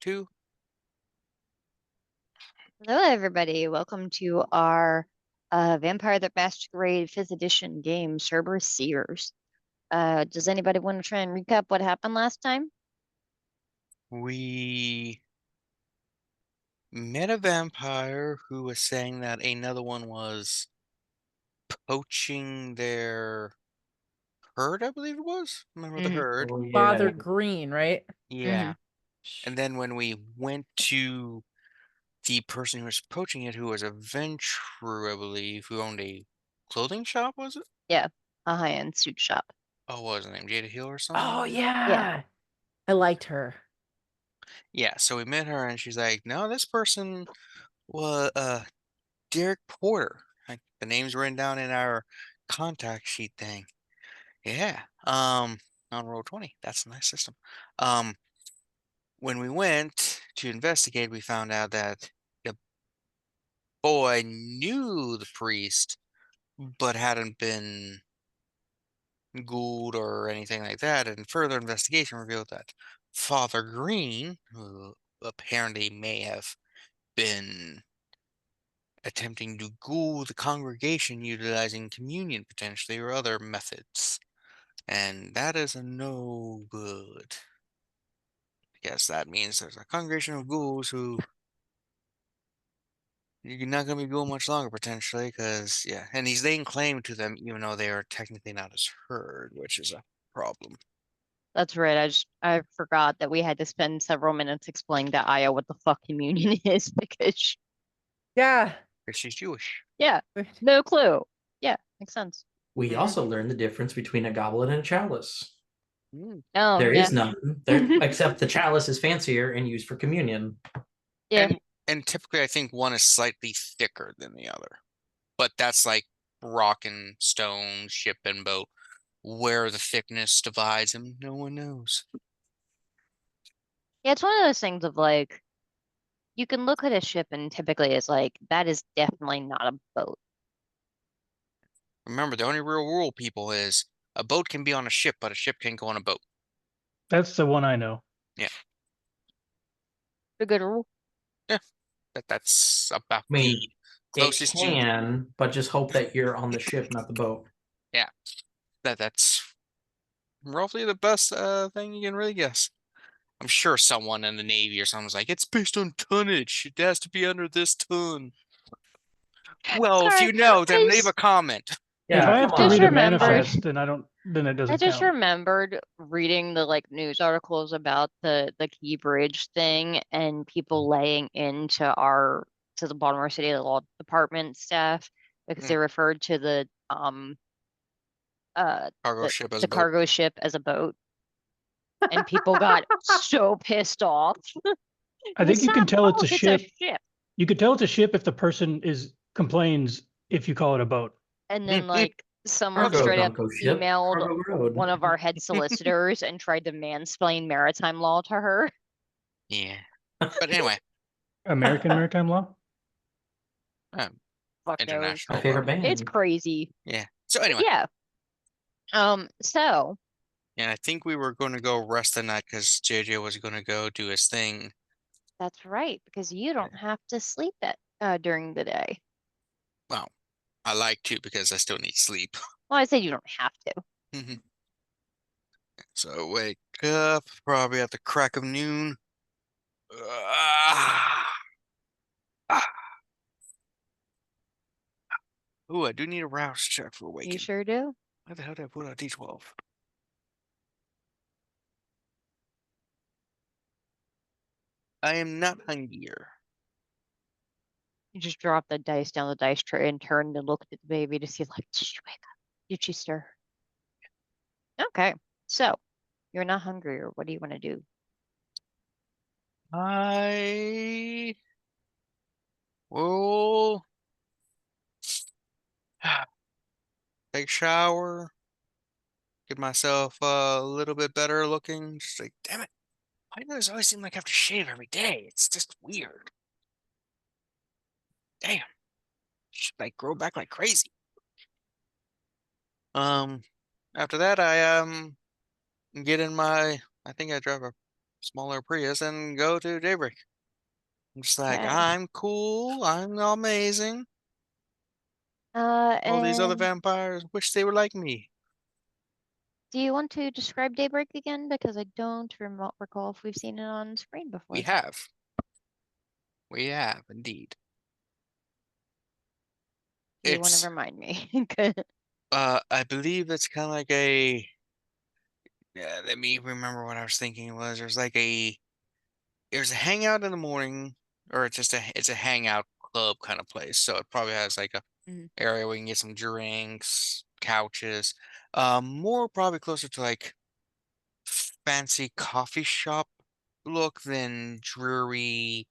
2. Hello, everybody. Welcome to our Vampire the Masquerade 5th edition game, Cerberus Seers. Does anybody want to try and recap what happened last time? We met a vampire who was saying that another one was poaching their herd, I believe it was. Remember the herd? Oh, yeah. Father Green, right? Yeah. And then when we went to the person who was poaching it, who was a Ventru, I believe, who owned a clothing shop, was it? Yeah, a high-end suit shop. Oh, what was her name? Jada Hill or something? Oh, Yeah. yeah. I liked her. Yeah, so we met her and she's like, no, this person was Derek Porter. Like the name's written down in our contact sheet thing. Yeah. On roll 20. That's a nice system. When we went to investigate, we found out that the boy knew the priest, but hadn't been ghouled or anything like that. And further investigation revealed that Father Green, who apparently may have been attempting to ghoul the congregation utilizing communion potentially or other methods. And that is a no good. Because that means there's a congregation of ghouls who you're not going to be going much longer potentially, because, yeah, and he's laying claim to them even though they are technically not his herd, which is a problem. That's right. I forgot that we had to spend several minutes explaining to Aya what the fuck communion is because Yeah. Because she's Jewish. yeah, no clue. Yeah, makes sense. We also learned the difference between a goblet and a chalice. Oh, There yeah. is none, there, except the chalice is fancier and used for communion. Yeah. And typically I think one is slightly thicker than the other. But that's like rock and stone, ship and boat. Where the thickness divides them, no one knows. Yeah, it's one of those things of like, you can look at a ship and typically it's like, that is definitely not a boat. Remember, the only real rule, people, is a boat can be on a ship, but a ship can't go on a boat. That's the one I know. Yeah. A good rule. Yeah. That's about I mean, the closest it can, but just hope that you're on the ship, not the boat. Yeah. That's roughly the best thing you can really guess. I'm sure someone in the Navy or someone's like, it's based on tonnage. It has to be under this ton. Well, if Sorry, you know, then leave I a comment. If I have to Just read a remembered- manifest, then it I doesn't just count. remembered reading the like news articles about the Key Bridge thing and people laying into the Baltimore City Law Department staff because they referred to the Cargo ship as the a boat. cargo ship as a boat. And people got so pissed off. I think you can tell it's a ship. ship. You could tell it's a ship if the person complains if you call it a boat. And then like someone Cargo straight don't up go ship, emailed cargo road. one of our head solicitors and tried to mansplain maritime law to her. Yeah. But anyway, American maritime law? Fuck knows. international. My favorite band. It's crazy. Yeah. So anyway. Yeah. So And I think we were going to go rest the night because JJ was going to go do his thing. that's right, because you don't have to sleep during the day. Well, I like to because I still need sleep. Well, I said you don't have to. So wake up probably at the crack of noon. Ooh, I do need a rouse check for waking. You sure do. Why the hell did I put a D12? I am not hungrier. You just drop the dice down the dice tray and turn and look at the baby to see like, did she wake up? Did she stir? Okay, so you're not hungry, or what do you want to do? I will take a shower, get myself a little bit better looking. Just like, damn it, why does it always seem like I have to shave every day? It's just weird. Damn, should like grow back like crazy. After that, I get in my. I think I drive a smaller Prius and go to Daybreak. I'm just like, Okay. I'm cool. I'm amazing. All these other And vampires wish they were like me. do you want to describe Daybreak again? Because I don't recall if we've seen it on screen We before. have. We have indeed. Do you want to It's remind me? I believe it's kind of like a yeah, let me remember what I was thinking it was. There's a hangout in the morning, or it's a hangout club kind of place. So it probably has like a Mhm. area where you can get some drinks, couches. More probably closer to like fancy coffee shop look than dreary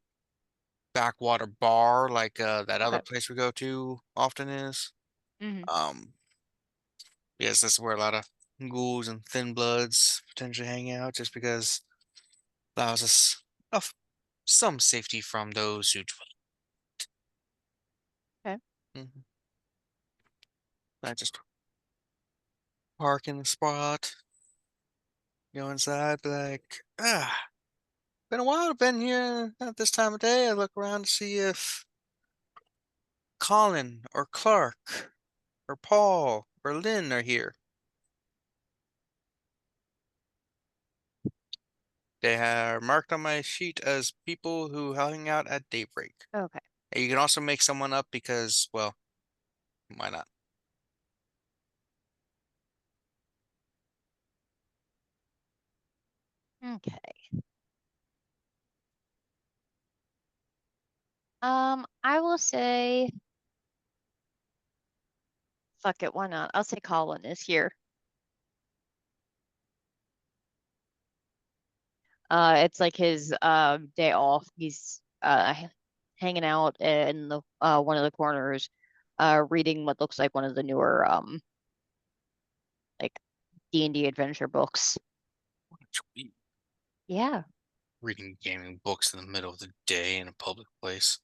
backwater bar like that other Okay. place we go to often is. Hmm. Um, yes, that's where a lot of ghouls and thin bloods potentially hang out, just because allows us of some safety from those who Okay. Mhm. I just park in the spot, go inside, be like, been a while. I've been here at this time of day. I look around to see if Colin or Clark or Paul or Lynn are here. They are marked on my sheet as people who hang out at daybreak. Okay. And you can also make someone up because, well, why not? Okay. I will say, fuck it, why not? I'll say Colin is here. It's like his day off. He's hanging out in the one of the corners, reading what looks like one of the newer like D&D adventure books. Tweet Yeah, reading gaming books in the middle of the day in a public place.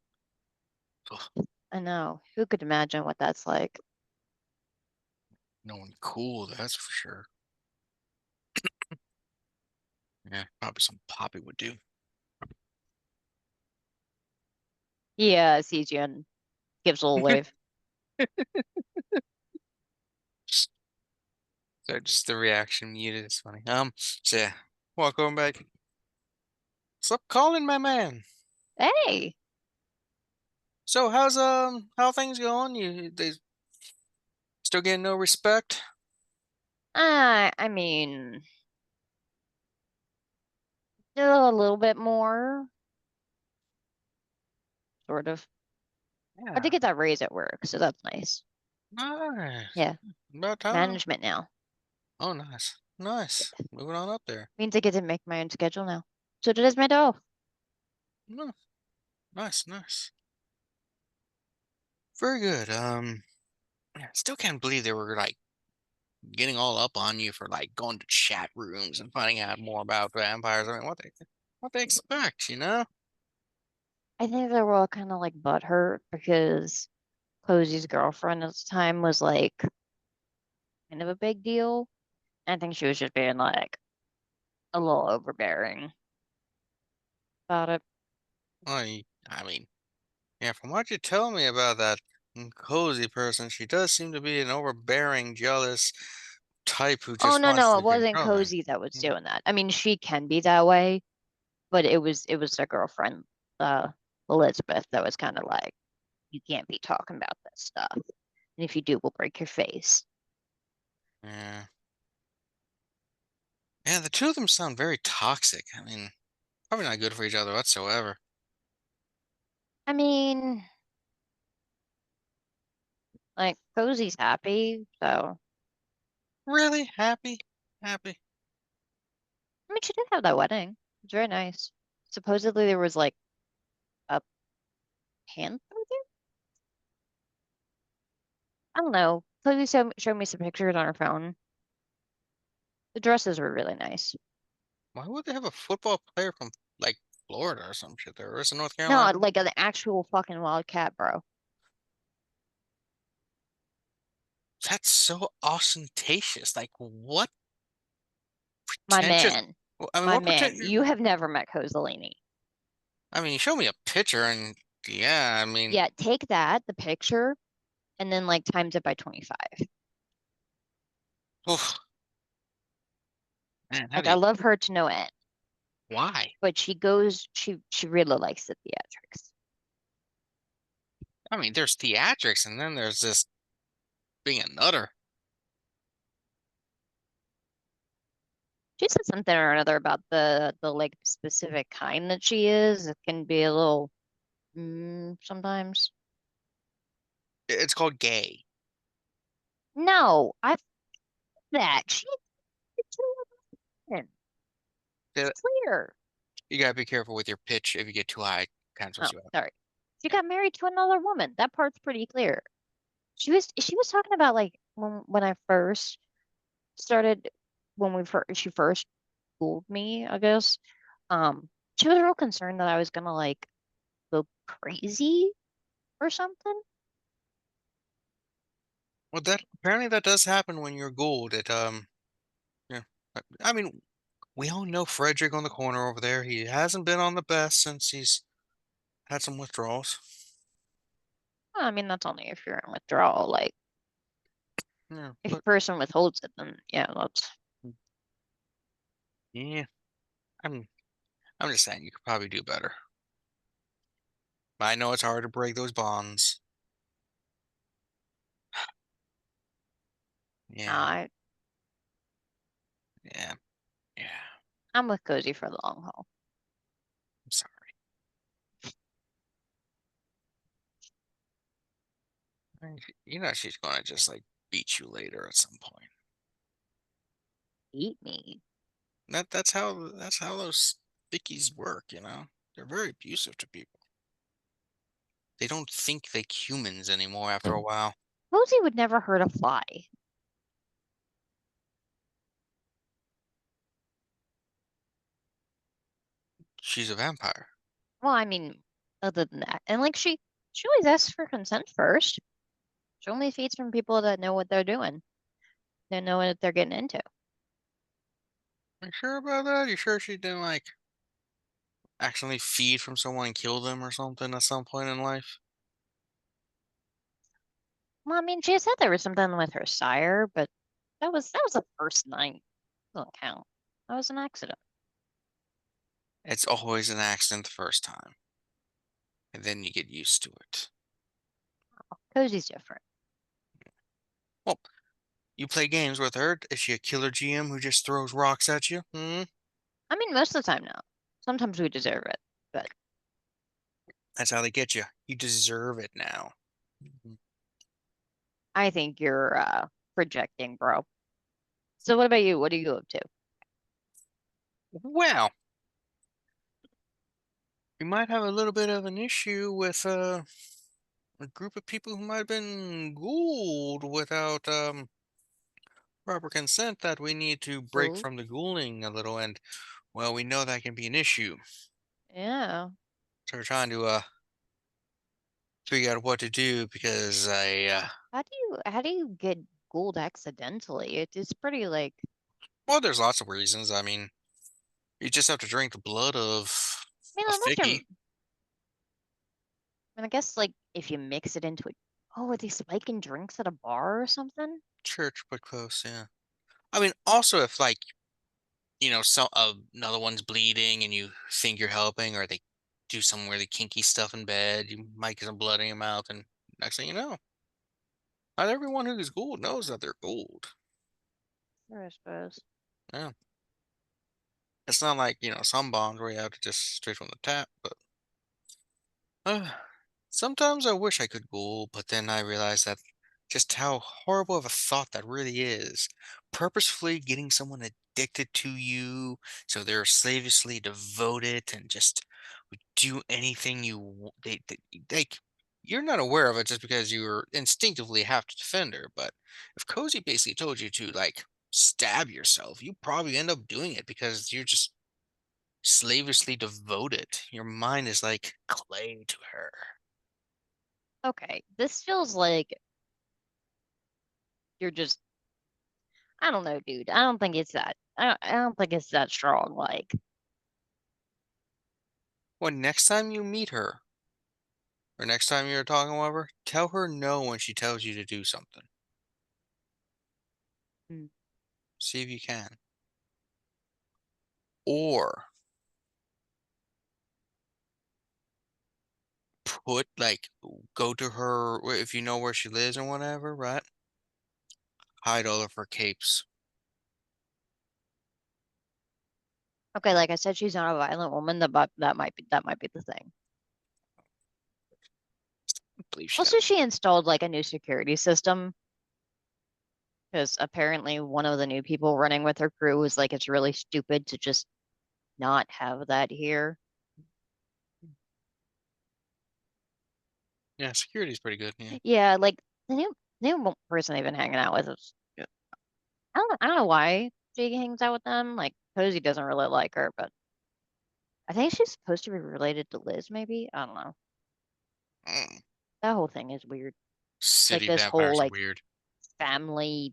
Ugh, I know. Who could imagine what that's like? no one cool, that's for sure. Yeah, probably some Poppy would do. Yeah, sees you and gives a little wave. Just, so just the reaction muted is funny. So yeah, welcome back. What's up, Colin, my man? Hey, So how things going? They still getting no respect? I mean, a little bit more, sort of. I Yeah, did get that raise at work, so that's nice. nice. Yeah, About time. management now. Oh, nice, nice. Moving on up there. Means I get to make my own schedule now. So today's my day off. No, nice, nice. Very good. I still can't believe they were like getting all up on you for like going to chat rooms and finding out more about vampires. I mean, what they expect, you know? I think they were all kind of like butthurt because Cozy's girlfriend at the time was like kind of a big deal. I think she was just being like a little overbearing about it. I mean, yeah, from what you tell me about that cozy person, she does seem to be an overbearing, jealous type who Oh just no, wants no, to it wasn't control them. Cozy that was Mhm. doing that. I mean, she can be that way, but it was their girlfriend, uh, Elizabeth, that was kind of like, you can't be talking about this stuff. And if you do, we'll break your face. Yeah. Yeah, the two of them sound very toxic. I mean, probably not good for each other whatsoever. I mean, like Cozy's happy, so Really? Happy? Happy? I mean, she did have that wedding. It's very nice. Supposedly there was like a panther there. I don't know. Please show me some pictures on her phone. The dresses were really nice. Why would they have a football player from like Florida or some shit there? Or is it North No, Carolina? like an actual fucking wildcat, bro. That's so ostentatious. Like, what My pretentious man. Well, I mean, My what man, particular? you have never met Cozzolini. I mean, you show me a picture, and yeah, I mean, Yeah, take that, the picture, and then like times it by 25. oof, man, how Like do I you? love her to no end, Why? but she really likes the theatrics. I mean, there's theatrics, and then there's just being a nutter. She said something or another about the like specific kind that she is. It can be a little sometimes. It's called gay. No, I that she it's Uh, clear. You gotta be careful with your pitch. If you get too high, it cancels Oh, you out. sorry. She got married to another woman. That part's pretty clear. She was talking about like when I first started when we first she first schooled me, I guess. She was real concerned that I was gonna like go crazy or something. Well, that apparently that does happen when you're Gould. Yeah. I mean, we all know Frederick on the corner over there. He hasn't been on the best since he's had some withdrawals. Well, I mean, that's only if you're in withdrawal. Like, Yeah, if a but person withholds it, then yeah, that's. yeah, I'm I'm just saying you could probably do better. I know it's hard to break those bonds. Yeah, I yeah, yeah. I'm with Cozy for the long haul. I'm sorry. You know she's gonna just like beat you later at some point. Eat me. That's how those thickies work, you know? They're very abusive to people. They don't think like humans anymore after a while. Cozy would never hurt a fly. She's a vampire. Well, I mean, other than that, and like she always asks for consent first. She only feeds from people that know what they're doing. They know what they're getting into. You sure about that? You sure she didn't like accidentally feed from someone and kill them or something at some point in life? Well, I mean, she said there was something with her sire, but that was the first night. Doesn't count. That was an accident. It's always an accident the first time, and then you get used to it. Cozy's different. Well, you play games with her. Is she a killer GM who just throws rocks at you? Hmm? I mean, most of the time, no. Sometimes we deserve it, but That's how they get you. You deserve it now. Mhm. I think you're projecting, bro. So what about you? What are you up to? Well, we might have a little bit of an issue with a group of people who might have been ghouled without proper consent that we need to break Ooh, from the ghouling a little, and well, we know that can be an issue. yeah. So we're trying to figure out what to do because How do you get gold accidentally? It's pretty like well, there's lots of reasons. I mean, you just have to drink the blood of I mean a unless thicky. I guess like if you mix it into it. Oh, are they spiking drinks at a bar or something? Church, but close, yeah. I mean, also if like some another one's bleeding and you think you're helping, or they do some really kinky stuff in bed, you might get some blood in your mouth, and next thing you know, not everyone who's Gould knows that they're Gould. Sure, I suppose. Yeah, it's not like some bonds where you have to just straight from the tap, but uh, sometimes I wish I could Gould, but then I realize that just how horrible of a thought that really is. Purposefully getting someone addicted to you so they're slavishly devoted and just would do anything like you're not aware of it just because you instinctively have to defend her. But if Cozy basically told you to like stab yourself, you probably end up doing it because you're just slavishly devoted. Your mind is like clay to her. Okay, this feels like you're just I don't know, dude. I don't think it's that. I don't think it's that strong. Like, Well, next time you meet her, or next time you're talking with her, tell her no when she tells you to do something. Mm. See if you can. Or go to her if you know where she lives or whatever, right? Hide all of her capes. okay, like I said, she's not a violent woman. That might be the thing. I believe she's Also, she installed like a new security system because apparently one of the new people running with her crew was like, it's really stupid to just not have that here. yeah, security's pretty good. Yeah. Yeah, like the new person they've been hanging out with is I don't know why she hangs out with them. Like Cozy doesn't really like her, but I think she's supposed to be related to Liz, maybe. I don't know. Mm. That whole thing is weird. Like City this whole vampires are like weird. family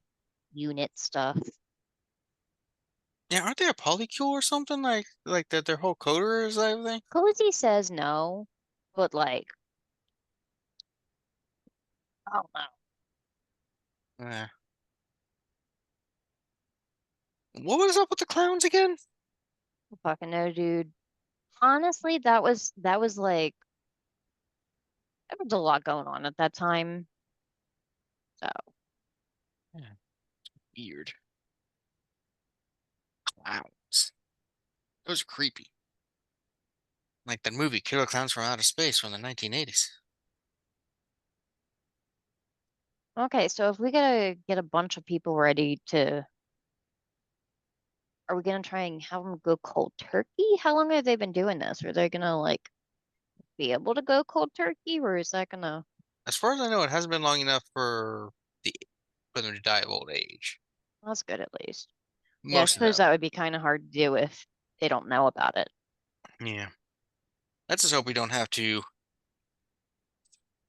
unit stuff. Yeah, aren't they a polycule or something like that? Their whole coterie is everything. Cozy says no, but like I don't know. Yeah. What was up with the clowns again? Fucking no, dude. Honestly, that was like there was a lot going on at that time. So Yeah, weird clowns. Those are creepy. Like that movie Killer Clowns from Outer Space from the 1980s. okay, so if we gotta get a bunch of people ready to, are we gonna try and have them go cold turkey? How long have they been doing this? Are they gonna like be able to go cold turkey, or is that gonna? As far as I know, it hasn't been long enough for them to die of old age. That's good at least. Yeah, I Most of suppose them. that would be kind of hard to do if they don't know about it. Yeah. Let's just hope we don't have to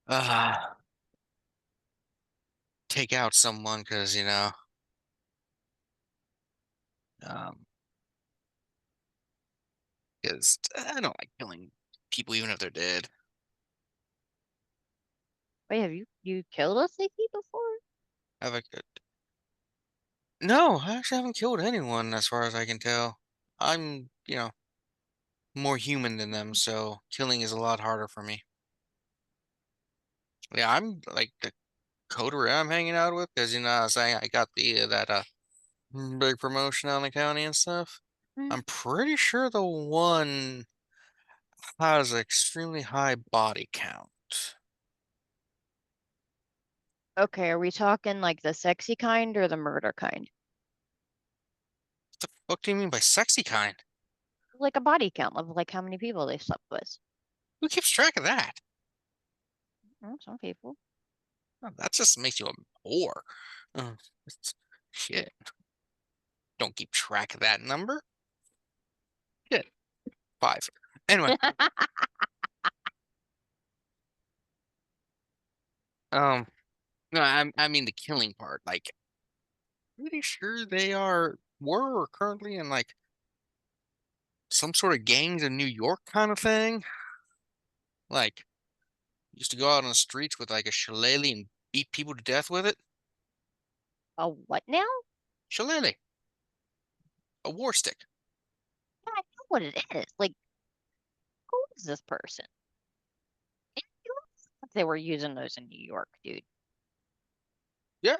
uh take out someone because, um, because I don't like killing people even if they're dead. Wait, have you killed a Thicky before? Have a No, I actually haven't killed anyone as far as I can tell. I'm, more human than them, so killing is a lot harder for me. Yeah, I'm like the coterie I'm hanging out with because I was saying I got that big promotion out in the county and stuff. Hmm. I'm pretty sure the one has an extremely high body count. Okay, are we talking like the sexy kind or the murder kind? What the fuck do you mean by sexy kind? Like a body count of like how many people they slept with. Who keeps track of that? Some people. Oh, that just makes you a whore. Uh, shit. Don't keep track of that number. Shit. 5. Anyway, um, no, I mean the killing part. Like, pretty sure they were or currently in like some sort of gangs in New York kind of thing. Like, used to go out on the streets with like a shillelagh and beat people to death with it. A what now? Shillelagh, a war stick. Yeah, I know what it is. Like, who is this person? It feels like they were using those in New York, dude. Yeah,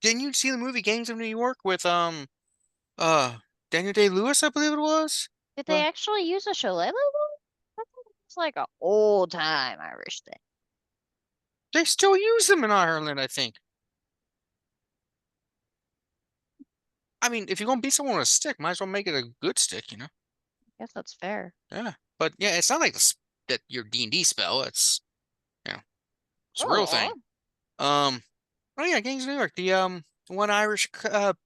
didn't you see the movie Gangs of New York with uh Daniel Day-Lewis, I believe it was? Did they Well, actually use a shillelagh? It's like an old time Irish thing. they still use them in Ireland, I think. I mean, if you're gonna beat someone with a stick, might as well make it a good stick. Guess that's fair. Yeah, but yeah, it's not like that your D&D spell. You know, it's a real thing. Oh, Um, oh yeah, Gangs of New York. The one Irish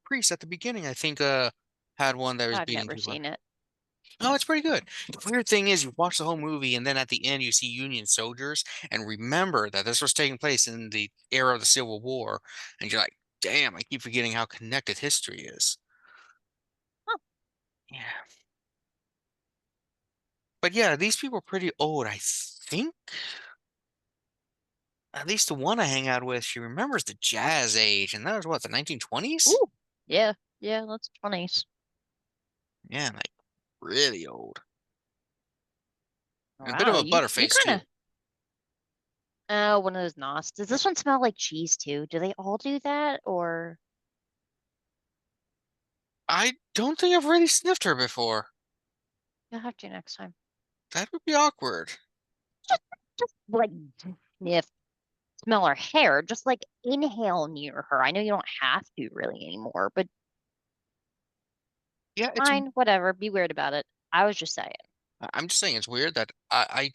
priest at the beginning, I think, had one that was I've beating never people. seen it. Oh, it's pretty good. The weird thing is, you watch the whole movie, and then at the end, you see Union soldiers, and remember that this was taking place in the era of the Civil War, and you're like, damn, I keep forgetting how connected history is. Yeah. But yeah, these people are pretty old, I think. At least the one I hang out with, she remembers the jazz age, and that was what, the 1920s? Ooh, yeah, yeah, that's 20s. Yeah, like really old. And a bit of Wow, a you butterface kind too. of one of those nos. Does this one smell like cheese too? Do they all do that, or I don't think I've really sniffed her before. you'll have to next time? That would be awkward. Just like sniff, smell her hair, just like inhale near her. I know you don't have to really anymore, but Yeah, fine, whatever. Be weird about it. I was just saying. I'm just saying it's weird that I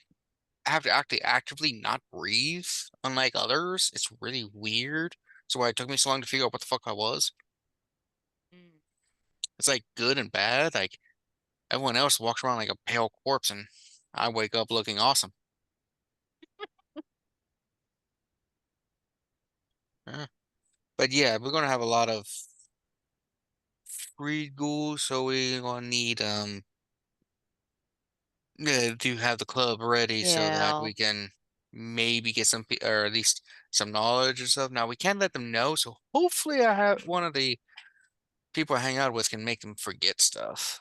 have to actually actively not breathe, unlike others. It's really weird. So why it took me so long to figure out what the fuck I was. Mm. It's like good and bad. Like everyone else walks around like a pale corpse, and I wake up looking awesome. Yeah. But yeah, we're gonna have a lot of free ghouls, so we're gonna need yeah, to have the club ready so that Yeah. we can maybe get some or at least some knowledge and stuff. Now we can't let them know, so hopefully I have one of the people I hang out with can make them forget stuff.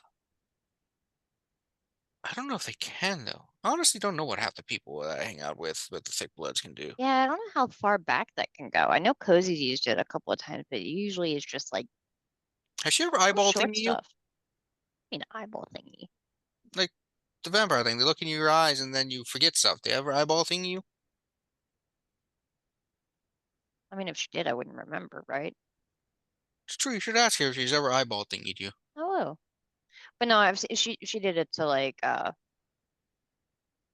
I don't know if they can though. I honestly don't know what half the people that I hang out with the thick bloods can do. Yeah, I don't know how far back that can go. I know Cozy's used it a couple of times, but usually it's just like Has she ever real eyeball short thinged you? stuff. I mean, eyeball thingy. Like the vampire thing, they look in your eyes and then you forget stuff. They ever eyeball thing you? I mean, if she did, I wouldn't remember, right? It's true, you should ask her if she's ever eyeball thinged you. Oh, but no, I've seen, she did it to like I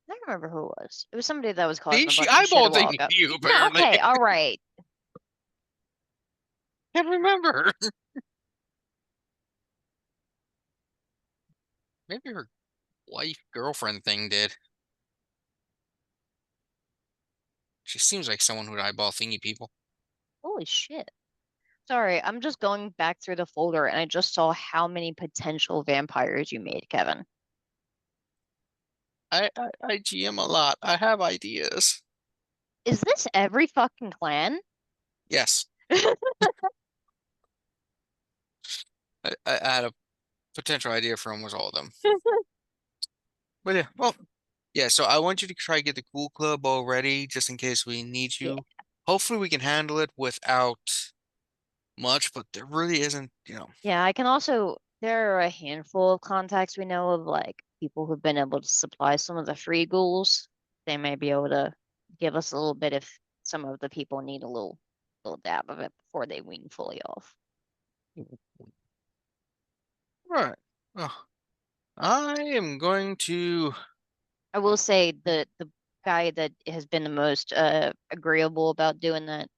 don't remember who it was. It was somebody that was See, causing a she bunch of shit eyeball a while thinged ago. you No, apparently. okay, all right. Can't remember. Maybe her wife girlfriend thing did. She seems like someone who'd eyeball thingy people. Holy shit. Sorry, I'm just going back through the folder and I just saw how many potential vampires you made, Kevin. I GM a lot. I have ideas. Is this every fucking clan? Yes, I had a potential idea for almost all of them. But yeah, well, yeah. So I want you to try to get the cool club all ready, just in case we need Yeah. you. Hopefully, we can handle it without much, but there really isn't, you know. Yeah, I can also, there are a handful of contacts we know of, like people who've been able to supply some of the free ghouls. They may be able to give us a little bit if some of the people need a little dab of it before they wean fully off. Right. Oh, I am going to. I will say the guy that has been the most agreeable about doing that,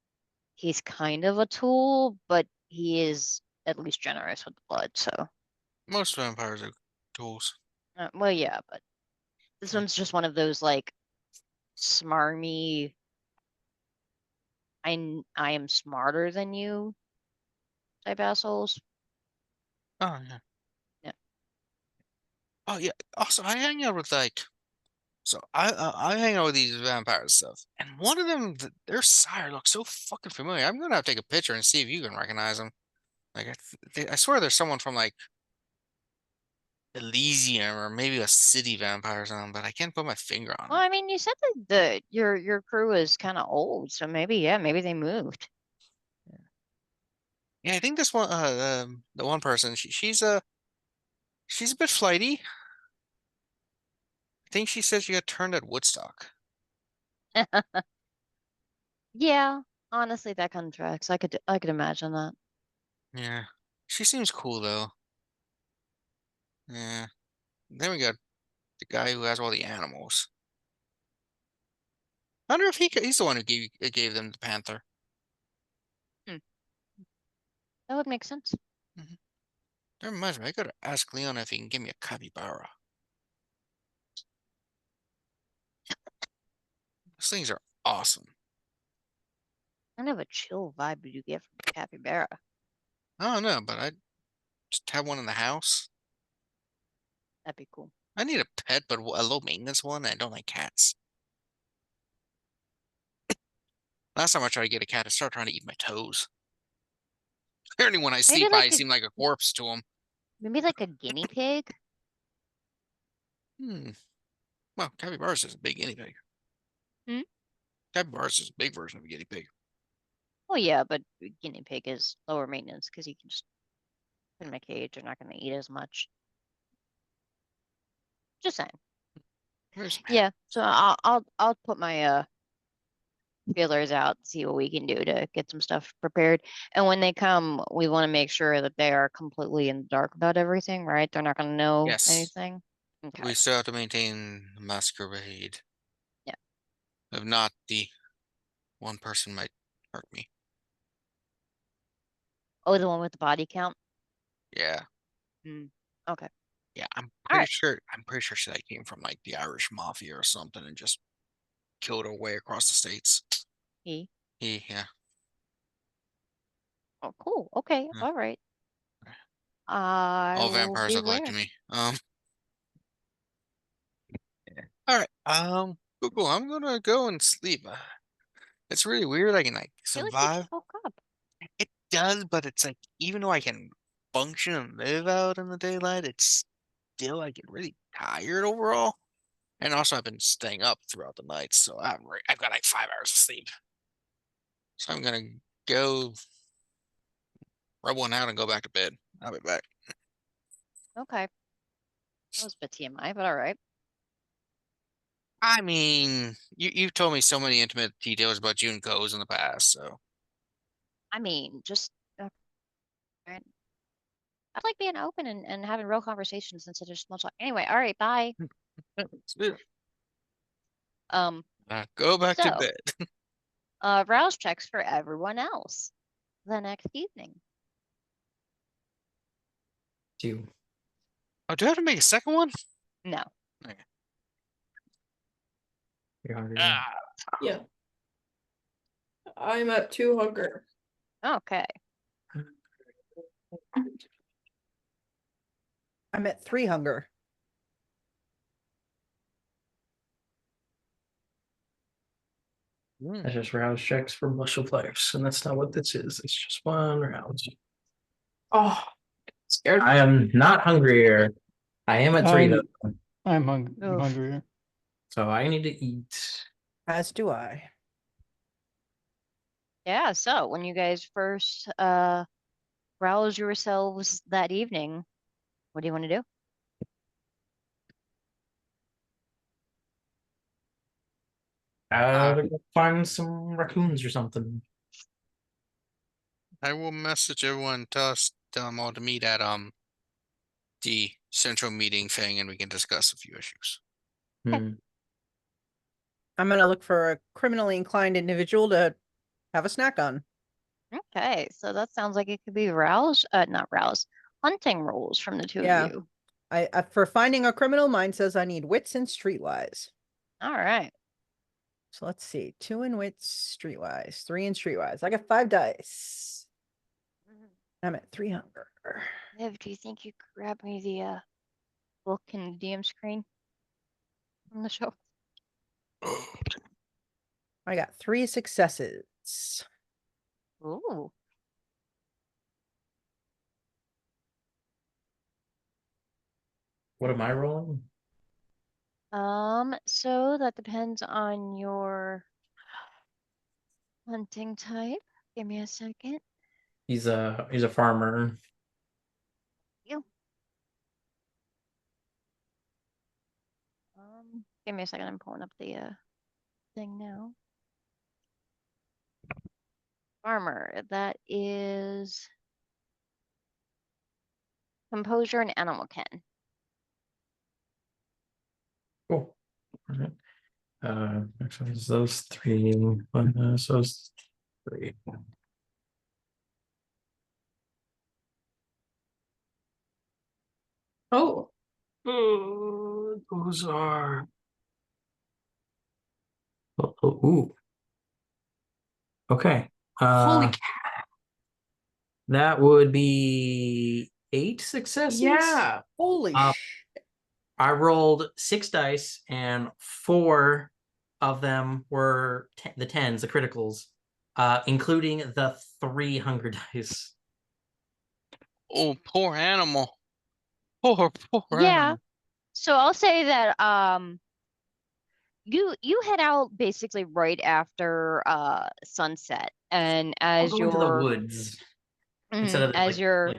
he's kind of a tool, but he is at least generous with the blood, so Most vampires are tools. well yeah, but this Yeah. one's just one of those like smarmy I am smarter than you type assholes. Oh yeah. Yeah. Oh yeah. Also, I hang out with like. So I hang out with these vampire stuff, and one of them, their sire looks so fucking familiar. I'm gonna have to take a picture and see if you can recognize them. Like I swear there's someone from like Elysium or maybe a city vampire or something, but I can't put my finger on Well, them. I mean, you said that your crew is kind of old, so maybe yeah, maybe they moved. Yeah, I think this one, the one person, she's a bit flighty. I think she says she got turned at Woodstock. Yeah, honestly, that kind of tracks. I could imagine that. Yeah, she seems cool though. Yeah. Then we got the guy who has all the animals. I wonder if he's the one who gave them the panther. Hmm, that would make sense. Mhm. That reminds me, I gotta ask Leon if he can give me a capybara. Those things are awesome. Kind of a chill vibe you get from a capybara. I don't know, but I just have one in the house. That'd be cool. I need a pet, but a low maintenance one. I don't like cats. Last time I tried to get a cat, it started trying to eat my toes. Apparently, when I Maybe sleep, I like a seem like a corpse to him. maybe like a guinea pig. Well, capybaras is a big guinea pig. Hmm? Capybaras is a big version of a guinea pig. Oh yeah, but guinea pig is lower maintenance because you can just put in a cage. They're not going to eat as much. Just saying. Where's Pat? Yeah. So I'll put my feelers out, see what we can do to get some stuff prepared. And when they come, we want to make sure that they are completely in the dark about everything, right? They're not going to know Yes. anything. Okay. We still have to maintain the masquerade. Yeah. If not, the one person might hurt me. Oh, the one with the body count. Yeah. Okay. Yeah, I'm All right. pretty sure she like came from like the Irish mafia or something and just killed her way across the states. E. Yeah. Oh, cool. Okay. Yeah. All right. Okay. I All will vampires look like to beware. me. All right. Google, I'm gonna go and sleep. It's really weird. I can like I feel like you survive. just woke up. It does, but it's like even though I can function and live out in the daylight, it's still I get really tired overall. And also I've been staying up throughout the night, so I've got like 5 hours of sleep. So I'm gonna go rub one out and go back to bed. I'll be back. Okay. That was a bit TMI, but all right. I mean, you've told me so many intimate details about you and Goes in the past, so I mean, just right. I like being open and having real conversations instead of small talk. Anyway, all right, bye. Um, go back to so bed. rouse checks for everyone else the next evening. Two. Oh, do I have to make a second one? No. Okay. You're hungry. Ah, Yeah. I'm at 2 hunger. Okay. I'm at 3 hunger. That's just rouse checks for muscle players, and that's not what this is. It's just one rouse. Oh, scared. I am not hungrier. I am at 3 though, I'm Oof. hungry. so I need to eat. As do I. Yeah, so when you guys first rouse yourselves that evening, what do you want to do? Go find some raccoons or something. I will message everyone, tell them all to meet at the central meeting thing, and we can discuss a few issues. Hmm. I'm gonna look for a criminally inclined individual to have a snack on. Okay, so that sounds like it could be not rouse, hunting rules from the two Yeah. of you. I for finding a criminal, mine says I need wits and streetwise. All right. So let's see. 2 in wits, streetwise, 3 in streetwise. I got 5 dice. I'm at 3 hunger. Liv, do you think you could grab me the book in the DM screen from the show? I got 3 successes. Ooh. What am I rolling? So that depends on your hunting type. Give me a second. He's a farmer. You. Give me a second. I'm pulling up the thing now. Farmer. That is composure and animal ken. Cool. All right. Next one is those 3. So those 3. Oh, Those are. Ooh. Okay. holy That would be 8 successes. yeah. Holy Uh, sh. I rolled 6 dice, and 4 of them were the 10s, the criticals, including the 3 hunger dice. Oh, poor animal. Poor Yeah. animal. So I'll say that you head out basically right after sunset, and I'll as go into the you're woods instead of as you're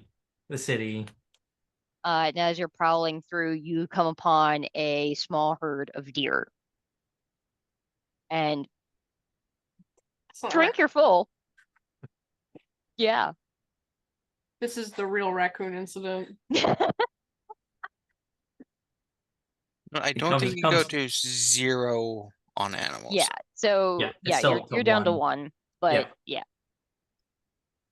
the city. as you're prowling through, you come upon a small herd of deer, and drink your full. Yeah. This is the real raccoon incident. No, I It don't comes- think it you can go comes- to 0 on animals. Yeah. So Yeah, it's yeah, still you're down to 1. 1, but yeah.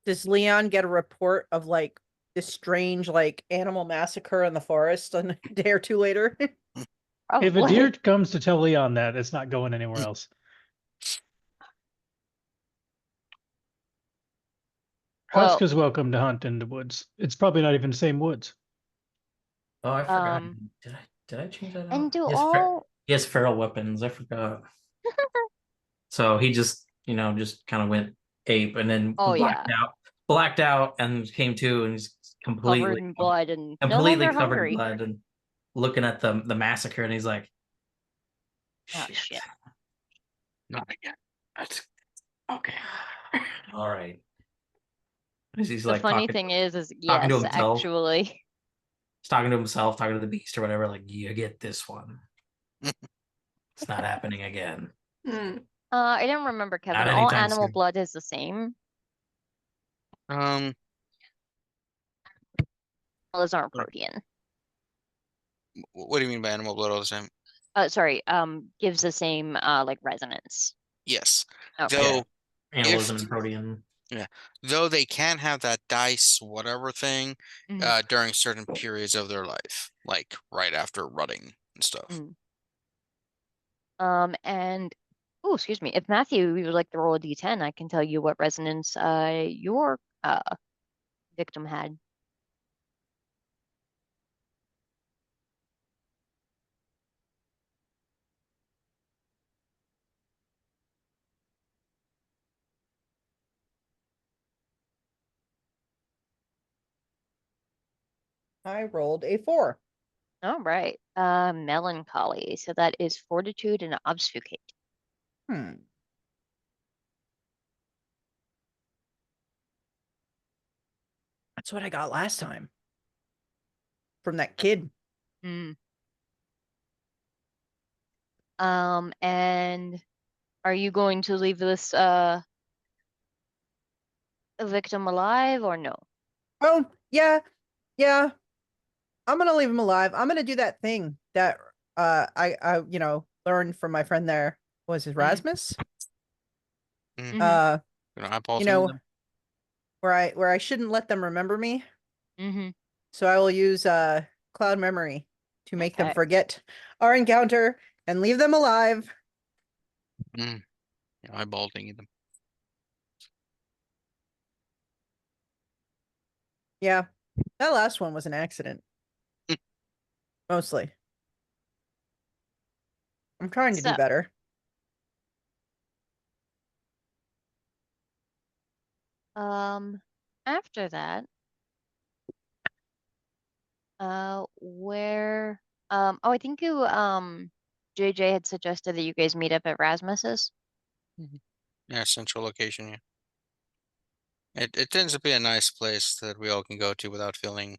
Does Leon get a report of like this strange like animal massacre in the forest a day or two later? If a Probably. deer comes to tell Leon that, it's not going anywhere else. Well, Husk is welcome to hunt in the woods. It's probably not even the same woods. Oh, I forgot. Um, Did I change that and out? do Yes, all he has feral weapons. I forgot. So he just, just kind of went ape and then Oh, yeah. blacked out, and came to, and he's covered in blood and no completely longer covered in hungry. blood, and looking at the massacre, and he's like, Oh, shit. Not again. That's okay. All right. He's The like funny talking, thing is talking yes, to himself. actually. He's talking to himself, talking to the beast or whatever, like, you get this one. It's not happening again. Hmm. I don't remember, Kevin. Not All anytime animal soon. blood is the same. Um, Those aren't protein. what do you mean by animal blood all the same? Sorry, gives the same like resonance. Yes. Okay. Though, Animalism if and protein. though they can have that dice whatever thing Mhm. during certain periods of their life, like right after rutting and stuff. Mhm. And oh, excuse me. If Matthew, you would like to roll a d10, I can tell you what resonance your victim had. I rolled a 4. All right. Melancholy. So that is fortitude and obfuscate. Hmm. That's what I got last time. From that kid. Mm. And are you going to leave this victim alive or no? Oh, yeah. Yeah. I'm gonna leave him alive. I'm gonna do that thing that I learned from my friend there. Was it Rasmus? Mhm. Eyeball You thing know, them? where I shouldn't let them remember me. Mm-hmm. So I will use cloud memory to make them Okay. forget our encounter and leave them alive. Eyeball thingy them. Yeah. That last one was an accident. Mostly. I'm trying to do So, better. after that, where, oh, I think JJ had suggested that you guys meet up at Rasmus's. Yeah, central location. Yeah. It tends to be a nice place that we all can go to without feeling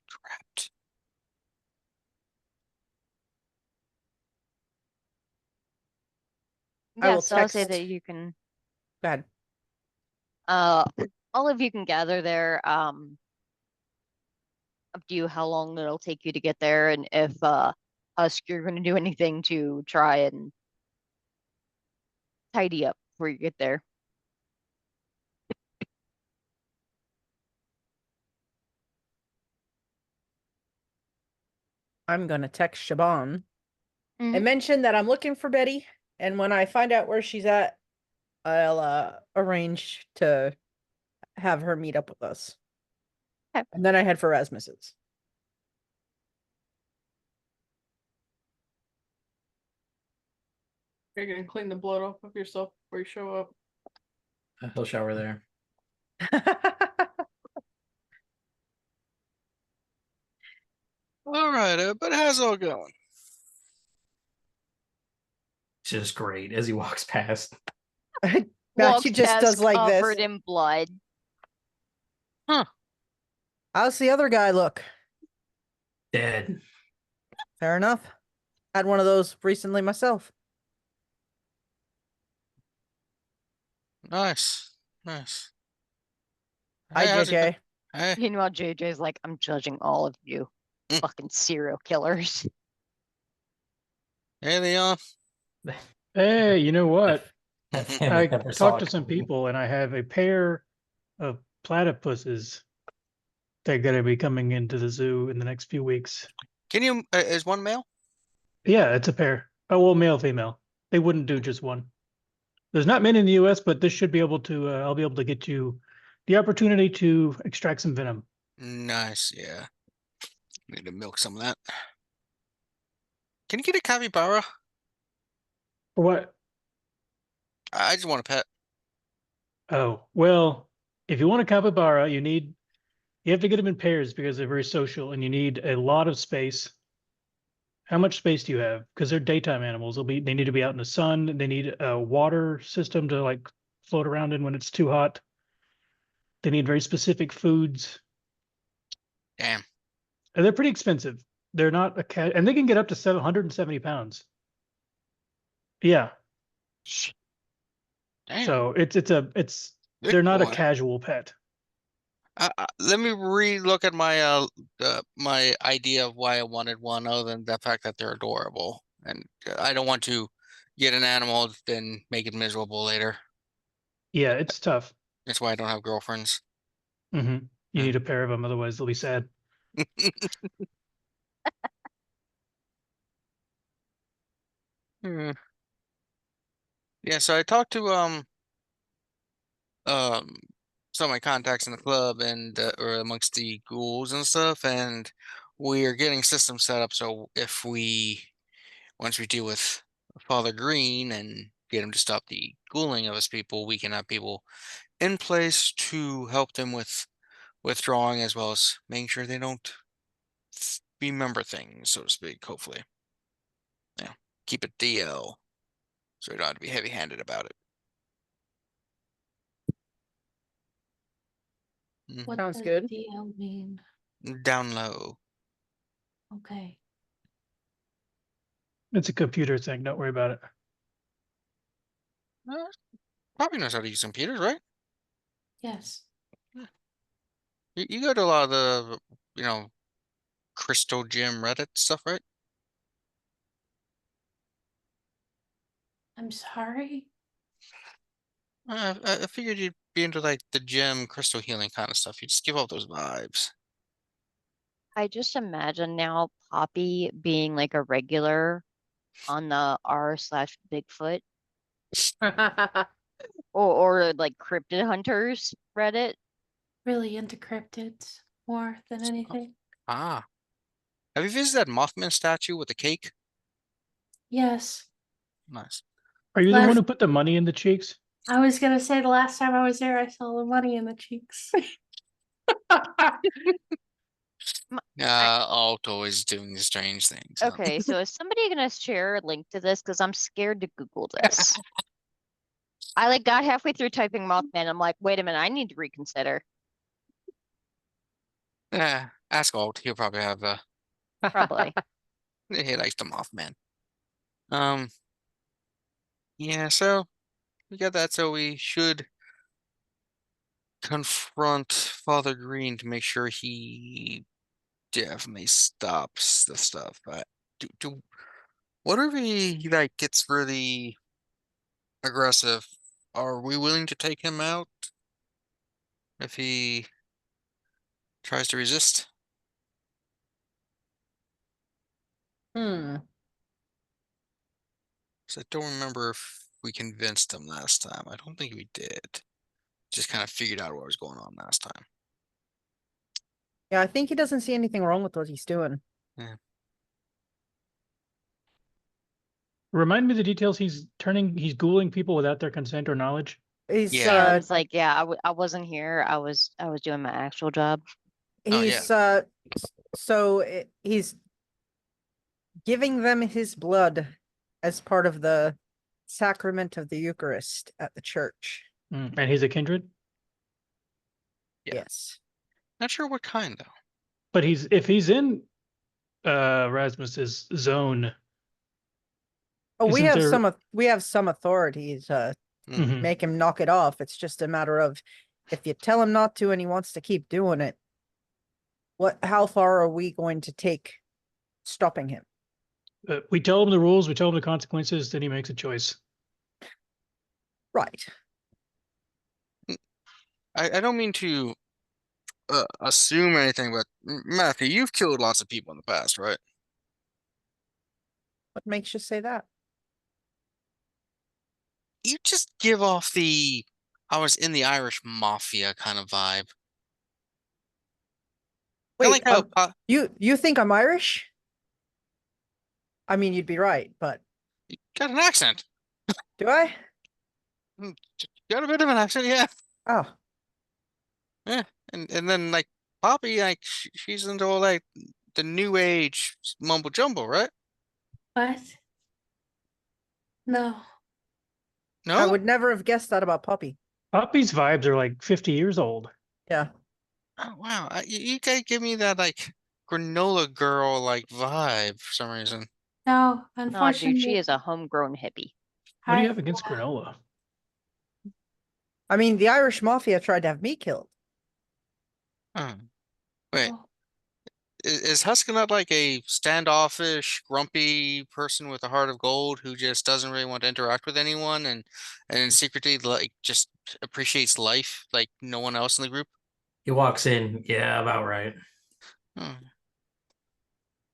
trapped. I Yeah, will so I'll say text. that you can, Go ahead. uh, all of you can gather there. Up to you how long it'll take you to get there, and if Husk, you're going to do anything to try and tidy up before you get there. I'm gonna text Shaban Mhm. and mention that I'm looking for Betty. And when I find out where she's at, I'll arrange to have her meet up with us. Okay. And then I head for Rasmus's. You're gonna clean the blood off of yourself before you show up. He'll shower there. All right, but how's it all going? Just great as he walks past. Matthew Walks just past does like this. covered in blood. How's the other guy look? Dead. Fair enough. Had one of those recently myself. Nice, nice. Hi, Hey, how's it JJ. go- Hey, Meanwhile, JJ's like, I'm judging all of you. Mm. Fucking serial killers. hey, Leon. Hey, you know what? That family I never saw talked to it some coming. people and I have a pair of platypuses. They're going to be coming into the zoo in the next few weeks. Can you? Is one male? Yeah, it's a pair. Oh, well, male, female. They wouldn't do just one. There's not many in the US, but this should be able to, I'll be able to get you the opportunity to extract some venom. Nice, yeah. Need to milk some of that. Can you get a capybara? For what? I just want a pet. Oh, well, if you want a capybara, you have to get them in pairs because they're very social and you need a lot of space. How much space do you have? Because they're daytime animals. They need to be out in the sun. They need a water system to like float around in when it's too hot. They need very specific foods. Damn. And they're pretty expensive. They're not a cat, and they can get up to 770 pounds. Yeah. Damn. So Big they're not a boy. casual pet. Let me re-look at my my idea of why I wanted one, other than the fact that they're adorable, and I don't want to get an animal then make it miserable later. Yeah, it's tough. That's why I don't have girlfriends. You Yeah. need a pair of them, otherwise they'll be sad. Hmm. Yeah, so I talked to um some of my contacts in the club and or amongst the ghouls and stuff, and we're getting systems set up so if we once we deal with Father Green and get him to stop the ghouling of his people, we can have people in place to help them with withdrawing as well as making sure they don't remember things, so to speak, hopefully. Yeah. Keep it DL. So we don't have to be heavy-handed about it. What Sounds does good. DL mean? Down low. Okay. It's a computer thing. Don't worry about it. Uh, Probably knows how to use computers, right? Yes. You go to a lot of the, Crystal Gym Reddit stuff, right? I'm sorry. I figured you'd be into like the gym crystal healing kind of stuff. You just give off those vibes. I just imagine now Poppy being like a regular on the r/Bigfoot or like cryptid hunters Reddit. Really into cryptids more than anything. Ah. Have you visited that Mothman statue with the cake? Yes. Nice. Are you the one Last- who put the money in the cheeks? I was gonna say the last time I was there, I saw the money in the cheeks. Alto is doing strange things. Huh? Okay, so is somebody gonna share a link to this? Because I'm scared to Google this. I like got halfway through typing Mothman. I'm like, wait a minute, I need to reconsider. Yeah, ask Alt. He'll probably have Probably. he likes the Mothman. Um, yeah, so we got that. So we should confront Father Green to make sure he definitely stops the stuff. But whatever he like gets really aggressive, are we willing to take him out if he tries to resist? Hmm. So I don't remember if we convinced him last time. I don't think we did. Just kind of figured out what was going on last time. Yeah, I think he doesn't see anything wrong with what he's doing. Yeah. Remind me the details. He's ghouling people without their consent or knowledge. He's Yeah. Yeah, it's like, yeah, I wasn't here. I was doing my actual job. Oh, yeah. he's he's giving them his blood as part of the sacrament of the Eucharist at the church. And he's a kindred. Yeah. Yes. Not sure what kind though. But if he's in Rasmus's zone. Oh, we Isn't have there- we have some authority to Mhm. make him knock it off. It's just a matter of if you tell him not to and he wants to keep doing it, how far are we going to take stopping him? We tell him the rules. We tell him the consequences. Then he makes a choice. Right. I don't mean to assume anything, but Matthew, you've killed lots of people in the past, right? What makes you say that? You just give off the I was in the Irish mafia kind of vibe. I Wait, like how you think I'm Irish? I mean, you'd be right, but you got an accent. do I? You got a bit of an accent, yeah. Oh, And then like Poppy, like she's into all like the new age mumbo jumbo, right? What? No. No? I would never have guessed that about Poppy. Poppy's vibes are like 50 years old. Yeah. Oh, wow. You guys give me that like granola girl like vibe for some reason. No, No, dude, unfortunately. she is a homegrown hippie. What do you I- have against granola? I mean, the Irish mafia tried to have me killed. Oh. Wait, Oh, is Husk not like a standoffish, grumpy person with a heart of gold who just doesn't really want to interact with anyone and secretly like just appreciates life like no one else in the group? He walks in. Yeah, about right. Oh.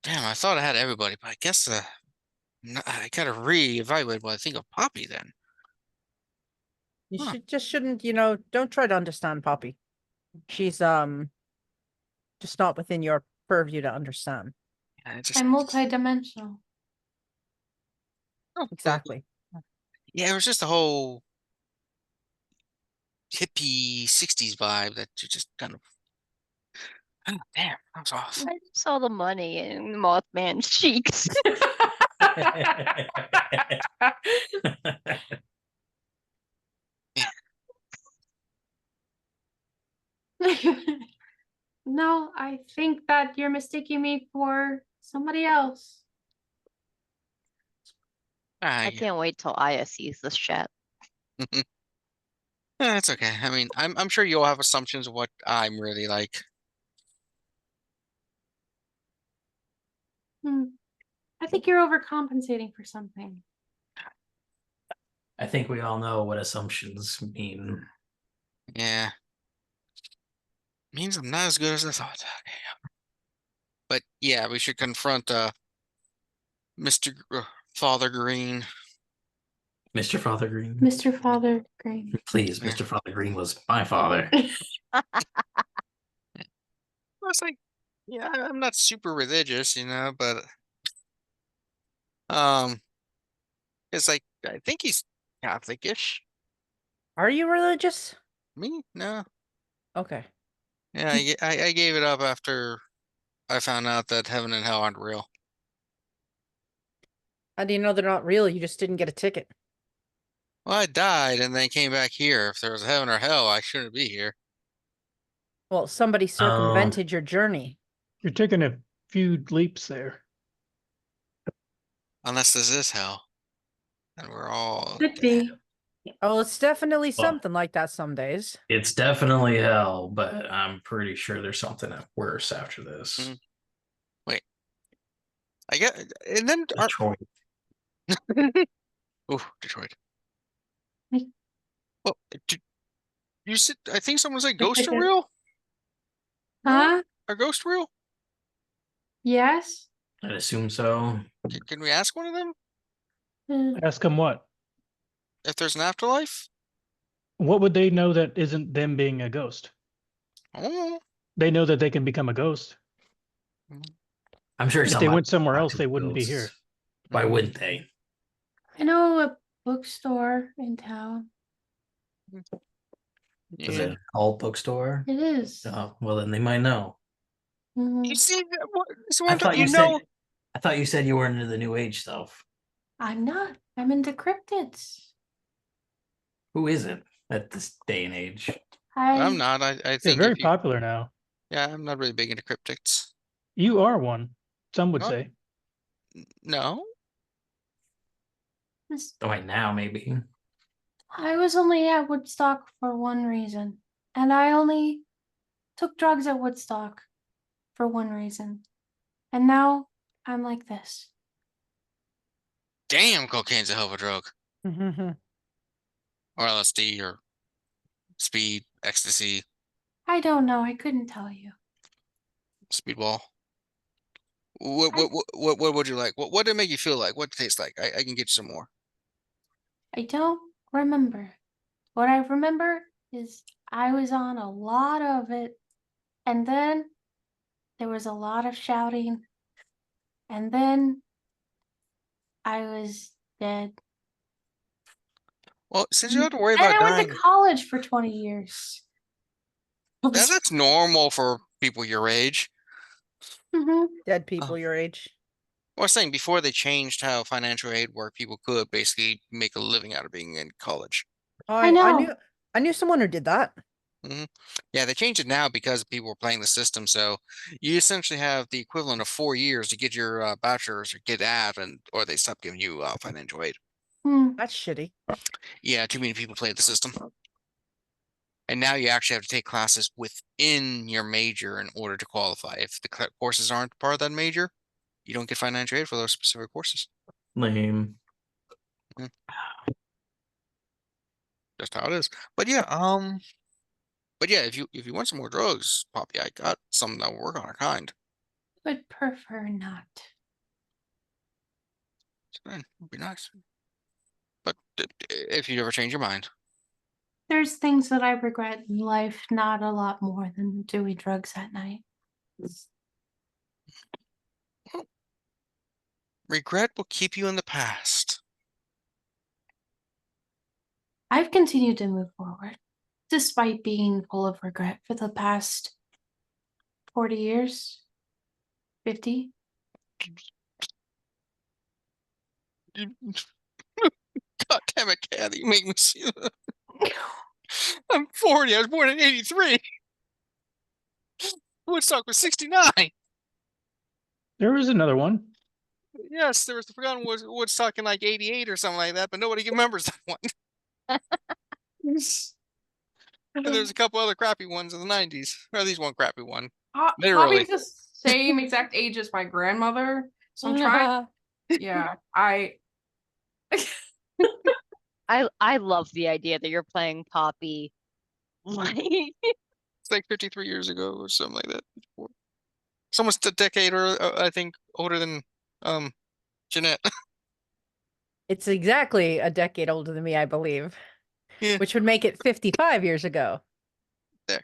Damn, I thought I had everybody, but I guess I gotta reevaluate what I think of Poppy then. You Huh. shouldn't, don't try to understand Poppy. She's just not within your purview to understand. Yeah, it just I'm multi-dimensional. oh, Exactly. yeah, it was just the whole hippie 60s vibe that you just kind of oh, damn, that was off. I just saw the money in Mothman's cheeks. No, I think that you're mistaking me for somebody else. I can't wait till Aya sees this chat. That's okay. I mean, I'm sure you all have assumptions of what I'm really like. I think you're overcompensating for something. I think we all know what assumptions mean. Yeah. Means I'm not as good as I thought. Okay. But yeah, we should confront Mr. Father Green. Mr. Father Green. Mr. Father Green. Please, Yeah. Mr. Father Green was my father. I was like, yeah, I'm not super religious, but it's like I think he's Catholic-ish. Are you religious? Me? No. Okay. Yeah, I gave it up after I found out that heaven and hell aren't real. How do you know they're not real? You just didn't get a ticket. Well, I died and then came back here. If there was heaven or hell, I shouldn't be here. Well, somebody circumvented your journey. You're taking a few leaps there. Unless this is hell. And we're all Could be. Oh, it's definitely Well- something like that some days. It's definitely hell, but I'm pretty sure there's something worse after this. Mhm. I get and then Detroit. oh, Detroit. Like- Well, you said I think someone said ghosts are Okay. real? Huh? Are ghosts real? Yes? I'd assume so. Can we ask one of them Ask them what? if there's an afterlife? What would they know that isn't them being a ghost? Oh, They know that they can become a ghost. I'm sure If they somebody went somewhere talked else, to they the wouldn't be ghosts. here. Why wouldn't they? I know a bookstore in town. Is Yeah. it an alt bookstore? It is. Oh, well then they might know. Mhm. You see, so I I'm thought you you know, said I thought you said you were into the new age stuff. I'm not. I'm into cryptids. Who isn't at this day and age? I'm I not. I They're think very if you, popular now. yeah, I'm not really big into cryptics. You are one, some would Huh? say. No, was Oh, wait, now maybe. I was only at Woodstock for one reason, and I only took drugs at Woodstock for one reason, and now I'm like this. damn, cocaine's a hell of a drug, Mhm. or LSD, or speed, ecstasy, I don't know. I couldn't tell you. speedball. What would you like? What did it make you feel like? What it taste like? I can get you some more. I don't remember. What I remember is I was on a lot of it, and then there was a lot of shouting, and then I was dead. Well, since you don't have to worry And about I went dying, to college for 20 years. that's normal for people your age. Mhm. Dead Uh, people your age. I was saying before they changed how financial aid worked, people could basically make a living out of being in college. I I know. knew someone who did that. Hmm. Yeah, they changed it now because people were playing the system. So you essentially have the equivalent of 4 years to get your bachelor's or get out, and or they stop giving you financial aid. Hmm. That's shitty. Yeah, too many people played the system. And now you actually have to take classes within your major in order to qualify. If the courses aren't part of that major, you don't get financial aid for those specific courses. Lame. Just how it is. But yeah, if you want some more drugs, Poppy, I got some that will work on our kind. Would prefer not. So then, it'd be nice. But if you ever change your mind, There's things that I regret in life, not a lot more than doing drugs at night. regret will keep you in the past. I've continued to move forward, despite being full of regret for the past 40 years, 50. God damn it, Callie, you make me see that. I'm 40. I was born in 83. Woodstock was 69. There is another one. Yes, there was the Forgotten Woodstock in like 88 or something like that, but nobody remembers that one. And there's a couple other crappy ones in the 90s. Or at least one crappy one. Literally. Poppy's the same exact age as my grandmother. So I'm trying. Yeah, I I love the idea that you're playing Poppy. Like, It's like 53 years ago or something like that. It's almost a decade or I think older than Jeanette. It's exactly a decade older than me, I believe. Yeah. Which would make it 55 years ago. There.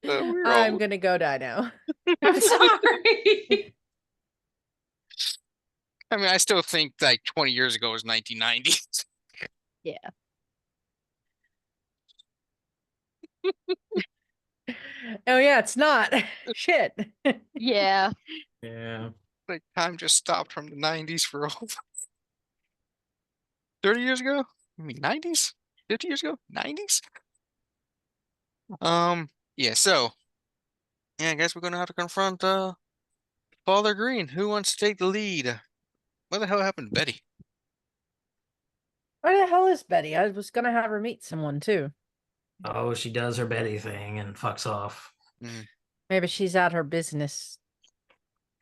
We're I'm all gonna go die now. I'm sorry. I mean, I still think like 20 years ago was 1990. yeah. Oh yeah, it's not. Shit. Yeah. Yeah. Like time just stopped from the 90s for all 30 years ago? I mean 90s? 50 years ago? 90s? Yeah, so yeah, I guess we're gonna have to confront Father Green. Who wants to take the lead? What the hell happened to Betty? Where the hell is Betty? I was gonna have her meet someone too. Oh, she does her Betty thing and fucks off. Maybe she's at her business.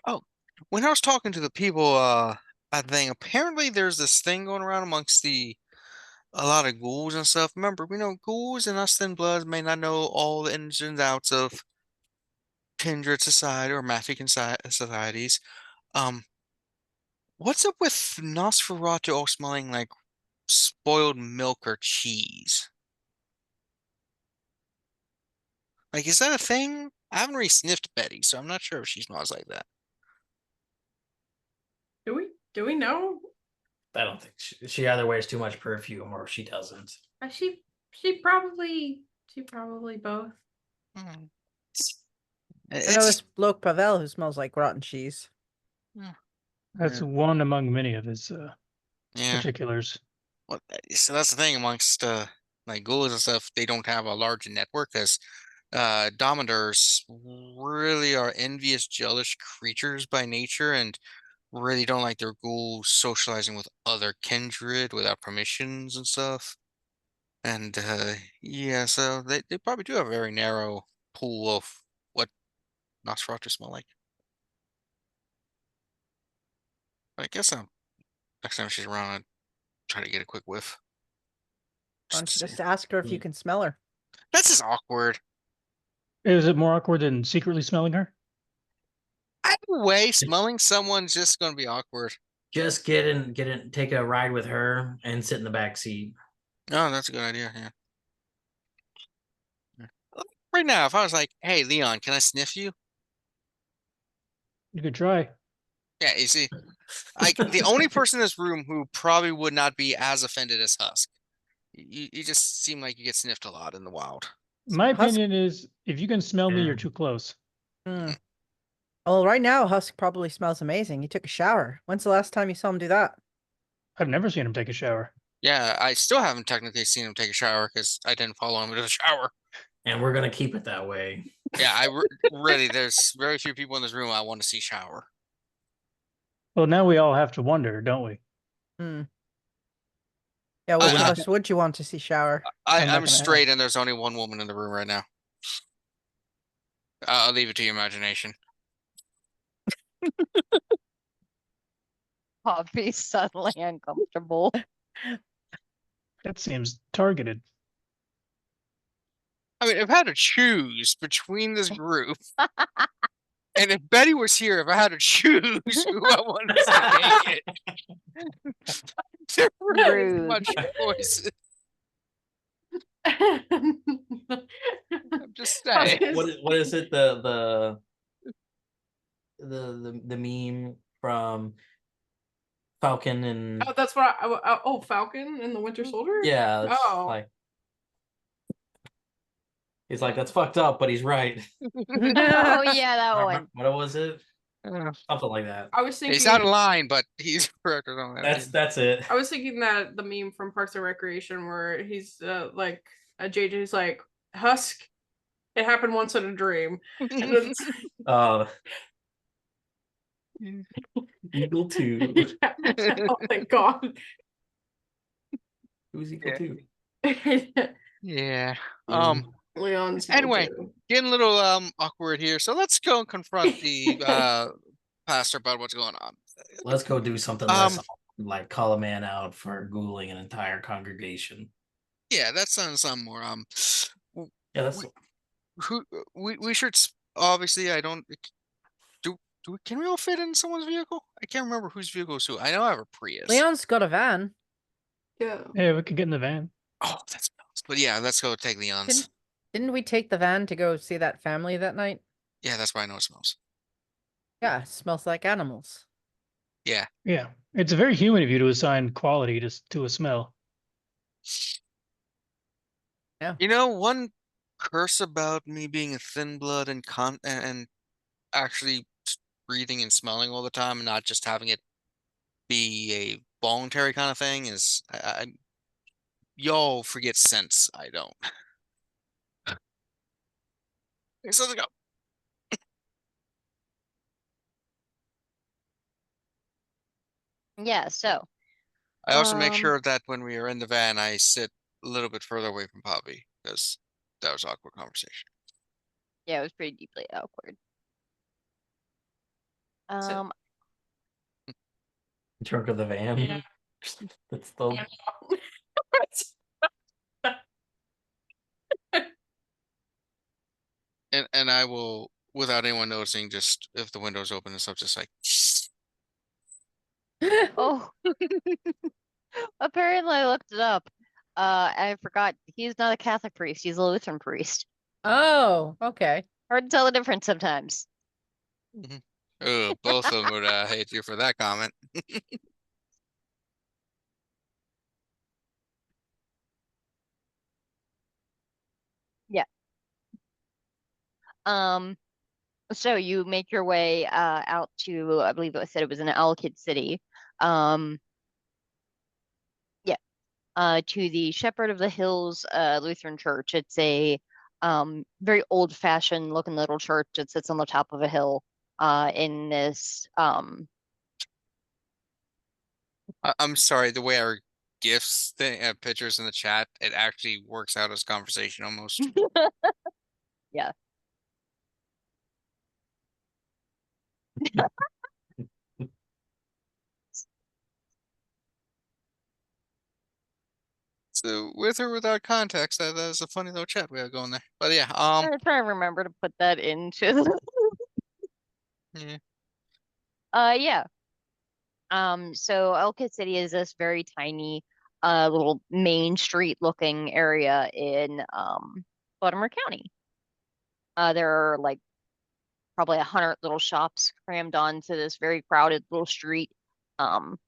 Oh, when I was talking to the people, I think apparently there's this thing going around amongst a lot of ghouls and stuff. Remember, we know ghouls and us thin bloods may not know all the ins and outs of kindred society or Mafican societies. Um, what's up with Nosferatu all smelling like spoiled milk or cheese? Like, is that a thing? I haven't really sniffed Betty, so I'm not sure if she smells like that. Do we Do we know? I don't think she either wears too much perfume or she doesn't. She probably both. Hmm. I know It's this just, bloke Pavel who smells like rotten cheese. That's Yeah. one among many of his yeah. particulars. Well, so that's the thing amongst like ghouls and stuff. They don't have a large network because Dominators really are envious, jealous creatures by nature, and really don't like their ghouls socializing with other kindred without permissions and stuff. And yeah, so they probably do have a very narrow pool of what Nosferatu smell like. But I guess next time she's around, I'd try to get a quick whiff. Why Just don't to you see. just ask her if you Mm. can smell her? That's just awkward. Is it more awkward than secretly smelling her? Either way, smelling someone's just going to be awkward. Just get in, take a ride with her and sit in the back seat. Oh, that's a good idea. Yeah. Right now, if I was like, "Hey, Leon, can I sniff you?" You could try. Yeah, you see, like the only person in this room who probably would not be as offended as Husk. You just seem like you get sniffed a lot in the wild. My Husk- opinion is if you can smell me, Yeah. you're too close. Hmm. Well, right now Husk probably smells amazing. He took a shower. When's the last time you saw him do that? I've never seen him take a shower. Yeah, I still haven't technically seen him take a shower because I didn't follow him into the shower. And we're gonna keep it that way. Yeah, really, there's very few people in this room I want to see shower. Well, now we all have to wonder, don't we? Hmm. Yeah, which I- of I- us would you want to see shower? I'm not I'm gonna straight, and there's only one woman in the room right now. I'll leave it to your imagination. Poppy suddenly uncomfortable. That seems targeted. I mean, if I had to choose between this group, and if Betty was here, if I had to choose who I wanted to see naked, there really Rude. isn't much choices. I'm just saying. What is it? The meme from Falcon and Oh, that's what oh, Falcon and the Winter Soldier? yeah, it's Oh. like he's like that's fucked up, but he's right. Oh yeah, that one. What was it? Uh, Something like that. I was thinking He's out of line, but he's correct on that. That's it. I was thinking that the meme from Parks and Recreation where he's like JJ's like, Husk, it happened once in a dream. And then Eagle 2. oh thank God. Who's Eagle Yeah. 2? Yeah. Leon's Anyway, Eagle 2. getting a little awkward here, so let's go and confront the pastor about what's going on. Let's go do something less like call a man out for ghouling an entire congregation. Yeah, that sounds more Yeah, that's we should obviously I don't can we all fit in someone's vehicle? I can't remember whose vehicle is who. I know I have a Prius. Leon's got a van. Yeah. Yeah, we could get in the van. Oh, that's but yeah, let's go take Leon's. Didn't we take the van to go see that family that night? Yeah, that's why I know it smells. Yeah, it smells like animals. Yeah. Yeah, it's very human of you to assign quality to a smell. Yeah. You know, one curse about me being a thin blood and actually breathing and smelling all the time and not just having it be a voluntary kind of thing is y'all forget scents. I don't. So let's go. Yeah, so I also make Um, sure that when we are in the van, I sit a little bit further away from Poppy because that was awkward conversation. yeah, it was pretty deeply awkward. So- trunk of the van. Yeah. That's the And I will, without anyone noticing, just if the window's open and stuff, just like Oh, apparently I looked it up. I forgot he's not a Catholic priest, he's a Lutheran priest. Oh, okay. Hard to tell the difference sometimes. both of them would hate you for that comment. So you make your way out to, I believe it said it was in Alkid City. Um, yeah, to the Shepherd of the Hills Lutheran Church. It's a very old-fashioned looking little church that sits on the top of a hill in this I'm sorry, the way our gifts thing, pictures in the chat, it actually works out as conversation almost. yeah. So with or without context, that's a funny little chat we have going there. But yeah, I'm trying to remember to put that into yeah. yeah. So Elkid City is this very tiny little main street looking area in Baltimore County. There are like probably 100 little shops crammed onto this very crowded little street. Um,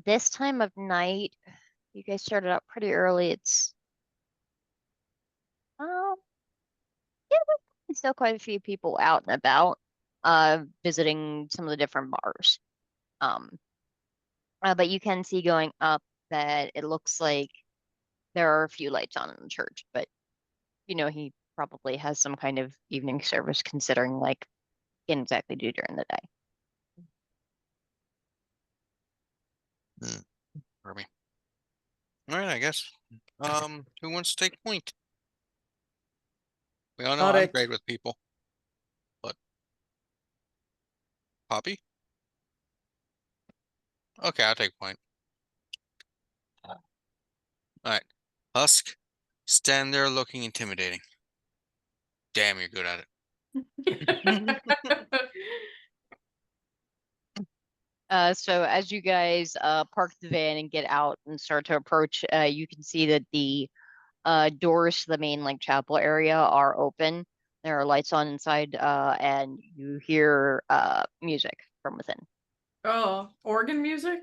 this time of night, you guys started out pretty early. It's um yeah, there's still quite a few people out and about, visiting some of the different bars. Um, but you can see going up that it looks like there are a few lights on in the church, but he probably has some kind of evening service considering like can't exactly do during the day. For me. All right, I guess. Who wants to take point? We all know Got I'm it. great with people. But Poppy? Okay, I'll take point. All right. Husk, stand there looking intimidating. Damn, you're good at it. So as you guys park the van and get out and start to approach, you can see that the doors to the main like chapel area are open. There are lights on inside, and you hear music from within. Oh, organ music?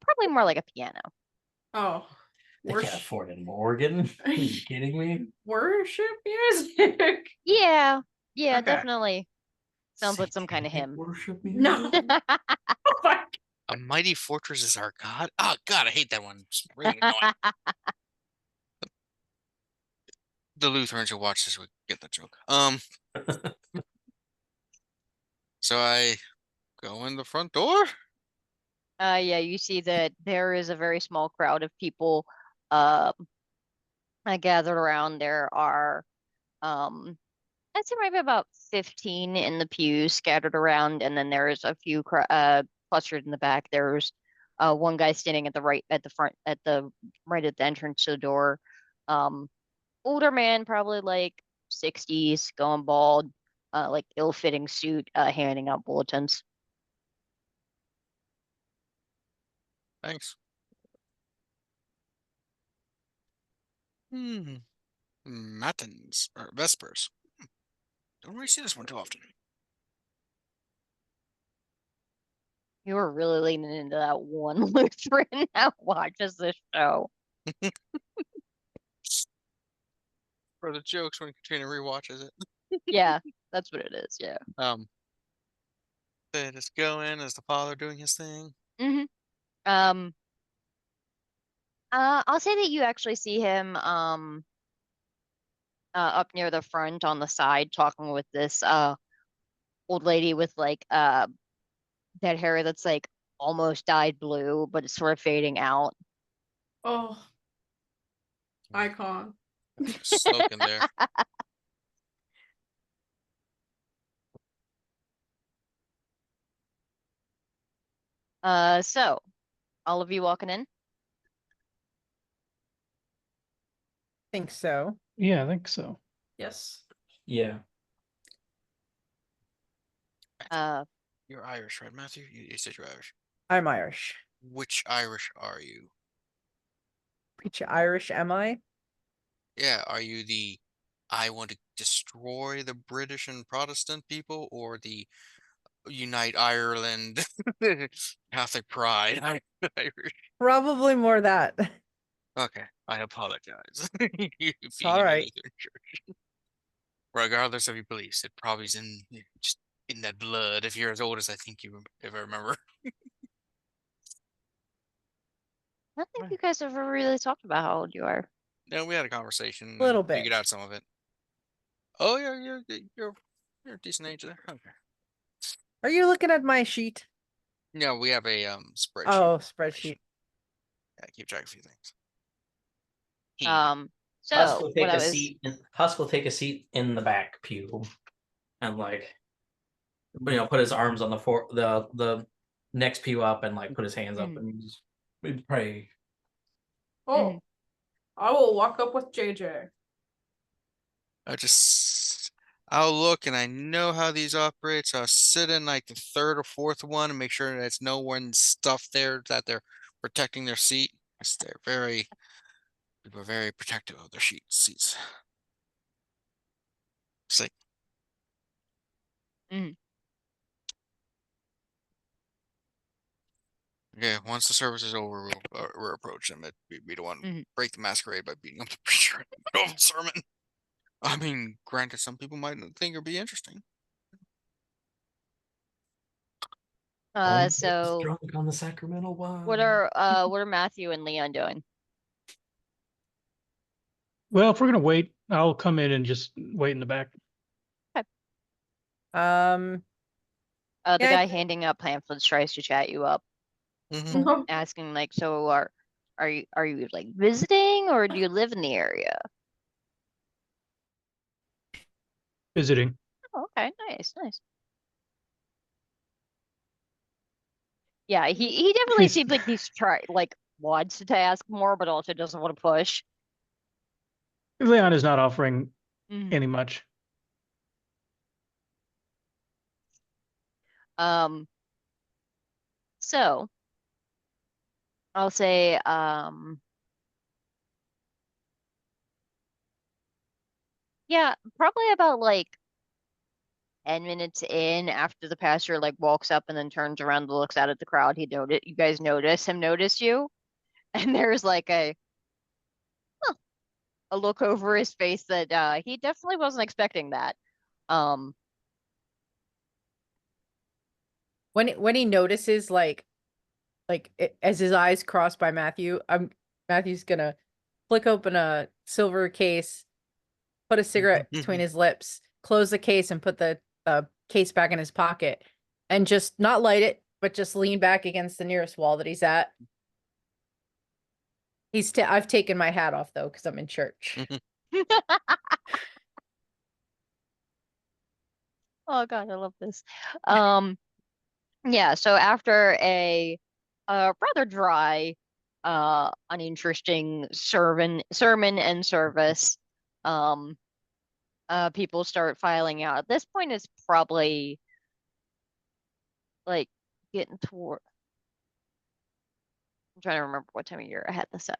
Probably more like a piano. Oh, They can't worship, afford an organ. Are you kidding me? worship music? Yeah, yeah, Okay. definitely sounds like some kind of Satanic hymn. worship music? No. Oh my A mighty fortress is our god? Oh god, I hate that one. It's really annoying. The Lutherans who watch this would get the joke. So I go in the front door? Yeah, you see that there is a very small crowd of people uh gathered around. There are I'd say maybe about 15 in the pews scattered around, and then there's a few clustered in the back. There's one guy standing at the right at the front at the right at the entrance to the door. Um, Older man, probably like 60s, going bald, like ill-fitting suit, handing out bulletins. Thanks. Matins or Vespers. Don't really see this one too often. You were really leaning into that one Lutheran that watches this show. For the jokes when Katrina rewatches it. Yeah, that's what it is. Yeah. They just go in as the father doing his thing. hmm Um, I'll say that you actually see him up near the front on the side talking with this old lady with like dead hair that's like almost dyed blue, but it's sort of fading out. Oh, icon. Smoking there. So all of you walking in. Think so. Yeah, I think so. Yes. Yeah. You're Irish, right, Matthew? You said you're Irish. I'm Irish. Which Irish are you? Which Irish am I? Yeah, are you the I want to destroy the British and Protestant people, or the Unite Ireland Catholic Pride Irish? Probably more that. Okay, I apologize. You being all in a right. Lutheran church. regardless of your beliefs, it probably is just in that blood. If you're as old as I think you, if I remember. I don't think you guys ever really talked about how old you are. No, we had a conversation. A little and figured bit. out some of it. Oh, yeah, you're a decent age there. Okay. Are you looking at my sheet? No, we have a spreadsheet. Oh, of information. spreadsheet. Yeah, keep track of a few things. Um, Husk so will take what I a was seat. Husk will take a seat in the back pew, and like, put his arms on the next pew up, and like put his hands up, and just maybe pray. Oh, I will walk up with JJ. I'll look and I know how these operate, so I'll sit in like the third or fourth one and make sure that it's no one's stuff there, that they're protecting their seat. They're people are very protective of their seats. It's like, okay, once the service is over, we'll approach them. We don't want to break the masquerade by beating up the preacher in the middle of the sermon. I mean, granted, some people might think it'd be interesting. so drunk on the sacramental wine. what are Matthew and Leon doing? Well, if we're gonna wait, I'll come in and just wait in the back. The Yeah, guy handing out pamphlets tries to chat you up, Mhm. asking like, so are you like visiting or do you live in the area? Visiting. Oh, okay, nice. Yeah, he definitely seems like he's wants to ask more, but also doesn't want to push. Leon is not offering Mhm. any much. So I'll say, yeah, probably about like 10 minutes in after the pastor like walks up and then turns around and looks out at the crowd, you guys notice him notice you. And there's like a look over his face that he definitely wasn't expecting that. when he notices as his eyes cross by Matthew, Matthew's gonna flick open a silver case, put a cigarette between his lips, close the case, and put the case back in his pocket, and just not light it, but just lean back against the nearest wall that he's at. I've taken my hat off though because I'm in church. Oh God, I love this. Yeah, so after a rather dry, uninteresting sermon and service, people start filing out. At this point, it's probably like getting toward. I'm trying to remember what time of year I had this at.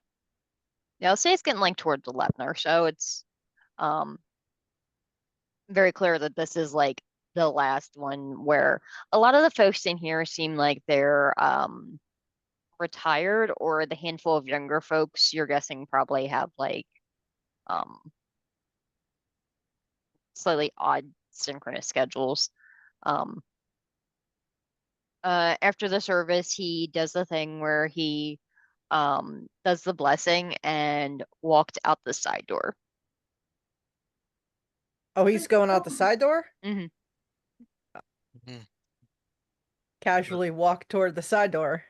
Yeah, I'll say it's getting like towards 11 or so. It's very clear that this is like the last one where a lot of the folks in here seem like they're retired, or the handful of younger folks you're guessing probably have like slightly odd synchronous schedules. After the service, he does the thing where he does the blessing and walked out the side door. Oh, he's going out the side door? Mhm. Casually walk toward the side door.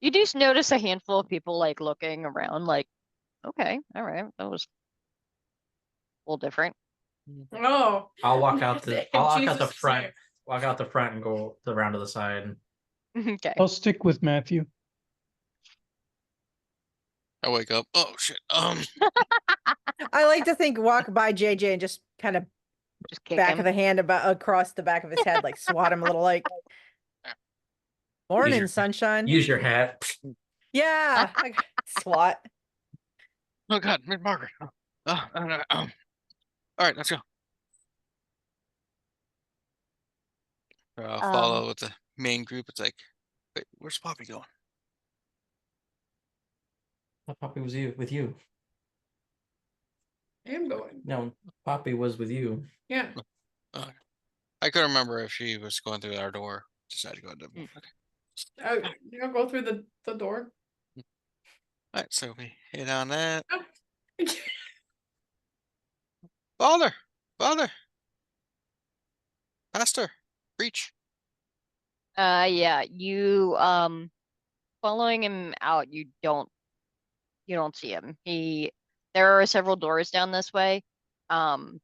You do notice a handful of people like looking around like, okay, all right, that was a little different. Oh, I'll walk out I'll walk out the Jesus front. save. Walk out the front and go around to the side. Okay. I'll stick with Matthew. I wake up. Oh shit. I like to think walk by JJ and just kind of Just kick back him. of the hand across the back of his head, like swat him a little, like morning, sunshine. Use your hat. Yeah, swat. Oh God, Miss Margaret. All right, let's go. I'll follow with the main group. It's like, wait, where's Poppy going? That puppy was with you. I am going. No, Poppy was with you. Yeah. I couldn't remember if she was going through our door. Decided to go to. Mm. Okay. You'll go through the door. All right, so we hit on that. Father, father, pastor, preach. Yeah, you following him out, you don't see him. There are several doors down this way. And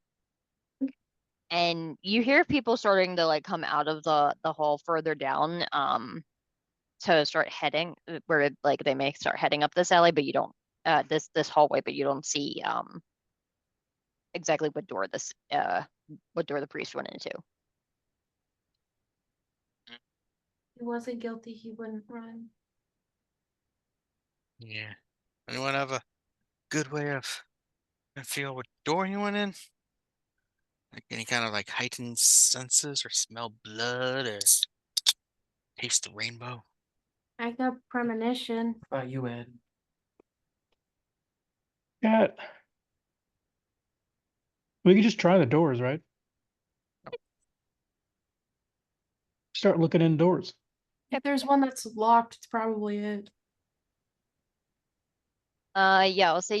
you hear people starting to like come out of the hall further down, to start heading where like they may start heading up this alley, but you don't this hallway, but you don't see exactly what door the priest went into. He wasn't guilty, he wouldn't run. Yeah. Anyone have a good way of feel what door he went in? Like any kind of like heightened senses, or smell blood, or taste the rainbow? I got premonition. You Ed. Yeah. We could just try the doors, right? Start looking indoors. If there's one that's locked, it's probably it. Yeah, I'll say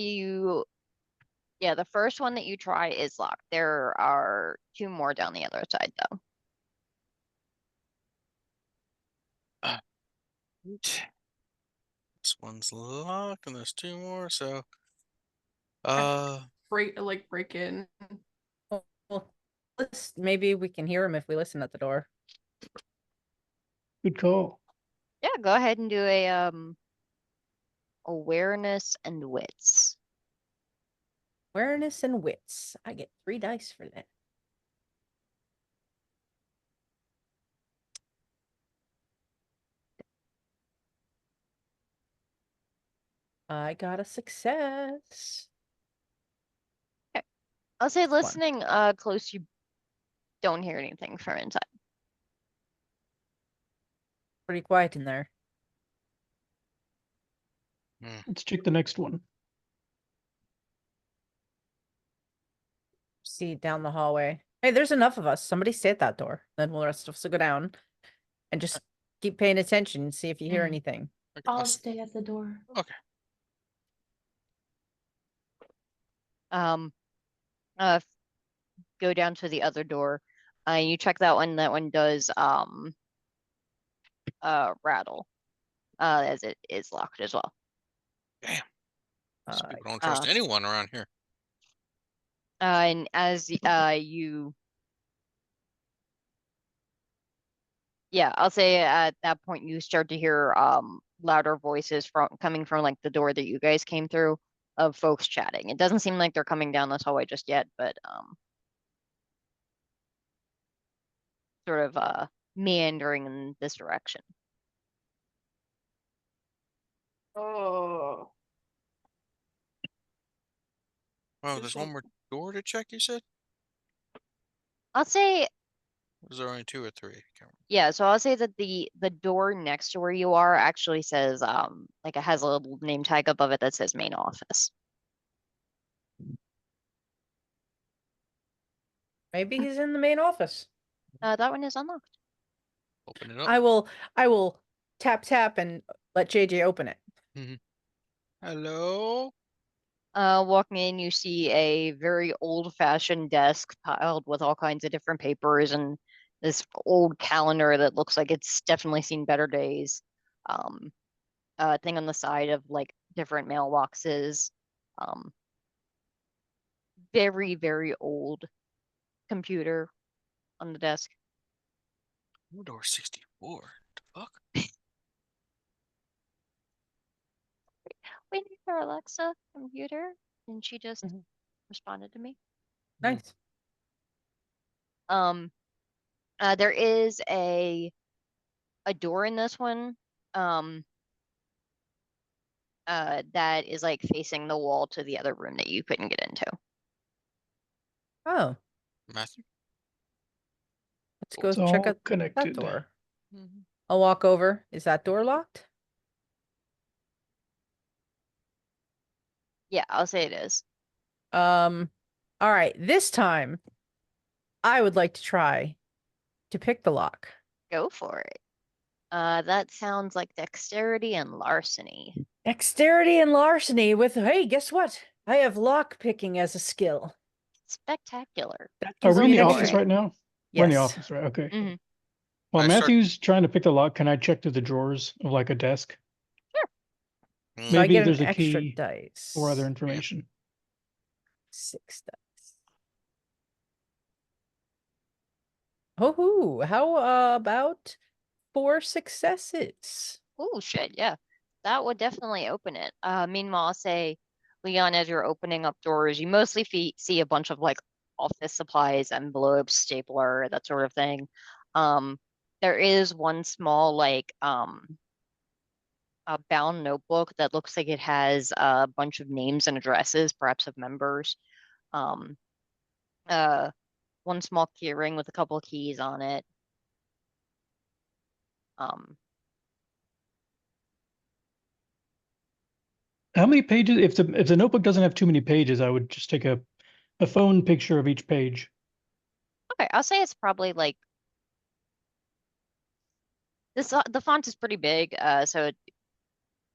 the first one that you try is locked. There are two more down the other side though. This one's locked, and there's two more. So, break in. Well, maybe we can hear him if we listen at the door. Good call. Yeah, go ahead and do a awareness and wits. Awareness and wits. I get 3 dice for that. I got a success. I'll say That's one. listening close, you don't hear anything from inside. Pretty quiet in there. Let's check the next one. See down the hallway. Hey, there's enough of us. Somebody stay at that door. Then the rest of us will go down and just keep paying attention and see if you hear anything. Okay, I'll stay at the door. okay. Go down to the other door. You check that one. That one does rattle. As it is locked as well. Damn. These people don't trust anyone around here. And as I'll say at that point you start to hear louder voices coming from like the door that you guys came through, of folks chatting. It doesn't seem like they're coming down this hallway just yet, but sort of meandering in this direction. Oh. Oh, there's one more door to check, you said? I'll say Was there only 2 or 3? Can't remember. yeah, so I'll say that the door next to where you are actually says like it has a little name tag above it that says main office. Maybe he's in the main office. That one is unlocked. Open it up. I will tap and let JJ open it. Hello? Walking in, you see a very old-fashioned desk piled with all kinds of different papers and this old calendar that looks like it's definitely seen better days. Thing on the side of like different mailboxes. Very, very old computer on the desk. Door 64. The fuck? Wait for Alexa computer, and she just responded to me. Nice. There is a door in this one. That is like facing the wall to the other room that you couldn't get into. Oh, Matthew? let's go It's check all out that connected. door. I'll walk over. Is that door locked? Yeah, I'll say it is. All right, this time I would like to try to pick the lock. Go for it. That sounds like dexterity and larceny. Dexterity and larceny with, hey, guess what? I have lock picking as a skill. Spectacular. That Are gives we me in the an office extra- right now? We're in the Yes. office, right? Okay. Mhm. While I start- Matthew's trying to pick the lock, can I check through the drawers of like a desk? Mm, So I Maybe get there's an a extra key dice. or other information. 6 dice. Oh, how about 4 successes? Oh shit, yeah. That would definitely open it. Meanwhile, I'll say, Leon, as you're opening up doors, you mostly see a bunch of like office supplies, envelopes, stapler, that sort of thing. There is one small a bound notebook that looks like it has a bunch of names and addresses, perhaps of members. Um, uh, one small key ring with a couple of keys on it. Um, How many pages? If the notebook doesn't have too many pages, I would just take a phone picture of each page. okay, I'll say it's probably like this. The font is pretty big, so it's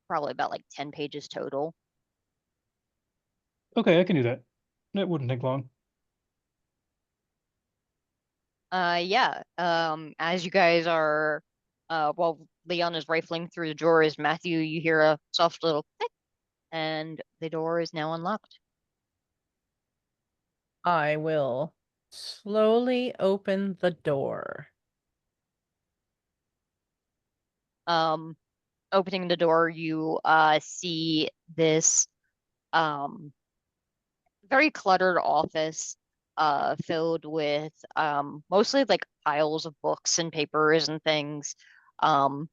probably about like 10 pages total. Okay, I can do that. That wouldn't take long. Yeah. As you guys are, while Leon is rifling through the drawers, Matthew, you hear a soft little click, and the door is now unlocked. I will slowly open the door. Opening the door, you see this very cluttered office filled with mostly like piles of books and papers and things. Um,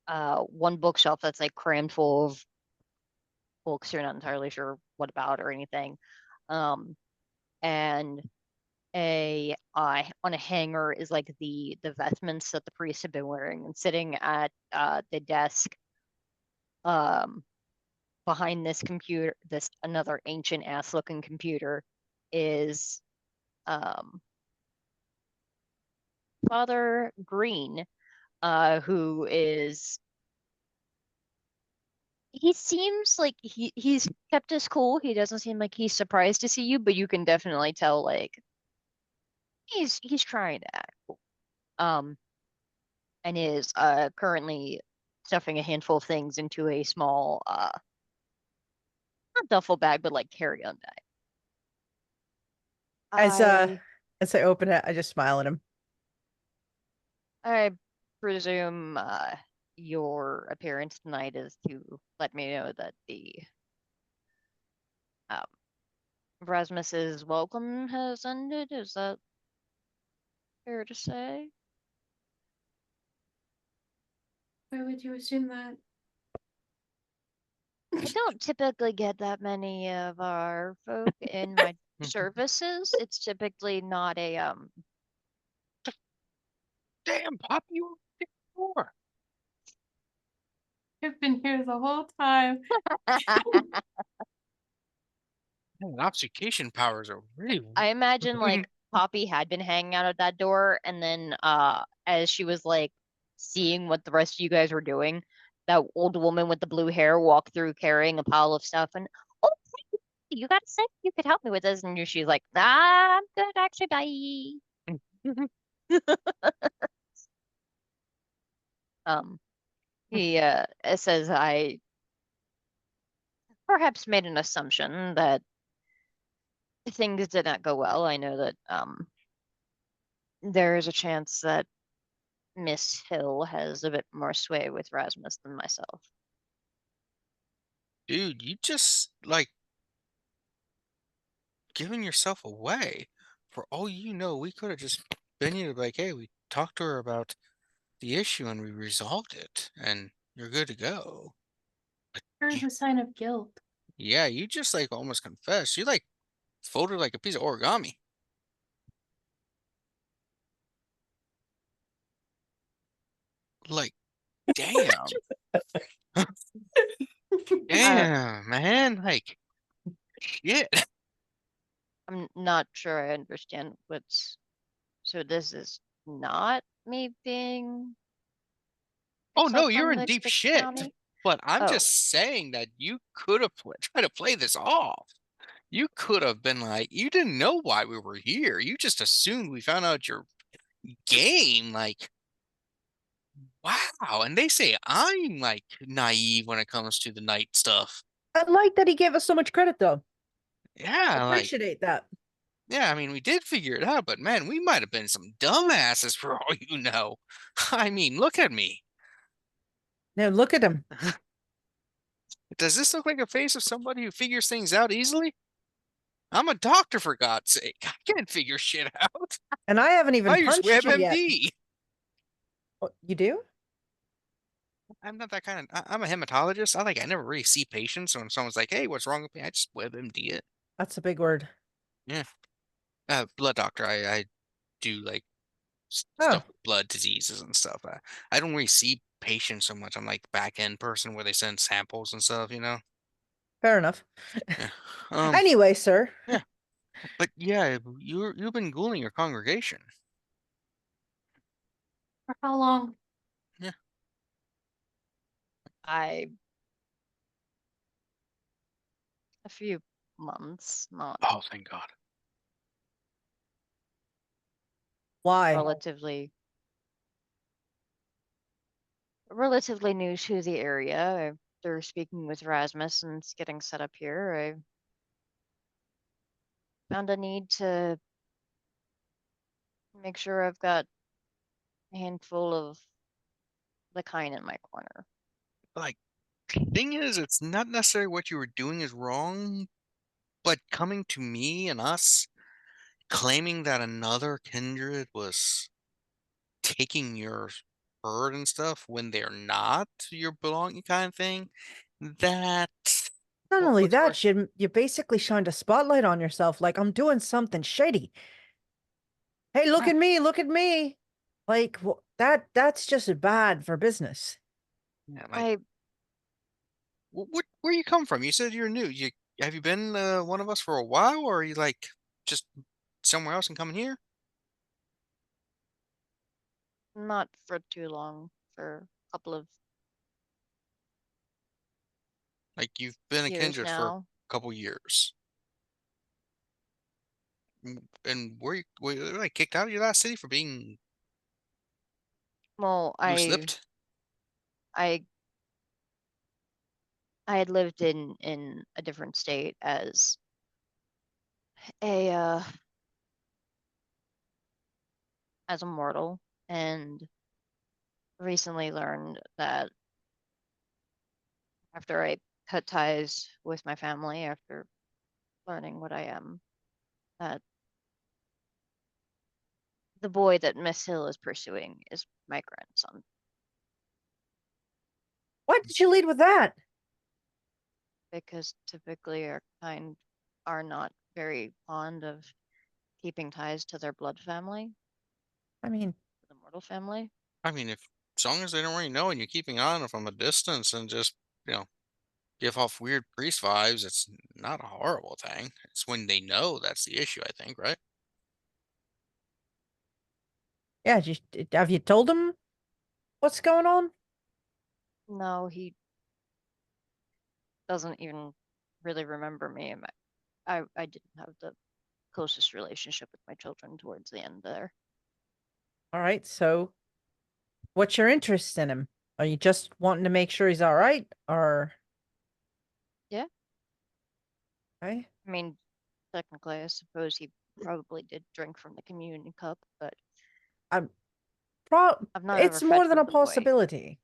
one bookshelf that's like crammed full of books you're not entirely sure what about or anything. And a on a hanger is like the vestments that the priests have been wearing, and sitting at the desk behind this computer, this another ancient ass looking computer, is Father Green, who is he seems like he's kept his cool. He doesn't seem like he's surprised to see you, but you can definitely tell like he's trying to act cool. And is currently stuffing a handful of things into a small not duffel bag, but like carry-on bag. As I open it, I just smile at him. I presume your appearance tonight is to let me know that the um, Rasmus's welcome has ended. Is that fair to say? Why would you assume that? I don't typically get that many of our folk in my services. It's typically not a Damn, Pop, you were before. I've been here the whole time. Man, obfuscation powers are really. I imagine like Poppy had been hanging out at that door, and then as she was like seeing what the rest of you guys were doing, that old woman with the blue hair walked through carrying a pile of stuff, and oh, hey, you got to say you could help me with this, and she's like, I'm good actually, bye. He says I perhaps made an assumption that things did not go well. I know that there is a chance that Miss Hill has a bit more sway with Rasmus than myself. Dude, you just like giving yourself away. For all you know, we could have just been here to be like, hey, we talked to her about the issue and we resolved it, and you're good to go. There's a sign of guilt. Yeah, you just like almost confessed. You like folded like a piece of origami. Like, damn. Damn, man. Like, shit. I'm not sure I understand what's. So this is not me being Oh no, exiled you're from in deep the shit. county. But I'm Oh, just saying that you could have tried to play this off. You could have been like, you didn't know why we were here. You just assumed we found out your game. Like, wow. And they say I'm like naive when it comes to the night stuff. I like that he gave us so much credit, though. Yeah, like, Appreciate that. yeah, I mean, we did figure it out, but man, we might have been some dumbasses for all you know. I mean, look at me. Now look at him. Does this look like a face of somebody who figures things out easily? I'm a doctor, for God's sake. I can't figure shit out. And I haven't even I use punched you yet. WebMD. Oh, you do? I'm not that kind of. I'm a hematologist. I never really see patients. So when someone's like, "Hey, what's wrong with me?" I just WebMD it. That's a big word. Yeah. Blood doctor. I do like Oh, stuff with blood diseases and stuff. I don't really see patients so much. I'm like back end person where they send samples and stuff. You know. fair enough. Yeah. Anyway, sir. Yeah. But yeah, you've been ghouling your congregation. For how long? Yeah. a few months, not Oh, thank God. Why? relatively new to the area. After speaking with Rasmus and getting set up here, I found a need to make sure I've got a handful of the kind in my corner. Like, thing is, it's not necessarily what you were doing is wrong, but coming to me and us claiming that another kindred was taking your herd and stuff when they're not your belonging kind of thing, that Not only what's that, worse, you basically shined a spotlight on yourself like I'm doing something shady. Hey, look ah, at me, look at me. Like that's just bad for business. yeah, like I where you come from? You said you're new. Have you been one of us for a while, or are you like just somewhere else and coming here? not for too long, for a couple of Like you've been a years kindred for a now. couple years. And were you like kicked out of your last city for being Well, loose-lipped? I I had lived in a different state as a as a mortal, and recently learned that after I cut ties with my family, after learning what I am, that the boy that Miss Hill is pursuing is my grandson. Why did you lead with that? Because typically our kind are not very fond of keeping ties to their blood family, I mean, the mortal family. I mean, if as long as they don't really know and you're keeping on them from a distance and just, you know, give off weird priest vibes, it's not a horrible thing. It's when they know that's the issue, I think, right? yeah, just have you told him what's going on? No, he doesn't even really remember me. I didn't have the closest relationship with my children towards the end there. All right, so what's your interest in him? Are you just wanting to make sure he's all right, or Yeah. okay? I mean, technically, I suppose he probably did drink from the communion cup, but I'm pro. I've not It's overfed more than from a the boy. possibility.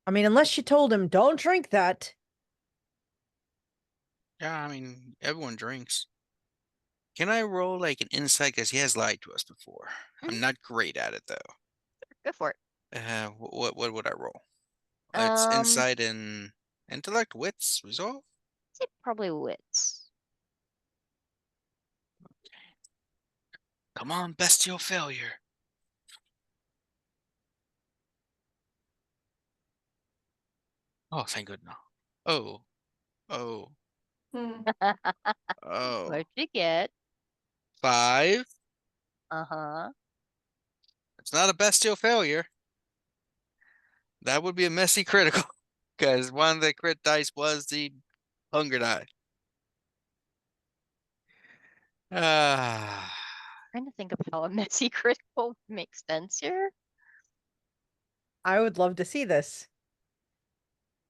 I mean, unless you told him, don't drink that. Yeah, I mean, everyone drinks. Can I roll like an insight? Because he has lied to us before. I'm Mhm. not great at it though. Go for it. What would I roll? It's Um, insight and intellect, wits, resolve. I'd say probably wits. Come on, bestial failure. Oh, thank goodness. Oh, oh. Hmm. Oh, What'd you get? 5. Uh-huh. It's not a bestial failure. That would be a messy critical. Because one of the crit dice was the hunger die. Ah. Trying to think of how a messy critical makes sense here. I would love to see this.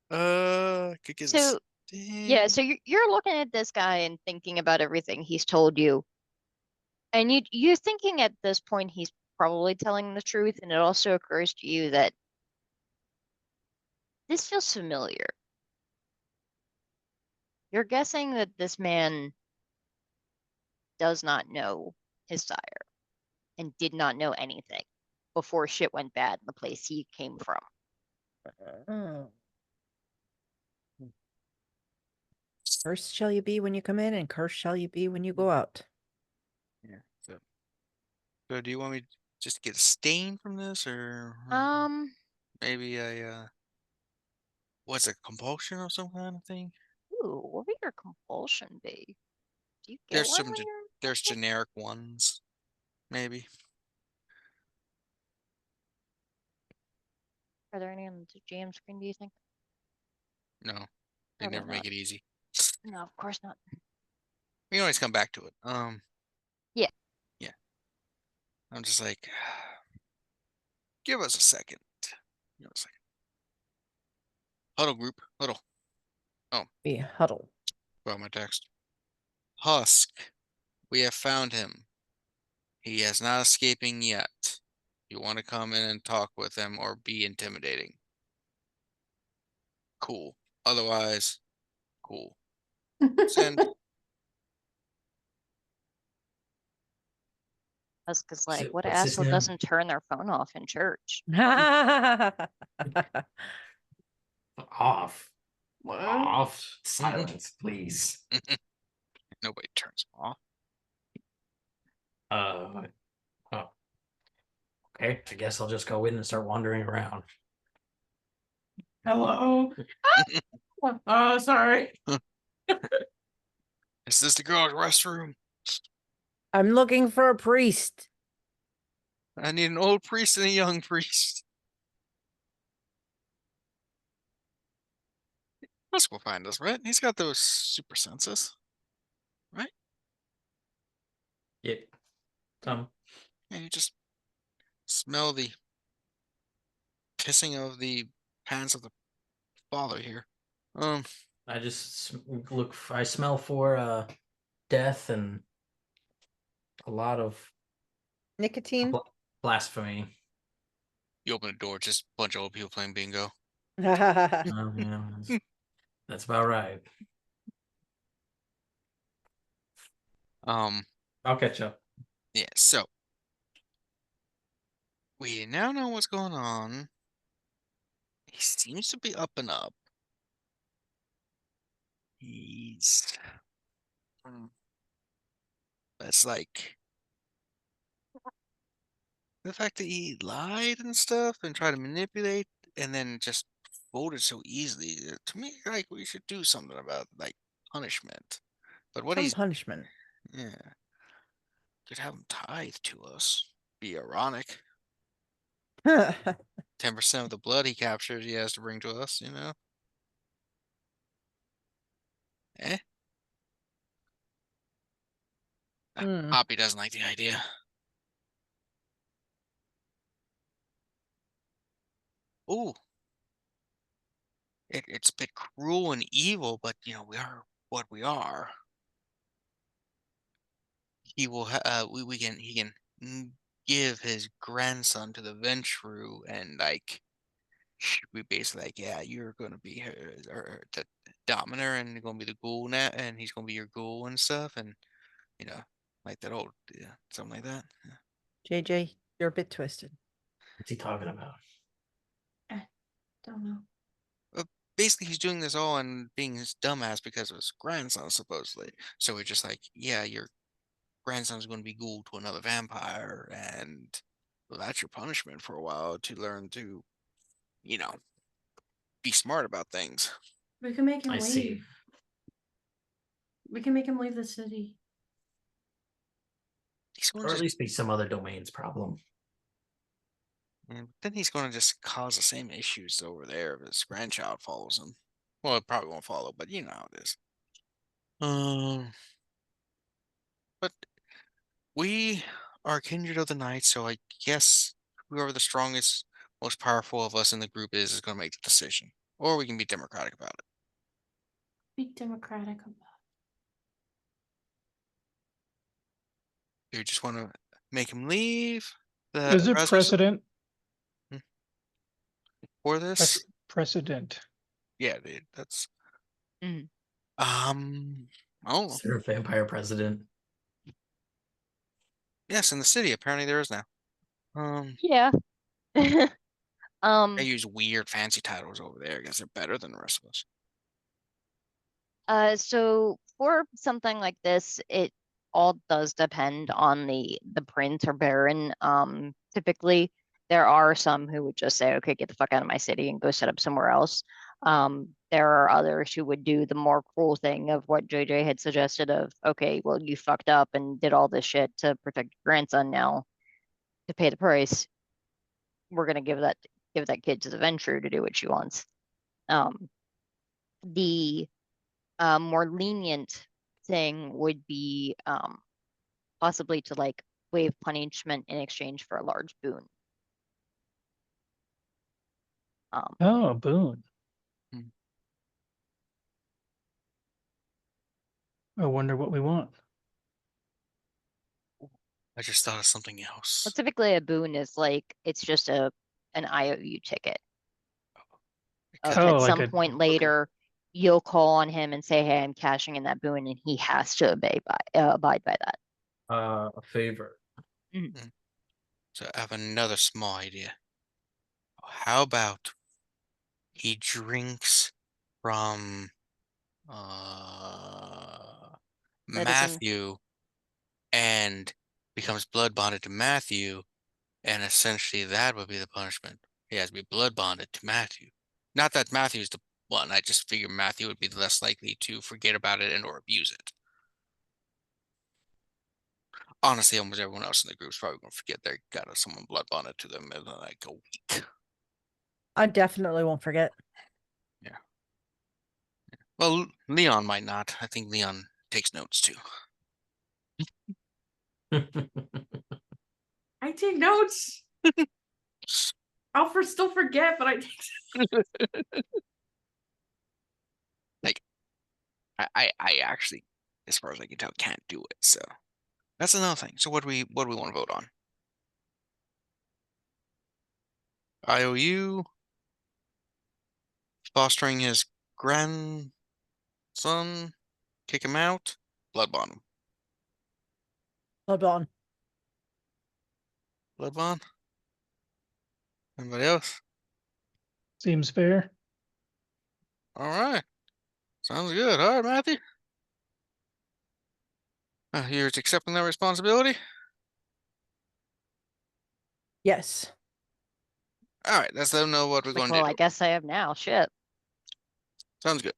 Could get So, yeah, so you're looking at this guy and thinking about everything he's told you. And you're thinking at this point he's probably telling the truth, and it also occurs to you that this feels familiar. You're guessing that this man does not know his sire and did not know anything before shit went bad in the place he came from. Oh. Cursed shall you be when you come in, and cursed shall you be when you go out. Yeah. So do you want me to just get a stain from this, or maybe a what's a compulsion or some kind of thing? Ooh, what would your compulsion be? Do you get one when you're There's generic ones, maybe. Are there any on the GM screen, do you think? No, they Probably never make not. it easy. No, of course not. We can always come back to it. Yeah. Yeah. I'm just like, give us a second. Give us a second. Huddle group. Huddle. Be huddle. About my text. Husk. We have found him. He has not escaping yet. You want to come in and talk with him or be intimidating? Cool. Otherwise, cool. Send. Husk is like, what What's his asshole name? doesn't turn their phone off in church? Off. What? Off. Silence, please. Nobody turns him off. Oh. Okay, I guess I'll just go in and start wandering around. Hello. Oh, sorry. Is this the girls' restroom? I'm looking for a priest. I need an old priest and a young priest. Husk will find us, right? He's got those super senses, right? Yep. Yeah, you just smell the pissing of the hands of the father here. I just look. I smell for death and a lot of Nicotine. blasphemy. You open the door, just a bunch of old people playing bingo. Yeah, that's about right. I'll catch up. Yeah, so we now know what's going on. He seems to be up and up. He's that's like the fact that he lied and stuff and tried to manipulate and then just folded so easily. To me, like we should do something about like punishment. But what Some he's punishment. yeah, could have him tithe to us. Be ironic. 10% of the blood he captures, he has to bring to us. Eh? Poppy doesn't like the idea. Ooh. It's a bit cruel and evil, but we are what we are. He will he can give his grandson to the Ventru and like we basically like, yeah, you're gonna be the Dominator and you're gonna be the ghoul now and he's gonna be your ghoul and stuff and like that old something like that. Yeah. JJ, you're a bit twisted. What's he talking about? Don't know. Basically he's doing this all and being his dumbass because of his grandson supposedly. So we're just like, yeah, your grandson's going to be ghouled to another vampire, and well, that's your punishment for a while to learn to, be smart about things. We can make him I see. leave. We can make him leave the city. He's going Or to at least be some other domain's problem. and then he's going to just cause the same issues over there if his grandchild follows him. Well, it probably won't follow, but you know how it is. But we are kindred of the night, so I guess whoever the strongest, most powerful of us in the group is going to make the decision. Or we can be democratic about it. Be democratic about Do you just want to make him leave the Is it residence precedent? for this? Precedent. Yeah, dude, that's Mhm. oh Is there a vampire president? yes, in the city apparently there is now. Yeah. They Um, use weird fancy titles over there because they're better than the rest of us. so for something like this, it all does depend on the prince or baron. Typically there are some who would just say, okay, get the fuck out of my city and go set up somewhere else. There are others who would do the more cruel thing of what JJ had suggested of, okay, well, you fucked up and did all this shit to protect your grandson now to pay the price. We're gonna give that kid to the venture to do what she wants. The more lenient thing would be possibly to like waive punishment in exchange for a large boon. Oh, boon. Hmm. I wonder what we want. I just thought of something Well, else. typically a boon is like it's just an IOU ticket. Because Oh, At like some a point later, you'll call on him and say, "Hey, I'm cashing in that boon," and he has to abide by that. A favor. so I have another small idea. How about he drinks from Medicine. Matthew and becomes blood bonded to Matthew, and essentially that would be the punishment. He has to be blood bonded to Matthew. Not that Matthew's the one, I just figure Matthew would be less likely to forget about it and or abuse it. Honestly, almost everyone else in the group is probably gonna forget they got someone blood bonded to them in like a week. I definitely won't forget. Yeah. Well, Leon might not. I think Leon takes notes too. I take notes. I'll still forget, but I take. Like, I actually, as far as I can tell, can't do it. So that's another thing. So what do we want to vote on? IOU fostering his grandson, kick him out, blood bond him. Hold on. Blood bond. Anybody else? seems fair. All right. Sounds good. All right, Matthew. You're accepting that responsibility? Yes. All right, let's let them know what we're It's like, going well, to I do. guess I have now. Shit. Sounds good.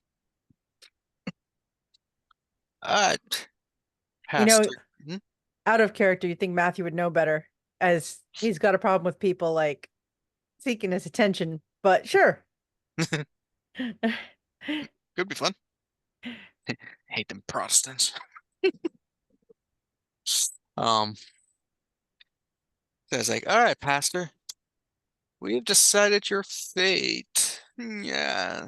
All right. You know, Pastor. Hmm? out of character, you think Matthew would know better, as he's got a problem with people like seeking his attention, but sure. Could be fun. Hate them Protestants. So it's like, all right, Pastor, we have decided your fate. Yeah.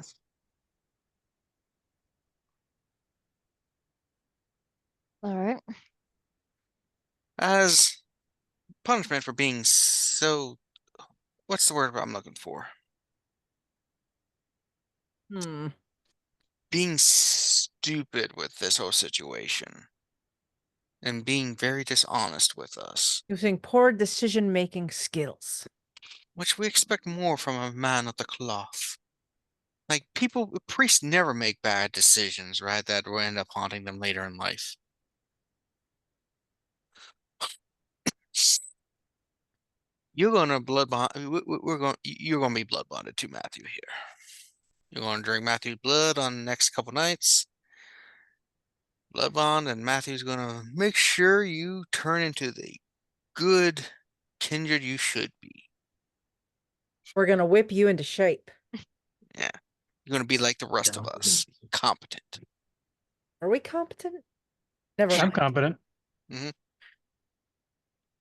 All right. As punishment for being so, what's the word I'm looking for? Hmm. Being stupid with this whole situation and being very dishonest with us, Using poor decision-making skills. which we expect more from a man of the cloth. Like priests never make bad decisions, right? That will end up haunting them later in life. You're gonna blood bond. You're gonna be blood bonded to Matthew here. You're gonna drink Matthew's blood on the next couple nights. blood bond, and Matthew's gonna make sure you turn into the good kindred you should be. We're gonna whip you into shape. Yeah. You're gonna be like the rest of us. Competent. Are we competent? Never I'm mind. competent.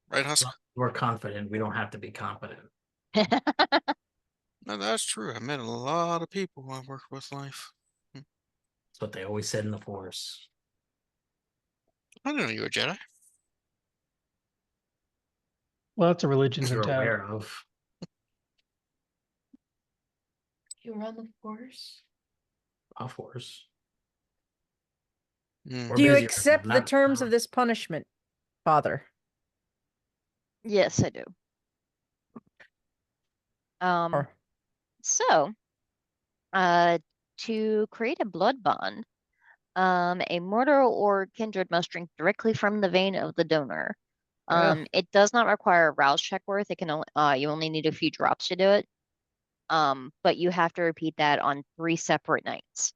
Right, Husk? We're confident. We don't have to be competent. No, that's true. I met a lot of people I worked with life. That's what they always said in the Force. I didn't know you were a Jedi. Lots of religions in You're town. aware of. You run the Force? A Force. Mm. We're Do you busy right accept now, the not- terms of this punishment, Father? Yes, I do. Or So, to create a blood bond, a mortal or kindred must drink directly from the vein of the donor. It does not require a rouse check worth. It can only, you only need a few drops to do it. But you have to repeat that on 3 separate nights.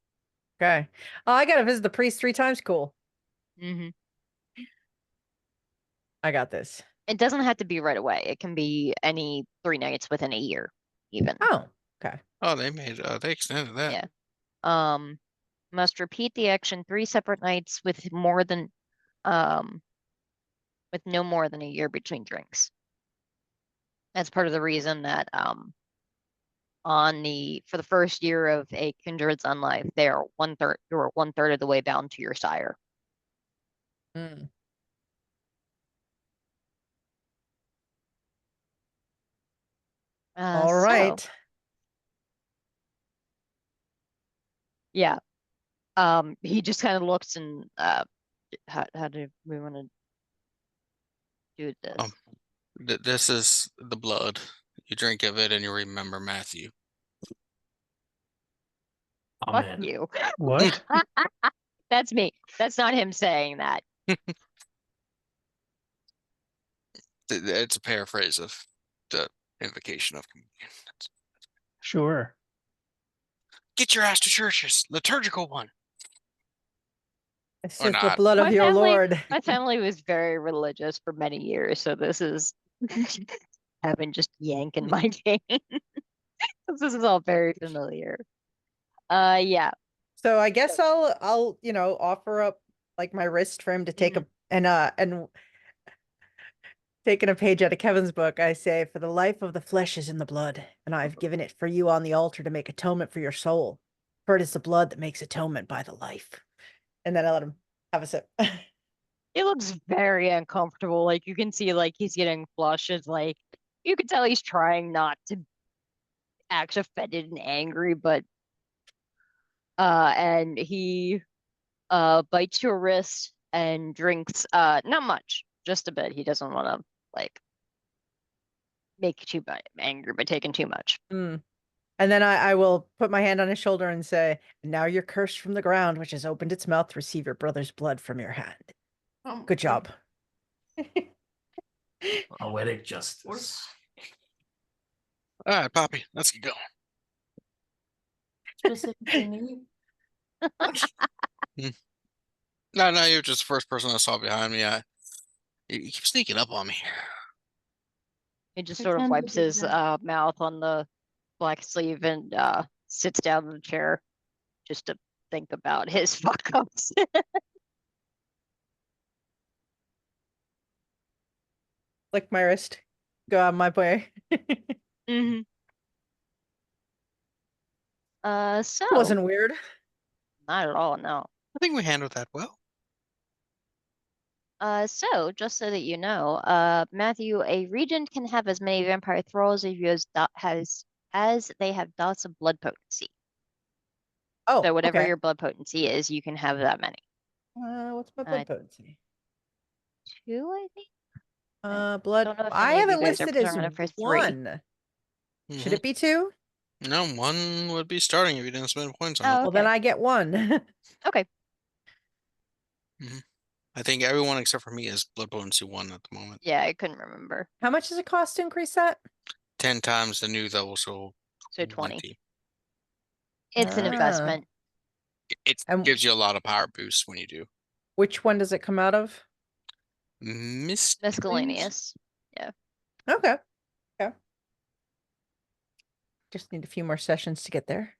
okay. Oh, I gotta visit the priest 3 times. Cool. Mm-hmm. I got this. It doesn't have to be right away. It can be any 3 nights within a year, even. Oh, okay. Oh, they extended that. Yeah. Must repeat the action 3 separate nights with no more than a year between drinks. That's part of the reason that for the first year of a kindred's unlife, you're 1/3 of the way bound to your sire. Mm. All So, right. yeah. He just kind of looks and how do we want to do this? This is the blood. You drink of it and you remember Matthew. Fuck Amen. you. What? That's me. That's not him saying that. It's a paraphrase of the invocation of communion. Sure. Get your ass to churches. Liturgical one. This Or is the not. blood of My your family- Lord. My family was very religious for many years, so this is having just yanking my cane. This is all very familiar. Yeah. So I guess I'll offer up like my wrist for him to take and taking a page out of Kevin's book, I say, for the life of the flesh is in the blood, and I've given it for you on the altar to make atonement for your soul. For it is the blood that makes atonement by the life. And then I let him have a sip. He looks very uncomfortable. Like you can see like he's getting flushed. It's like you can tell he's trying not to act offended and angry, but and he bites your wrist and drinks not much, just a bit. He doesn't want to like make you too angry by taking too much. Mm. And then I will put my hand on his shoulder and say, now you're cursed from the ground, which has opened its mouth to receive your brother's blood from your hand. Good job. Poetic justice. All right, Poppy, let's get going. Specifically me? No, you're just the first person I saw behind me. You keep sneaking up on me. He just I sort of tend to wipes do his that. mouth on the black sleeve and sits down in the chair just to think about his fuck ups. Lick my wrist. Go on my way. Mm-hmm. So Wasn't weird. not at all, no. I think we handled that well. So just so that you know, Matthew, a regent can have as many vampire thralls as you as they have dots of blood potency. Oh, So whatever okay. your blood potency is, you can have that many. What's my Uh, blood potency? 2, I think. Blood. don't know if I any of you have it guys are listed as determined for 3. 1. Should it be 2? No, 1 would be starting if you didn't spend points on it. Oh, Well, then okay. I get 1. Okay. I think everyone except for me is blood potency 1 at the moment. Yeah, I couldn't remember. How much does it cost to increase that? 10 times the new level, so So 20. 20. It's an Ah. investment. It And- gives you a lot of power boosts when you do. Which one does it come out of? Miscellaneous. Okay. Okay. Just need a few more sessions to get there.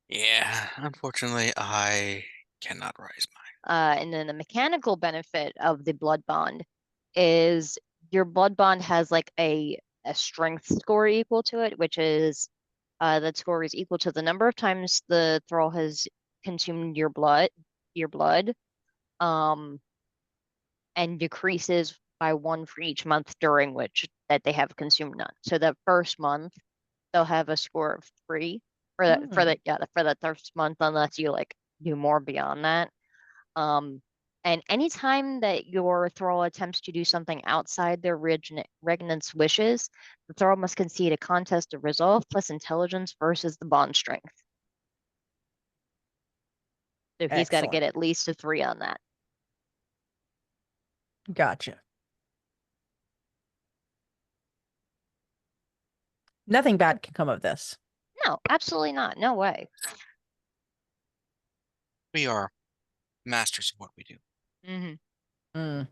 Yeah, unfortunately, I cannot rise mine. And then the mechanical benefit of the blood bond is your blood bond has like a strength score equal to it, which is that score is equal to the number of times the thrall has consumed your blood, um, and decreases by 1 for each month during which that they have consumed none. So the first month they'll have a score of 3 for that for that first month, unless you like do more beyond that. And anytime that your thrall attempts to do something outside their regnant's wishes, the thrall must concede a contest of resolve plus intelligence versus the bond strength. So he's got to get Excellent. at least a 3 on that. Gotcha. Nothing bad can come of this. No, absolutely not. No way. We are masters of what we do. Mm-hmm. Mm.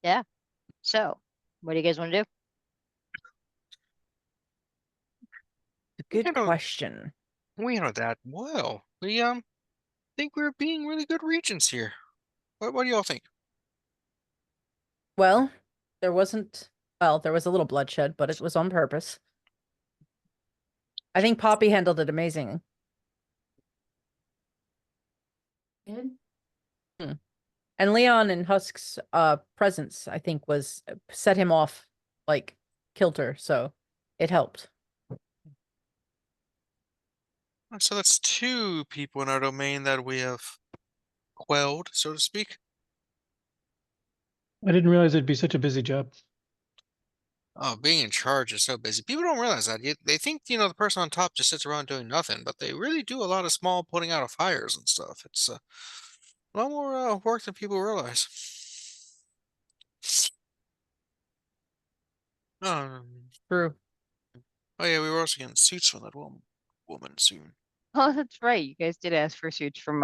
Yeah. So, what do you guys want to do? Good handled- question. We handled that well. We think we're being really good regents here. What do y'all think? Well, there wasn't. Well, there was a little bloodshed, but it was on purpose. I think Poppy handled it amazing. Good. And Leon and Husk's presence, I think, was set him off like kilter, so it helped. So that's 2 people in our domain that we have quelled, so to speak. I didn't realize it'd be such a busy job. Oh, being in charge is so busy. People don't realize that. They think, the person on top just sits around doing nothing, but they really do a lot of small putting out of fires and stuff. It's a lot more work than people realize. True. Oh yeah, we were also getting suits from that woman soon. Oh, that's right. You guys did ask for suits from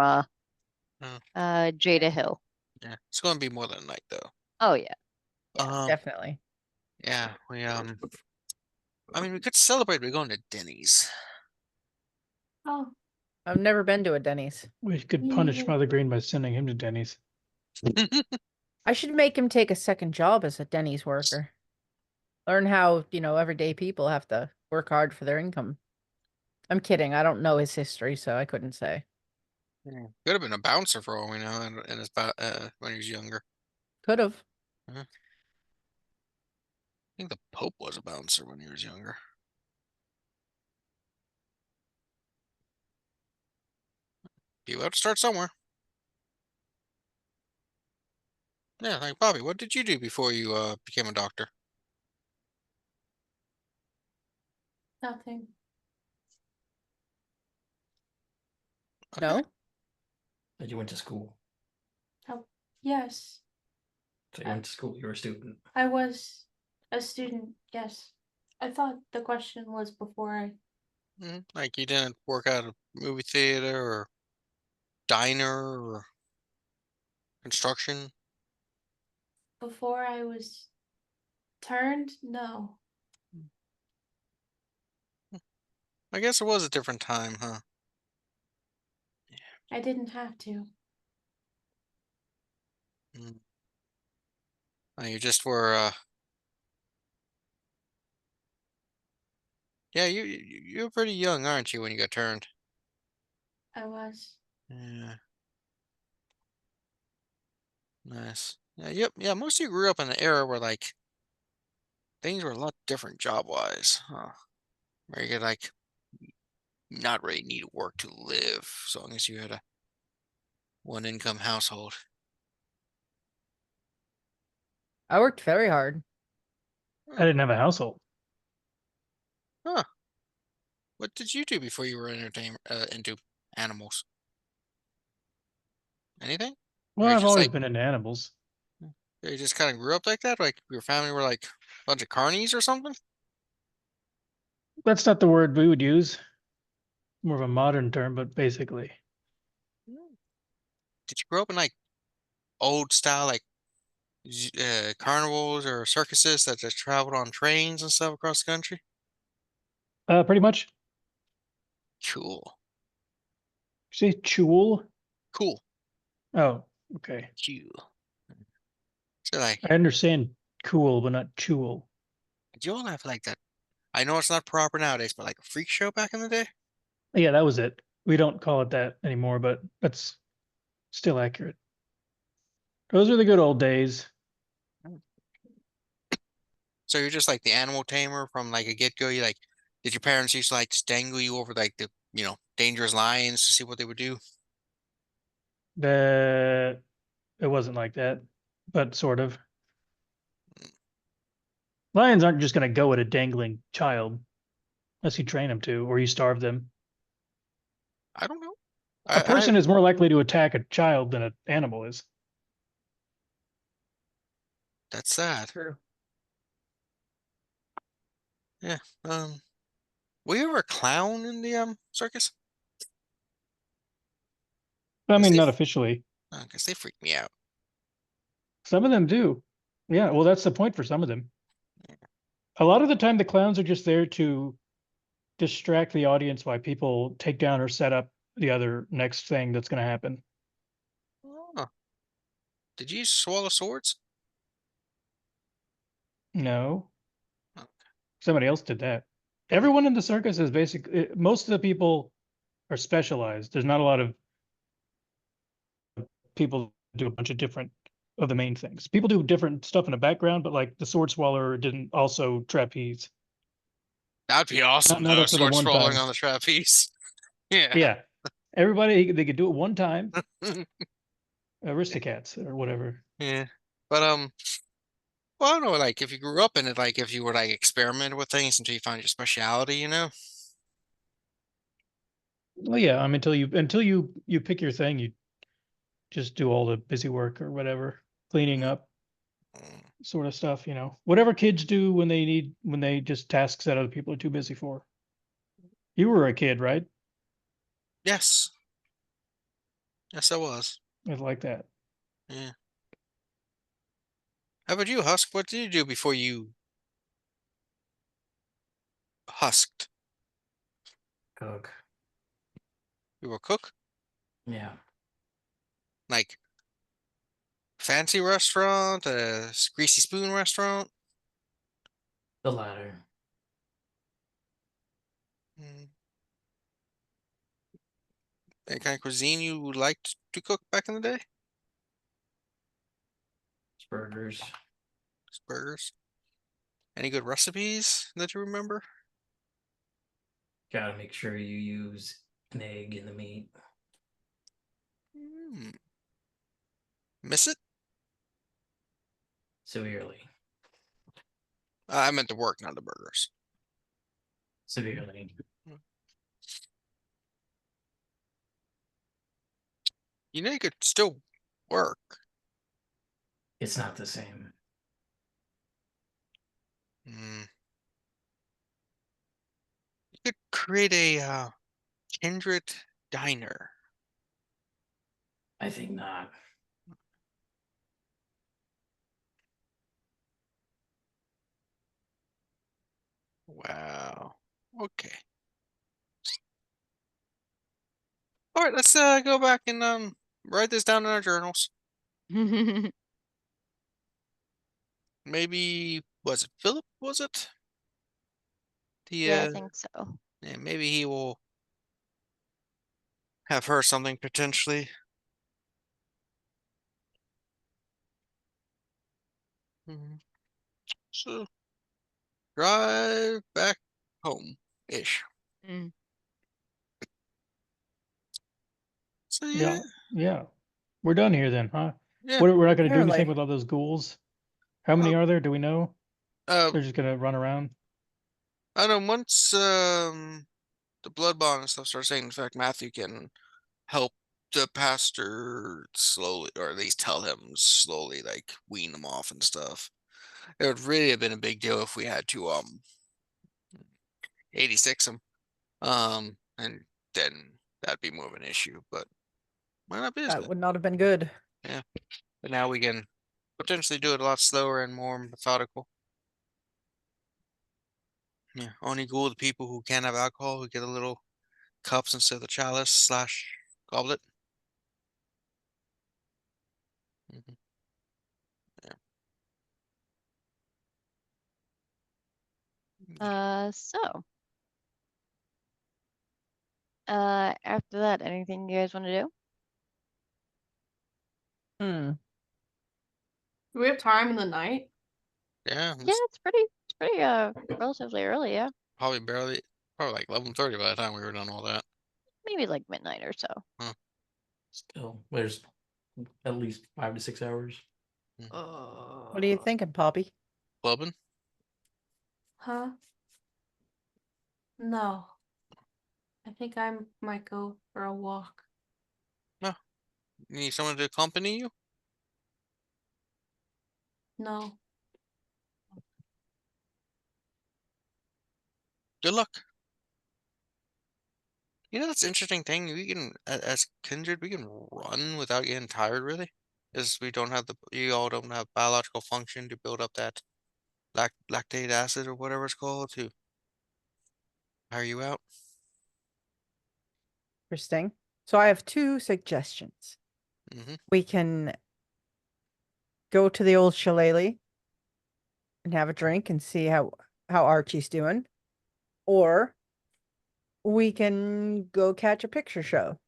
Jada Hill. Yeah, it's going to be more than a night though. Oh yeah. Definitely. Yeah, we I mean, we could celebrate by going to Denny's. Oh, I've never been to a Denny's. We could Me punish neither. Father Green by sending him to Denny's. I should make him take a second job as a Denny's worker. Learn how, everyday people have to work hard for their income. I'm kidding. I don't know his history, so I couldn't say. Could have been a bouncer for all we know, in his when he was younger. Could have. I think the Pope was a bouncer when he was younger. You have to start somewhere. Yeah, like Bobby, what did you do before you became a doctor? nothing. Okay. No? That you went to school. Yes, So you went to school. You were a student. I was a student. Yes. I thought the question was before I. Like you didn't work at a movie theater or diner or construction? Before I was turned? No. I guess it was a different time, huh? I didn't have to. You just were yeah, you were pretty young, aren't you, when you got turned? I was. Yeah. Nice. Yeah, most of you grew up in an era where like things were a lot different job-wise, huh? Where you could like not really need to work to live, so long as you had a one-income household. I worked very hard. I didn't have a household. Huh. What did you do before you were into animals? Anything? Well, you I've just always like been into animals. you just kind of grew up like that? Like your family were like a bunch of carnies or something? That's not the word we would use. more of a modern term, but basically. Did you grow up in like old style, like carnivals or circuses that just traveled on trains and stuff across the country? Pretty much. Cool. You say chul? Cool. Oh, okay. Cool. So like, I understand cool, but not chul. did you all have like that? I know it's not proper nowadays, but like a freak show back in the day? Yeah, that was it. We don't call it that anymore, but that's still accurate. Those are the good old days. So you're just like the animal tamer from like a get-go. You like, did your parents used to like just dangle you over like the, dangerous lions to see what they would do? That it wasn't like that, but sort of. Lions aren't just going to go at a dangling child unless you train them to, or you starve them. I don't know. A person is more likely to attack a child than an animal is. That's sad. True. Yeah. Were you ever a clown in the circus? I Yes, mean, they- not officially. Because they freak me out. Some of them do. Yeah, well, that's the point for some of them. A lot of the time, the clowns are just there to distract the audience while people take down or set up the other next thing that's going to happen. Oh. Did you swallow swords? No, Okay. somebody else did that. Everyone in the circus is basically, most of the people are specialized. There's not a lot of people do a bunch of different of the main things. People do different stuff in the background, but like the sword swallower didn't also trapeze. That'd be awesome, Not though. up to the Sword one swallowing time. on the trapeze. Yeah. Yeah, everybody they could do it one time. Aristocats or whatever. Yeah. But well, I don't know, like if you grew up in it, like if you were like experiment with things until you found your specialty, you know? Well, yeah. I mean, until you pick your thing, you just do all the busy work or whatever, cleaning up Mm. sort of stuff. Whatever kids do when they just tasks that other people are too busy for. You were a kid, right? Yes. Yes, I was. It's like that. Yeah. How about you, Husk? What did you do before you husked? Cook. You were a cook? Yeah. Like fancy restaurant, a greasy spoon restaurant? The latter. Mm. Any kind of cuisine you liked to cook back in the day? Burgers. Burgers. Any good recipes that you remember? Gotta make sure you use an egg in the meat. Hmm. Miss it? Severely. I meant the work, not the burgers. Severely. You know you could still work. It's not the same. Hmm. You could create a kindred diner. I think not. Wow. Okay. All right, let's go back and write this down in our journals. Maybe was it Philip? Was it? The Yeah, I think so. yeah, maybe he will have heard something potentially. So drive back home ish. Mm. So Yeah, yeah. We're done here then, huh? yeah. We're not going to do anything Apparently. with all those ghouls. How many are there? Do we know? They're just going to run around. I know once the blood bond and stuff starts saying, in fact, Matthew can help the pastor slowly, or at least tell him slowly, like wean them off and stuff. It would really have been a big deal if we had to 86 them. And then that'd be more of an issue. But mind our That business. would not have been good. But now we can potentially do it a lot slower and more methodical. Yeah, only go with the people who can't have alcohol, who get a little cups instead of the chalice / goblet. Mhm. So after that, anything you guys want to do? Hmm. Do we have time in the night? Yeah, Yeah, it's it's pretty relatively early, yeah. probably like 11:30 by the time we were done all that. Maybe like midnight or so. Still, there's at least 5 to 6 hours. What are you thinking, Poppy? Clubbing? Huh? No. I think I might go for a walk. No. You need someone to accompany you? No. Good luck. You know, that's an interesting thing. We can, as kindred, we can run without getting tired, really. Because you all don't have biological function to build up that lactate acid or whatever it's called to tire you out. Interesting. So I have 2 suggestions. Mm-hmm. We can go to the old shillelagh and have a drink and see how Archie's doing, or we can go catch a picture show.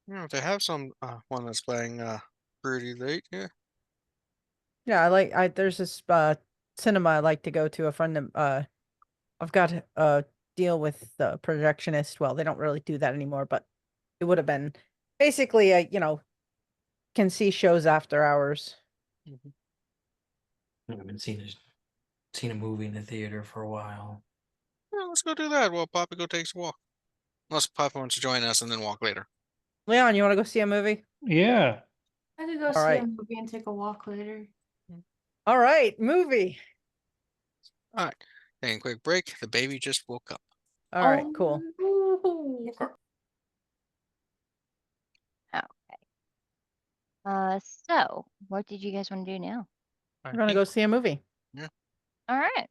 Yeah, if they have some one that's playing pretty late, yeah. Yeah, there's this cinema I like to go to. A friend of I've got a deal with the projectionist. Well, they don't really do that anymore, but it would have been basically can see shows after hours. Mm-hmm. I haven't seen a movie in the theater for a while. Well, let's go do that while Papa go takes a walk. Unless Papa wants to join us and then walk later. Leon, you want to go see a movie? Yeah. I could go All see a right. movie and take a walk later. All right, movie. All right. Taking a quick break. The baby just woke up. All right, cool. Ooh. So what did you guys want to do now? We're gonna go see a movie. All right.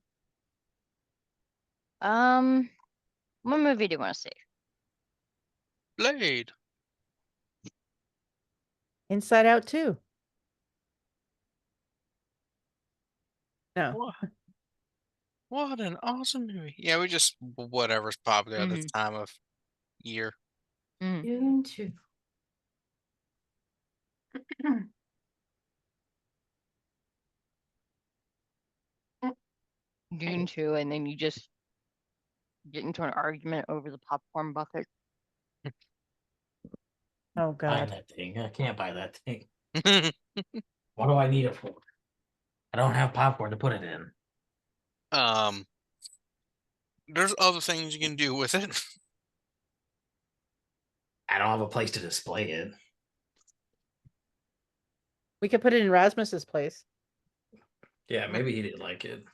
What movie do you want to see? Blade. Inside Out 2. No. What an awesome movie. Yeah, we just whatever's popular at this time of year. Dune 2. Dune 2, and then you just get into an argument over the popcorn bucket. Oh Buying God. that thing. I can't buy that thing. What do I need it for? I don't have popcorn to put it in. There's other things you can do with it. I don't have a place to display it. We could put it in Rasmus's place. Yeah, maybe he didn't like it.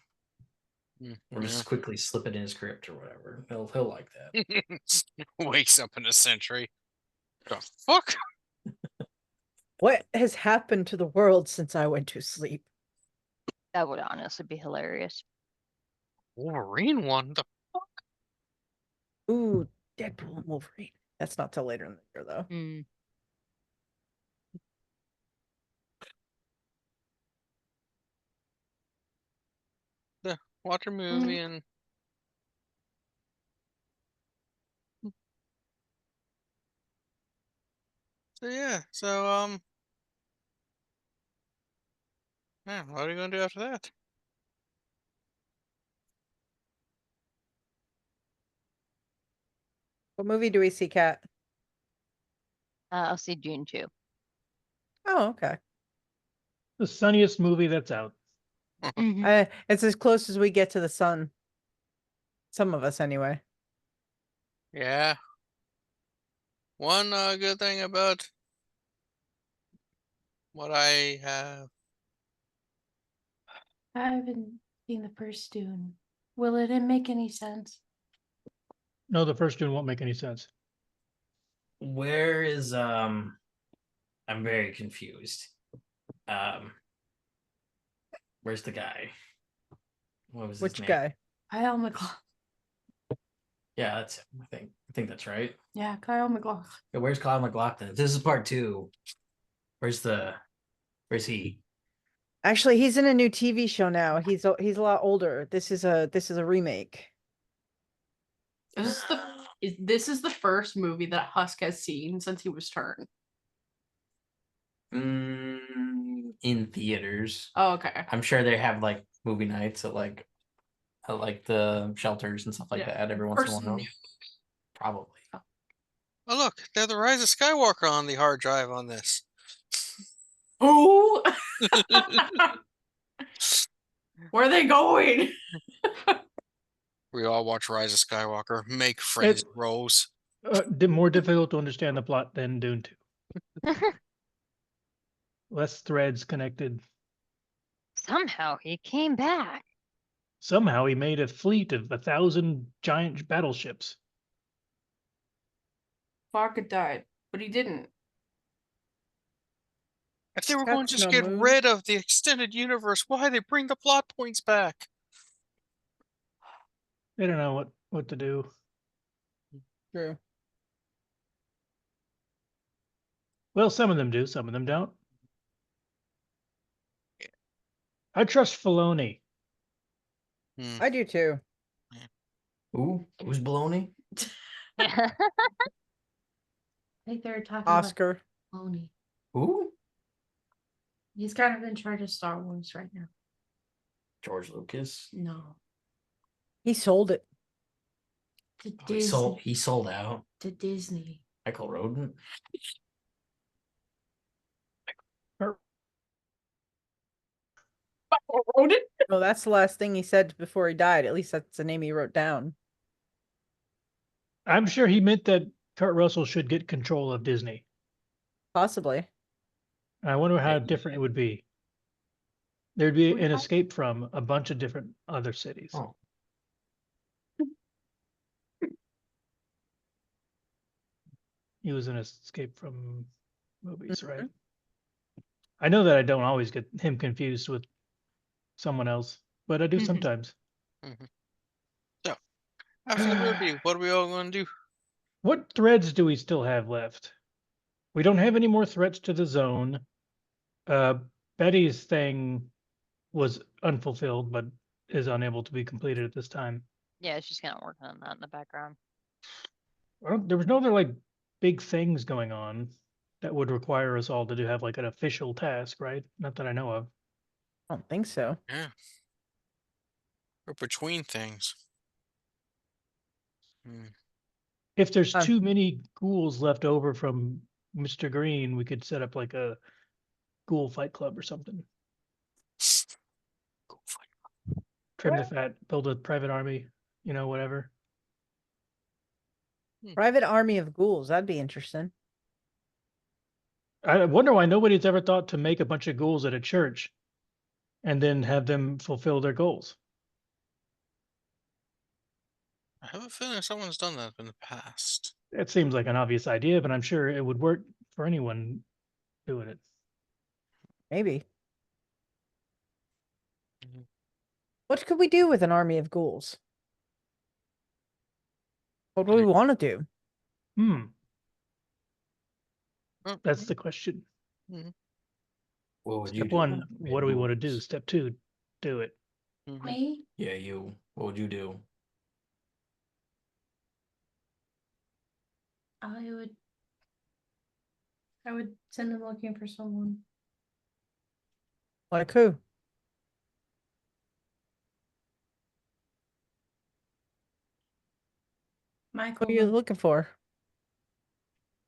Or Yeah. just quickly slip it in his crypt or whatever. He'll like that. Wakes up in a century. The fuck? What has happened to the world since I went to sleep? That would honestly be hilarious. Wolverine one? The Ooh, Deadpool and Wolverine. That's not till later in the year, though. watch a movie and so yeah, what are you gonna do after that? What movie do we see, Kat? I'll see Dune 2. Oh, okay. The sunniest movie that's out. It's as close as we get to the sun. Some of us, anyway. Yeah. One good thing about what I have. I haven't seen the first Dune. Will it didn't make any sense? No, the first one won't make any sense. Where is I'm very confused. Where's the guy? What was his Which name? guy? Kyle McLaughlin. Yeah, that's him, I think that's right. Yeah, Kyle McLaughlin. Yeah, where's Kyle McLaughlin? This is part 2. Where's he? Actually, he's in a new TV show now. He's a lot older. This is a remake. This is the first movie that Husk has seen since he was turned. In theaters. Oh, okay. I'm sure they have like movie nights at like the shelters and stuff like Yeah. that every once in a while. Person- Probably. Oh, look, they're the Rise of Skywalker on the hard drive on this. Who? Where are they going? We all watch Rise of Skywalker. Make friends, It- Rose. More difficult to understand the plot than Dune 2. Less threads connected. Somehow he came back. Somehow he made a fleet of 1,000 giant battleships. Vodka died, but he didn't. If they were Got going to just no get moon. rid of the extended universe, why they bring the plot points back? They don't know what to do. True. Well, some of them do, some of them don't. I trust Filoni. I do too. Who's baloney? I think they're talking Oscar. about Maloney. Who? He's kind of in charge of Star Wars right now. George Lucas. No. He sold it. To Oh, Disney. he sold out. To Disney. Michael Rodin. Wrote it? No, that's the last thing he said before he died. At least that's the name he wrote down. I'm sure he meant that Kurt Russell should get control of Disney. Possibly. I wonder how Yeah. different it would be. There'd be Would an I- escape from a bunch of different other cities. Oh. He was an escape from movies, right? I know that I don't always get him confused with someone else, but I do Mhm. sometimes. So, after the movie, what are we all going to do? What threads do we still have left? We don't have any more threats to the zone. Betty's thing was unfulfilled, but is unable to be completed at this time. Yeah, she's kind of working on that in the background. There was no other like big things going on that would require us all to have like an official task, right? Not that I know of. I don't think so. Yeah. Or between things. If there's Um, too many ghouls left over from Mr. Green, we could set up like a ghoul fight club or something. Go fight. Trim the fat, build a private army, whatever. Private army of ghouls. That'd be interesting. I wonder why nobody's ever thought to make a bunch of ghouls at a church and then have them fulfill their goals. I have a feeling someone's done that in the past. It seems like an obvious idea, but I'm sure it would work for anyone doing it. Maybe. Mhm. What could we do with an army of ghouls? What do we want to do? That's the question. What would you Step do? one, what do we want to do? Step two, do it. Me? Yeah, you. What would you do? I would send them looking for someone. Like who? Michael. Who are you looking for?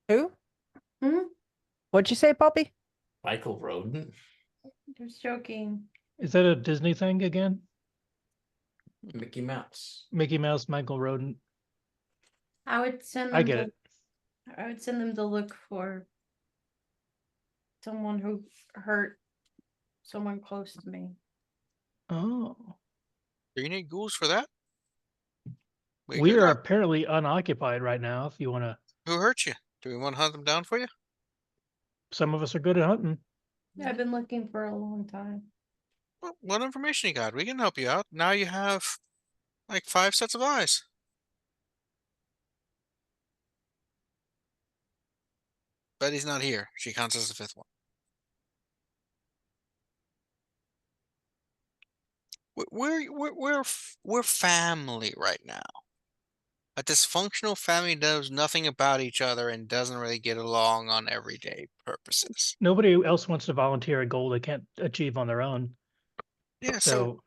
Who? Hmm? What'd you say, Poppy? Michael Rodin? Just joking. Is that a Disney thing again? Mickey Mouse. Mickey Mouse, Michael Rodin. I would send them I get it. I would send them to look for someone who hurt someone close to me. Oh. Do you need ghouls for that? We We could are go. apparently unoccupied right now. If you want to, Who hurt you? Do we want to hunt them down for you? some of us are good at hunting. I've been looking for a long time. Well, what information you got? We can help you out. Now you have like 5 sets of eyes. Betty's not here. She counts as the 5th one. We're family right now. A dysfunctional family knows nothing about each other and doesn't really get along on everyday purposes. Nobody else wants to volunteer a goal they can't achieve on their own. Yeah, So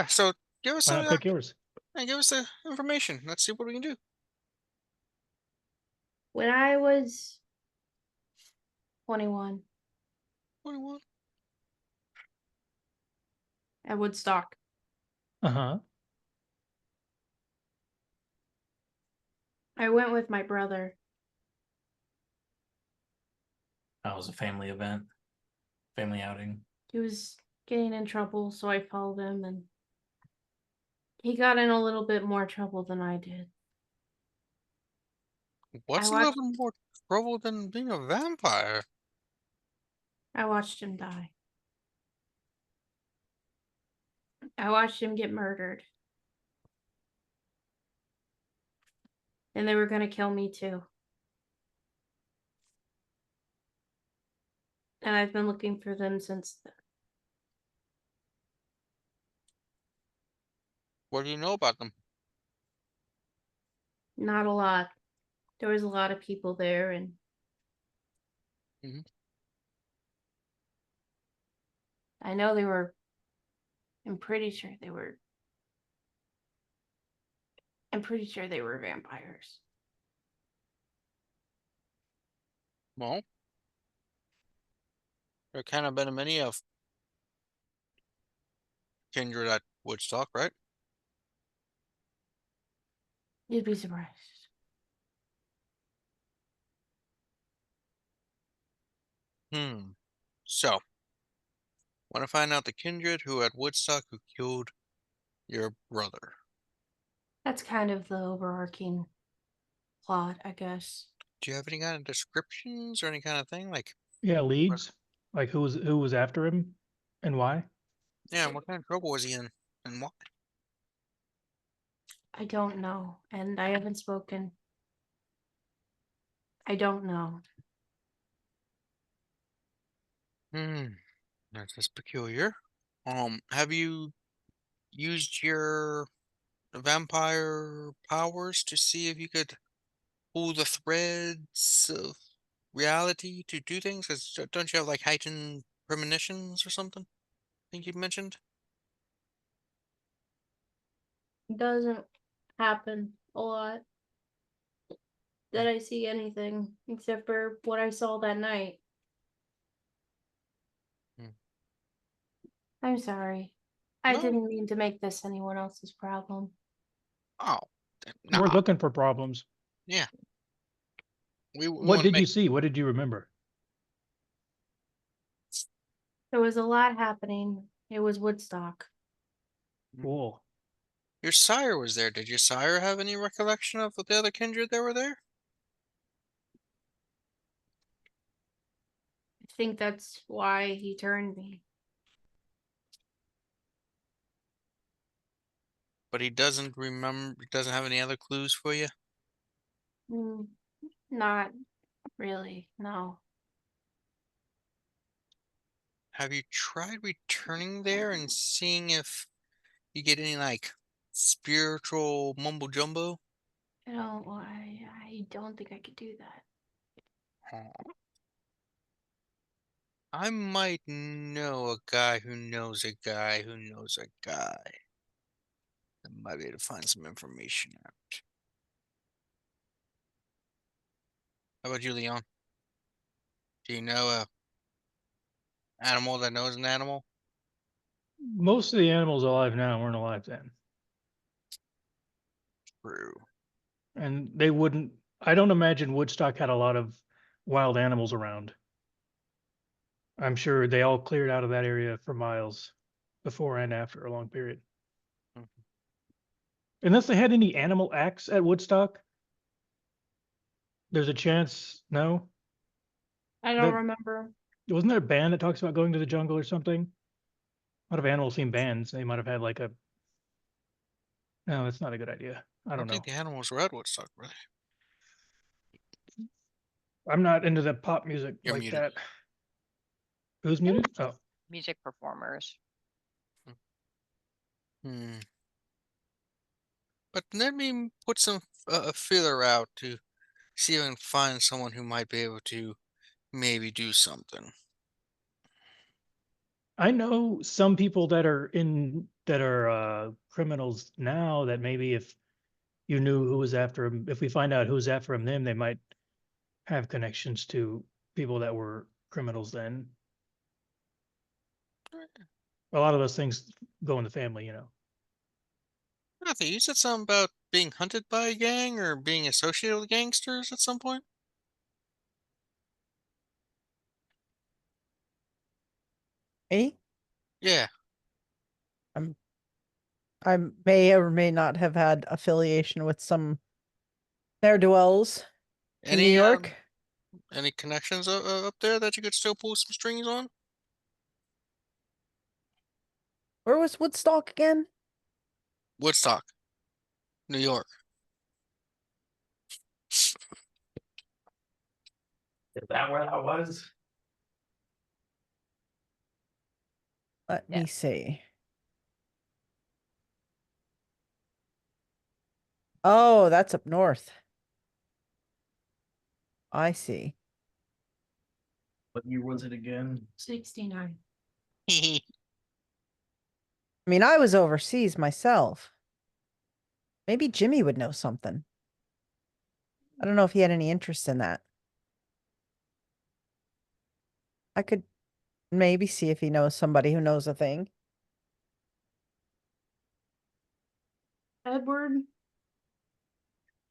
so give us why not pick yours? give us the information. Let's see what we can do. When I was 21 21. At Woodstock. Uh-huh. I went with my brother. That was a family event, family outing. He was getting in trouble, so I followed him, and he got in a little bit more trouble than I did. What's a little bit more trouble than being a vampire? I watched him die. I watched him get murdered. And they were going to kill me too. And I've been looking for them since then. What do you know about them? Not a lot. There was a lot of people there, and I know they were. I'm pretty sure they were vampires. Well, there kind of been many of kindred at Woodstock, right? You'd be surprised. So, want to find out the kindred who at Woodstock who killed your brother. That's kind of the overarching plot, I guess. Do you have any kind of descriptions or any kind of thing? Like, Yeah, leads. Like who was after him and why? yeah, what kind of trouble was he in and why? I don't know, and I haven't spoken. I don't know. That's just peculiar. Have you used your vampire powers to see if you could pull the threads of reality to do things? Because don't you have like heightened premonitions or something? I think you mentioned. It doesn't happen a lot that I see anything except for what I saw that night. I'm sorry. I No. didn't mean to make this anyone else's problem. Oh, We're nah. looking for problems. Yeah. We What wanna did make you see? What did you remember? There was a lot happening. It was Woodstock. Cool. Your sire was there. Did your sire have any recollection of the other kindred that were there? I think that's why he turned me. But he doesn't remember. Doesn't have any other clues for you. Not really, no. Have you tried returning there and seeing if you get any like spiritual mumbo jumbo? I don't think I could do that. I might know a guy who knows a guy who knows a guy that might be able to find some information out. How about you, Leon? Do you know a animal that knows an animal? Most of the animals alive now weren't alive then. True. And they wouldn't, I don't imagine Woodstock had a lot of wild animals around. I'm sure they all cleared out of that area for miles before and after a long period. Unless they had any animal acts at Woodstock, there's a chance. No, I don't That- remember. wasn't there a band that talks about going to the jungle or something? A lot of animal themed bands. They might have had like a. No, that's not a good idea. I I don't know. think the animals were at Woodstock, really. I'm not into the pop music You're like muted. that. Who's muted? Oh, Music performers. Hmm. But let me put some filler out to see if I can find someone who might be able to maybe do something. I know some people that are criminals now that maybe if you knew who was after him, if we find out who's after him, then they might have connections to people that were criminals then. A lot of those things go in the family, you know. Matthew, you said something about being hunted by a gang or being associated with gangsters at some point? Me? Yeah. I may or may not have had affiliation with some ne'er-do-wells in New York. Any connections up there that you could still pull some strings on? Where was Woodstock again? Woodstock, New York. Is that where that was? Let Yeah. me see. Oh, that's up north. I see. What year was it again? 69. I mean, I was overseas myself. Maybe Jimmy would know something. I don't know if he had any interest in that. I could maybe see if he knows somebody who knows a thing. Edward?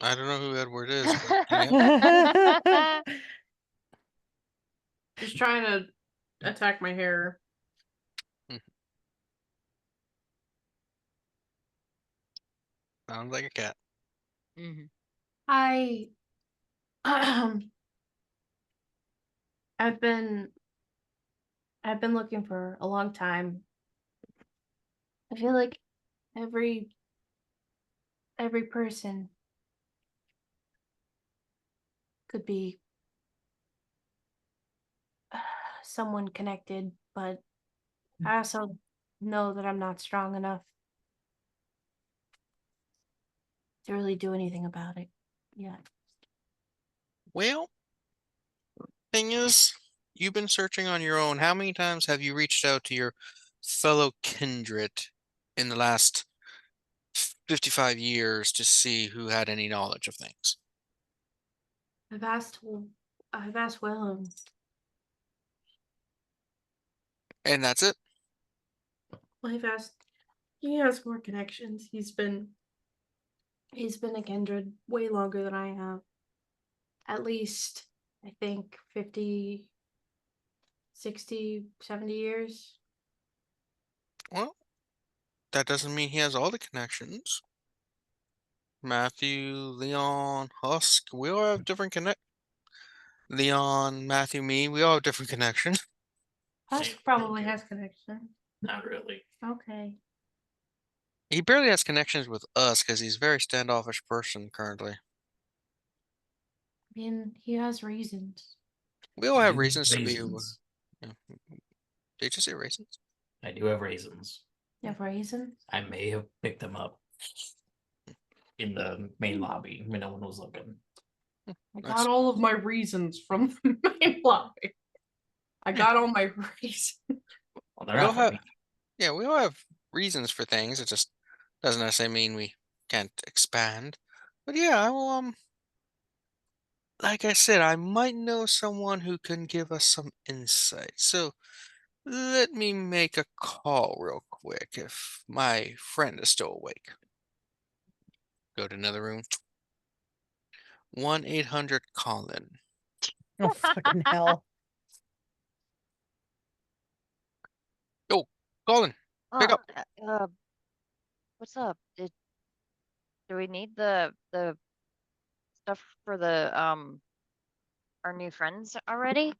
I don't know who Edward is, but yeah. Just trying to attack my hair. Sounds like a cat. Mhm. I I've been looking for a long time. I feel like every person could be someone connected, but I also know that I'm not strong enough to really do anything about it yet. Well, thing is, you've been searching on your own. How many times have you reached out to your fellow kindred in the last 55 years to see who had any knowledge of things? I've asked Willem. And that's it? I've asked. He has more connections. He's been a kindred way longer than I have. At least, I think 50, 60, 70 years. Well, that doesn't mean he has all the connections. Matthew, Leon, Husk, we all have different Leon, Matthew, me, we all have different connections. Husk probably has connections. Not really. Okay. He barely has connections with us because he's a very standoffish person currently. I mean, he has reasons. We all have I do reasons to be. raisins. Yeah. Did you say raisins? I do have raisins. You have reasons? I may have picked them up in the main lobby when no one was looking. I Nice. got all of my reasons from the main lobby. I got all my reasons. Well, they're We all not for have, me. yeah, we all have reasons for things. It just doesn't necessarily mean we can't expand. But yeah, I will, like I said, I might know someone who can give us some insight. So let me make a call real quick if my friend is still awake. Go to another room. 1-800 Colin. Oh, fucking hell. Yo, Colin, pick up. What's up? we need the stuff for the our new friends already?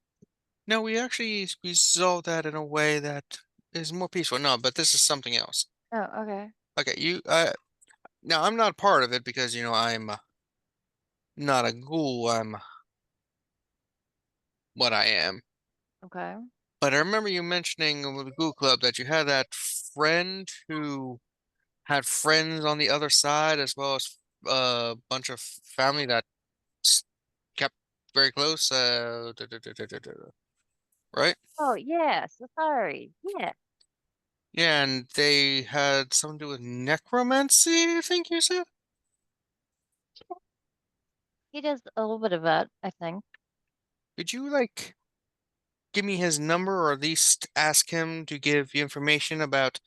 No, we actually resolved that in a way that is more peaceful. No, but this is something else. Oh, okay. Okay, now I'm not part of it because I'm not a ghoul. I'm what I am. Okay. But I remember you mentioning with the Ghoul Club that you had that friend who had friends on the other side as well as a bunch of family that s- kept very close. Right? Oh, yeah, so sorry. Yeah. Yeah, and they had something to do with necromancy, I think you said? He does a little bit of that, I think. Could you like give me his number or at least ask him to give you information about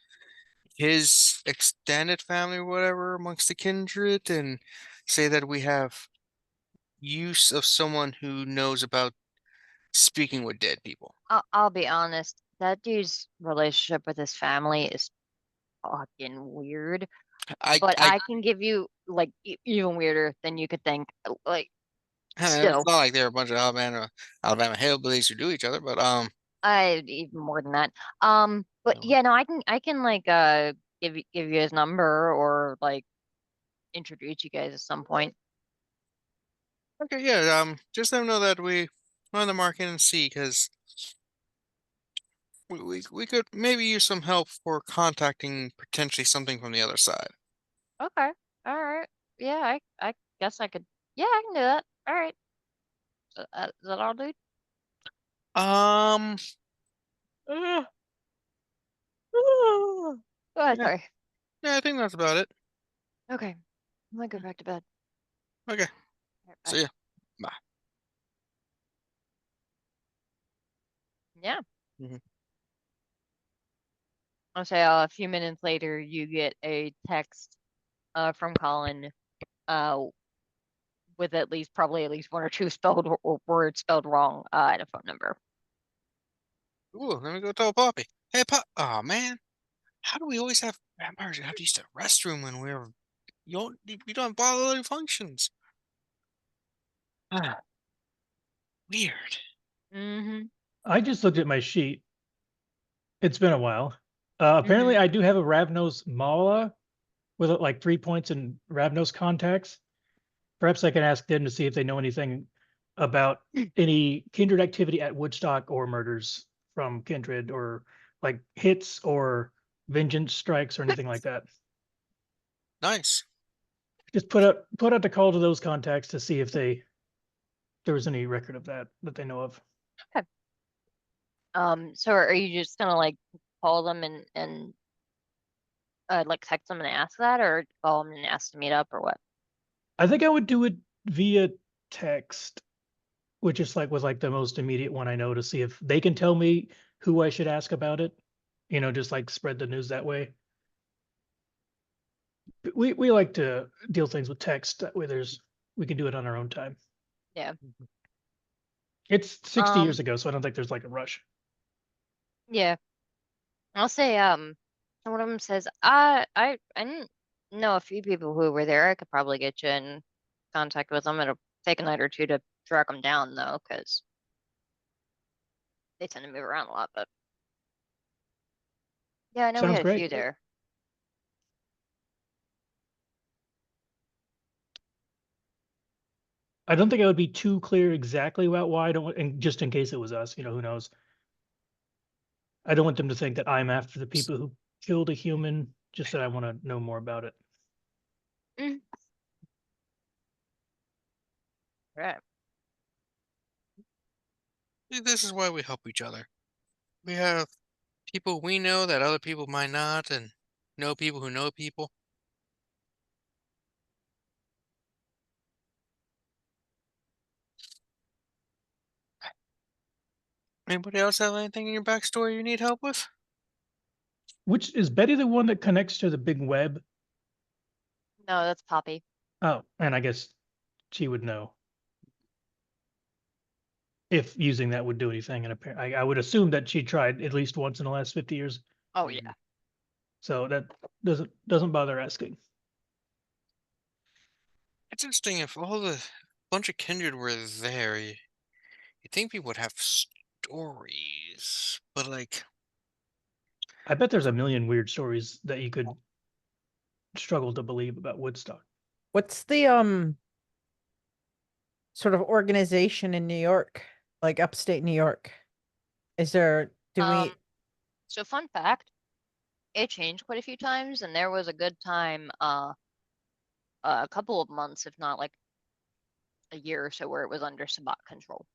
his extended family or whatever amongst the kindred and say that we have use of someone who knows about speaking with dead people. I'll be honest, that dude's relationship with his family is fucking weird. I But I I can give you like even weirder than you could think. Like it's still, not like they're a bunch of Alabama hillbillies who do each other, but I even more than that. But no. yeah, no, I can like give you his number or like introduce you guys at some point. Okay, yeah, just let them know that we are on the market and see because we could maybe use some help for contacting potentially something from the other side. Okay. All right. Yeah, I guess I could. Yeah, I can do that. All right. Is that all, dude? Um, uh, uh, Go ahead, yeah, sorry. yeah, I think that's about it. Okay. I'm gonna go back to bed. Okay, All right, see bye. ya. Bye. Yeah. Mhm. I'll say a few minutes later, you get a text from Colin uh with probably at least one or two spelled or words spelled wrong and a phone number. Ooh, let me go tell Poppy. Hey, Pop. Oh man, how do we always have vampires who have to use the restroom when you don't have bodily functions? Ah, weird. Mm-hmm. I just looked at my sheet. It's been a while. Mm-hmm. Apparently, I do have a Ravnos Mala with like 3 points in Ravnos contacts. Perhaps I can ask them to see if they know anything about any kindred activity at Woodstock or murders from kindred or like hits or vengeance strikes or anything like that. Nice. Just put out the call to those contacts to see if there was any record of that they know of. Okay. So are you just gonna like call them and like text them and ask that, or call them and ask to meet up, or what? I think I would do it via text, which is like was like the most immediate one I know to see if they can tell me who I should ask about it. Just like spread the news that way. We like to deal things with text. That way we can do it on our own time. Yeah. It's 60 Um. years ago, so I don't think there's like a rush. Yeah. I'll say one of them says I didn't know a few people who were there. I could probably get you in contact with them. It'll take a night or two to track them down though, because they tend to move around a lot. But yeah, I know we Sounds had a great. few there. I don't think I would be too clear exactly about why I don't want, and just in case it was us, who knows. I don't want them to think that I'm after the people who killed a human, just that I want to know more about it. Mm. Right. This is why we help each other. We have people we know that other people might not, and know people who know people. Anybody else have anything in your backstory you need help with? Which is Betty the one that connects to the big web? No, that's Poppy. Oh, and I guess she would know if using that would do anything. And I would assume that she tried at least once in the last 50 years. Oh yeah. So that doesn't bother asking. It's interesting if all the bunch of kindred were there. You think people would have stories, but like, I bet there's a million weird stories that you could struggle to believe about Woodstock. What's the sort of organization in New York, like upstate New York? Is there do we So fun fact, it changed quite a few times, and there was a good time, a couple of months, if not like a year or so, where it was under Sabbat control.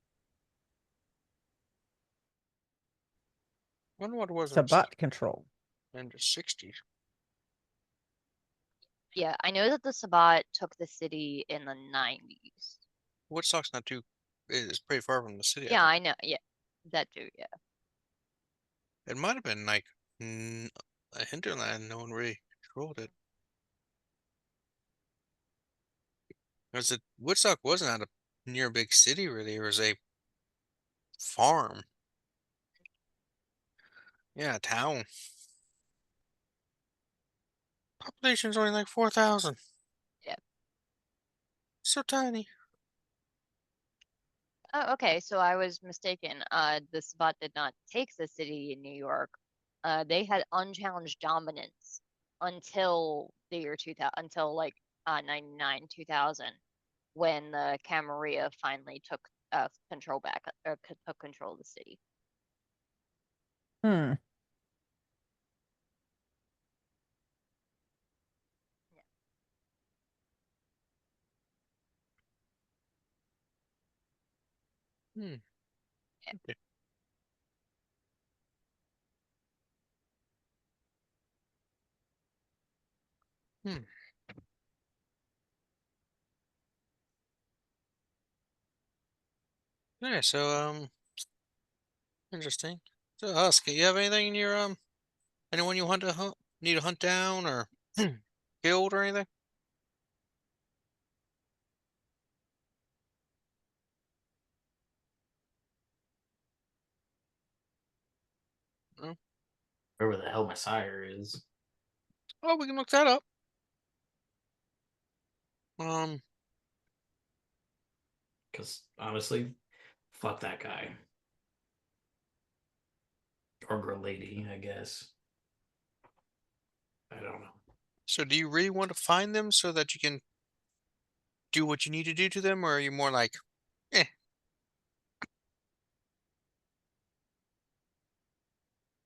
I wonder what it was Sabbat control? in the 60s. Yeah, I know that the Sabbat took the city in the 90s. Woodstock's not too. It's pretty far from the city. Yeah, I I know. Yeah, that too. Yeah. It might have been like a hinterland. No one really controlled it. Because Woodstock wasn't at a near a big city really. It was a farm. Yeah, a town. Population's only like 4,000. Yeah. So tiny. Oh, okay. So I was mistaken. The Sabbat did not take the city in New York. They had unchallenged dominance until the year 2000, until like 99, 2000, when the Camarilla finally took control back, or took control of the city. Hmm. Hmm. Yeah. Okay. Hmm. Yeah, so interesting. So Husk, you have anything in your anyone you want to hunt need to hunt down or killed or anything? No? Wherever the hell my sire is. Oh, we can look that up. Um Because honestly, fuck that guy. Or girl lady, I guess. I don't know. so do you really want to find them so that you can do what you need to do to them, or are you more like, eh?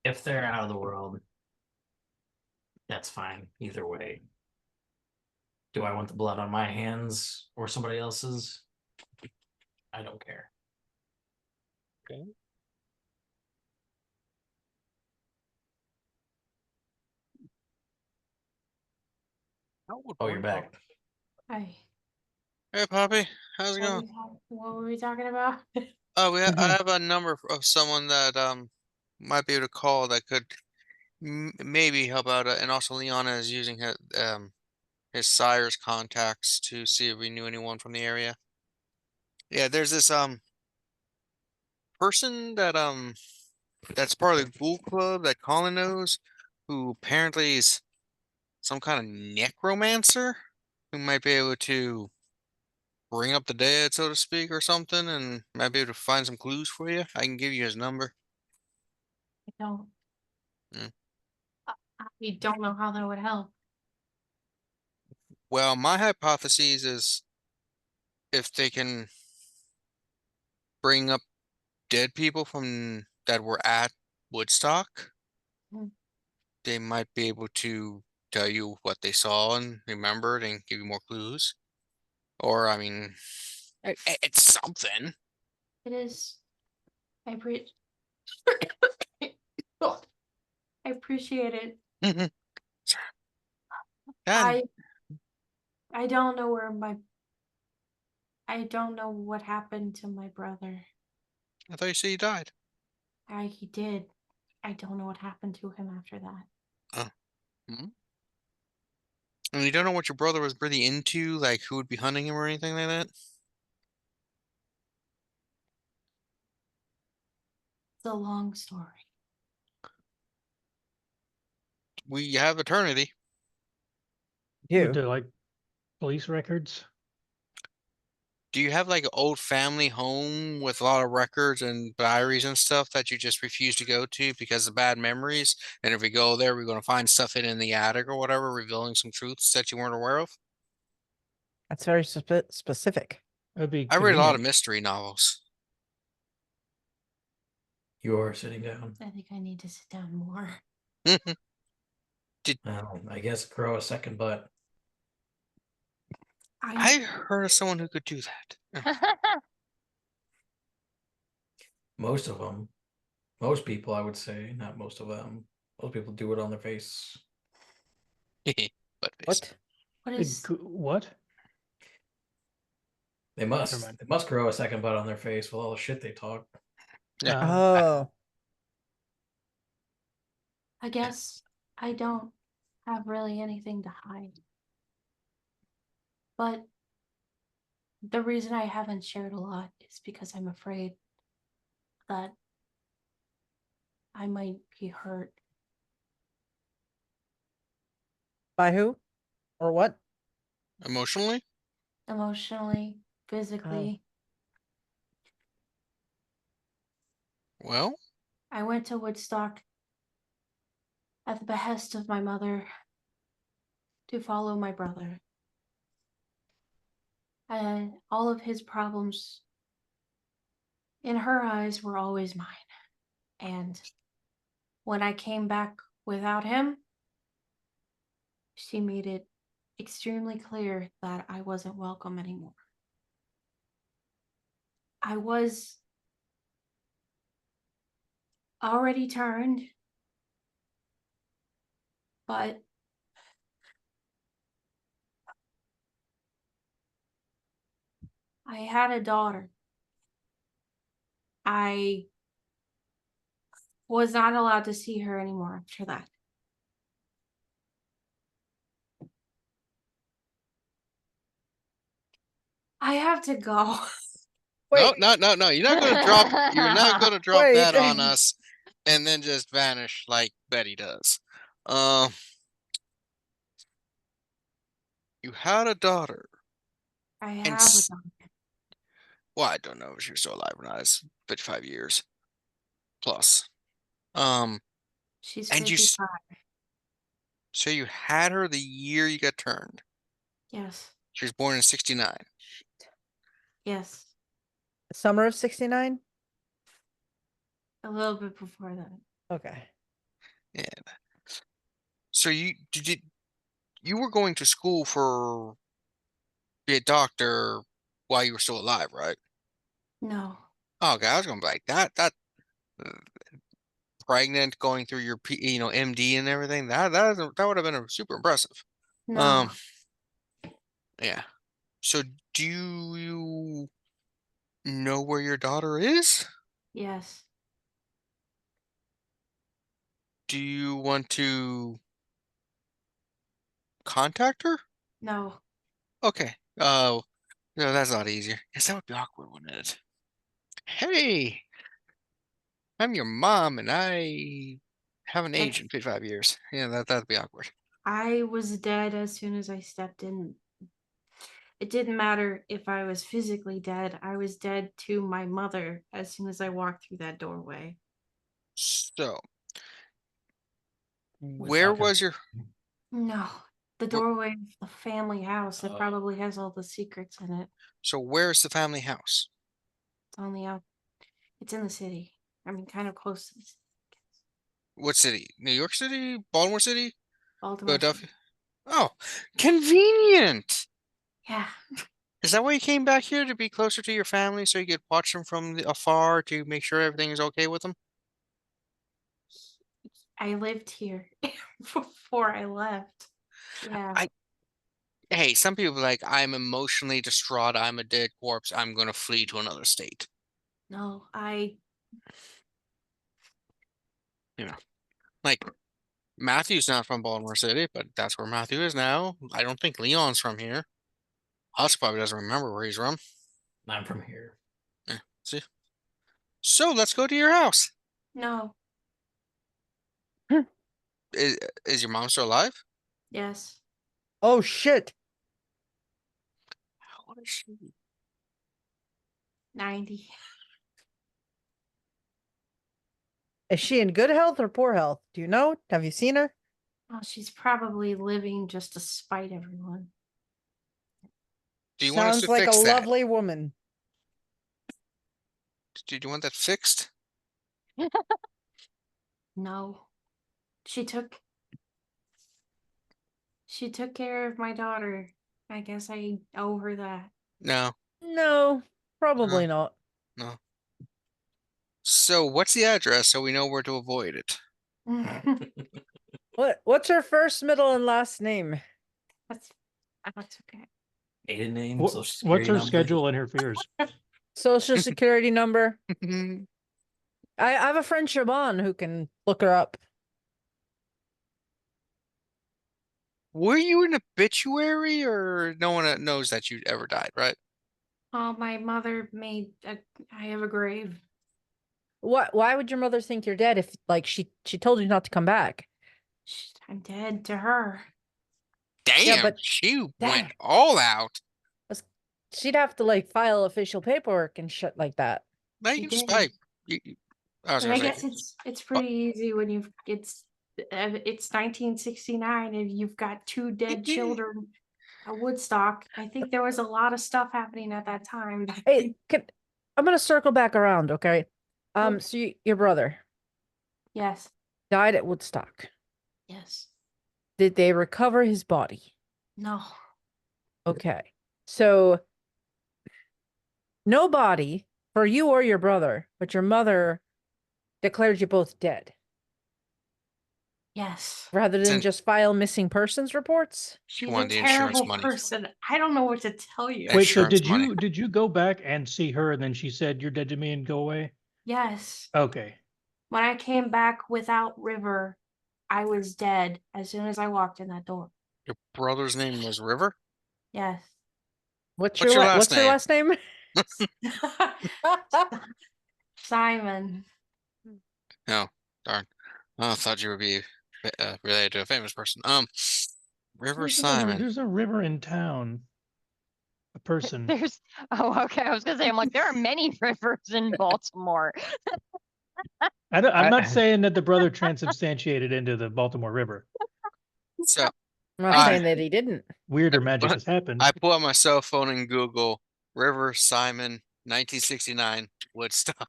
If they're out of the world, that's fine. Either way. Do I want the blood on my hands or somebody else's? I don't care. Okay. Oh, you're back. Hi. Hey, Poppy, how's it What were going? we, what were we talking about? Oh, I have a number of someone that might be able to call that could maybe help out, and also Liana is using his sire's contacts to see if we knew anyone from the area. Yeah, there's this person that that's part of the Ghoul Club that Colin knows, who apparently is some kind of necromancer who might be able to bring up the dead, so to speak, or something, and might be able to find some clues for you. I can give you his number. I don't. Mm. I don't know how that would help. Well, my hypothesis is if they can bring up dead people from that were at Woodstock, Mm. they might be able to tell you what they saw and remembered and give you more clues. Or, I mean, it's something. It is. I I appreciate it. Dan, I don't know where I don't know what happened to my brother. I thought you said he died. He did. I don't know what happened to him after that. Oh. Hmm. And you don't know what your brother was really into, like who would be hunting him or anything like that? It's a long story. We have eternity. With You. the like police records. Do you have like an old family home with a lot of records and diaries and stuff that you just refuse to go to because of bad memories? And if we go there, we're going to find stuff hidden in the attic or whatever, revealing some truths that you weren't aware of? That's very specific. That'd be I read a lot of convenient. mystery novels. You're sitting down. I think I need to sit down more. Well, I guess grow a second butt. I heard of someone who could do that. Most of them, most people, I would say, not most of them. Most people do it on their face. But What? What is What? They Never must. mind. They must grow a second butt on their face with all the shit they talk. Yeah. Oh, I guess I don't have really anything to hide. But the reason I haven't shared a lot is because I'm afraid that I might be hurt. by who? Or what? Emotionally? Emotionally, physically. Well, I went to Woodstock at the behest of my mother to follow my brother. And all of his problems, in her eyes, were always mine. And when I came back without him, she made it extremely clear that I wasn't welcome anymore. I was already turned, but I had a daughter. I was not allowed to see her anymore after that. I have to go. Wait, no. You're not going to drop. You're not going to drop Wait. that on us, and then just vanish like Betty does. You had a daughter, I and have a daughter. well, I don't know if she was still alive or not. It's 55 years plus. She's And you 55. so you had her the year you got turned. Yes. She was born in 69. Yes. Summer of 69? A little bit before that. Okay. Yeah. So you were going to school for be a doctor while you were still alive, right? No. Oh, okay, I was gonna be like that uh, pregnant going through your MD and everything. That would have been super impressive. No. Yeah. So do you know where your daughter is? Yes. Do you want to contact her? No. Okay. No, that's a lot easier. Yes, that would be awkward, wouldn't it? Hey, I'm your mom, and I haven't aged in 55 years. Yeah, that'd be awkward. I was dead as soon as I stepped in. It didn't matter if I was physically dead. I was dead to my mother as soon as I walked through that doorway. So, Was where Dr. was your No. The wh- doorway of the family house that Oh. probably has all the secrets in it. so where's the family house? It's on the out. It's in the city. I mean, kind of close to the city. What city? New York City? Baltimore City? Baltimore City. Philadelphia? Oh, convenient. Yeah. Is that why you came back here to be closer to your family so you could watch them from afar to make sure everything is okay with them? I lived here before I left. Yeah. Hey, some people are like, I'm emotionally distraught. I'm a dead corpse. I'm going to flee to another state. No, Like, Matthew's not from Baltimore City, but that's where Matthew is now. I don't think Leon's from here. Husk probably doesn't remember where he's from. I'm from here. Yeah, see? So let's go to your house. no. Is your mom still alive? Yes. Oh shit. How old is she? 90. Is she in good health or poor health? Do you know? Have you seen her? Oh, she's probably living just to spite everyone. Do you want us Sounds to like a fix that? lovely woman. Do you want that fixed? No. She took care of my daughter. I guess I owe her that. No, No, probably not. no. So what's the address so we know where to avoid it? What's her first, middle, and last name? That's okay. Maiden name, Wha- social What's security her number. schedule and her fears? Social security number. I have a friend Shaban who can look her up. Were you an obituary or no one knows that you ever died, right? Oh, my mother made I have a grave. Why would your mother think you're dead if like she told you not to come back? I'm dead to her. Damn, but- she went Dang. all out. She'd have to like file official paperwork and shit like that. Now She you can just did. I was But gonna I say, guess it's pretty easy when it's 1969 and you've got 2 dead children at Woodstock. I think there was a lot of stuff happening at that time. Hey, I'm gonna circle back around, okay? Okay. So your brother Yes. died at Woodstock. Yes. Did they recover his body? No. Okay. So no body for you or your brother, but your mother declared you both dead Yes. rather than Since- just file missing persons reports. She's a wanted the insurance terrible money. person. I don't know what to tell you. Hey. Wait, so Insurance money. did you go back and see her and then she said you're dead to me and go away? Yes. Okay. When I came back without River, I was dead as soon as I walked in that door. Your brother's name was River? Yes. What's What's your last what's her name? last name? Simon. No, darn. Oh, I thought you would be related to a famous person. River Simon. There's a river in town. A person. Okay. I was gonna say, I'm like, there are many rivers in Baltimore. I'm not saying that the brother transubstantiated into the Baltimore River. So I'm not I- saying that he didn't. Weirder magic has happened. I pull out my cell phone and Google River Simon 1969 Woodstock.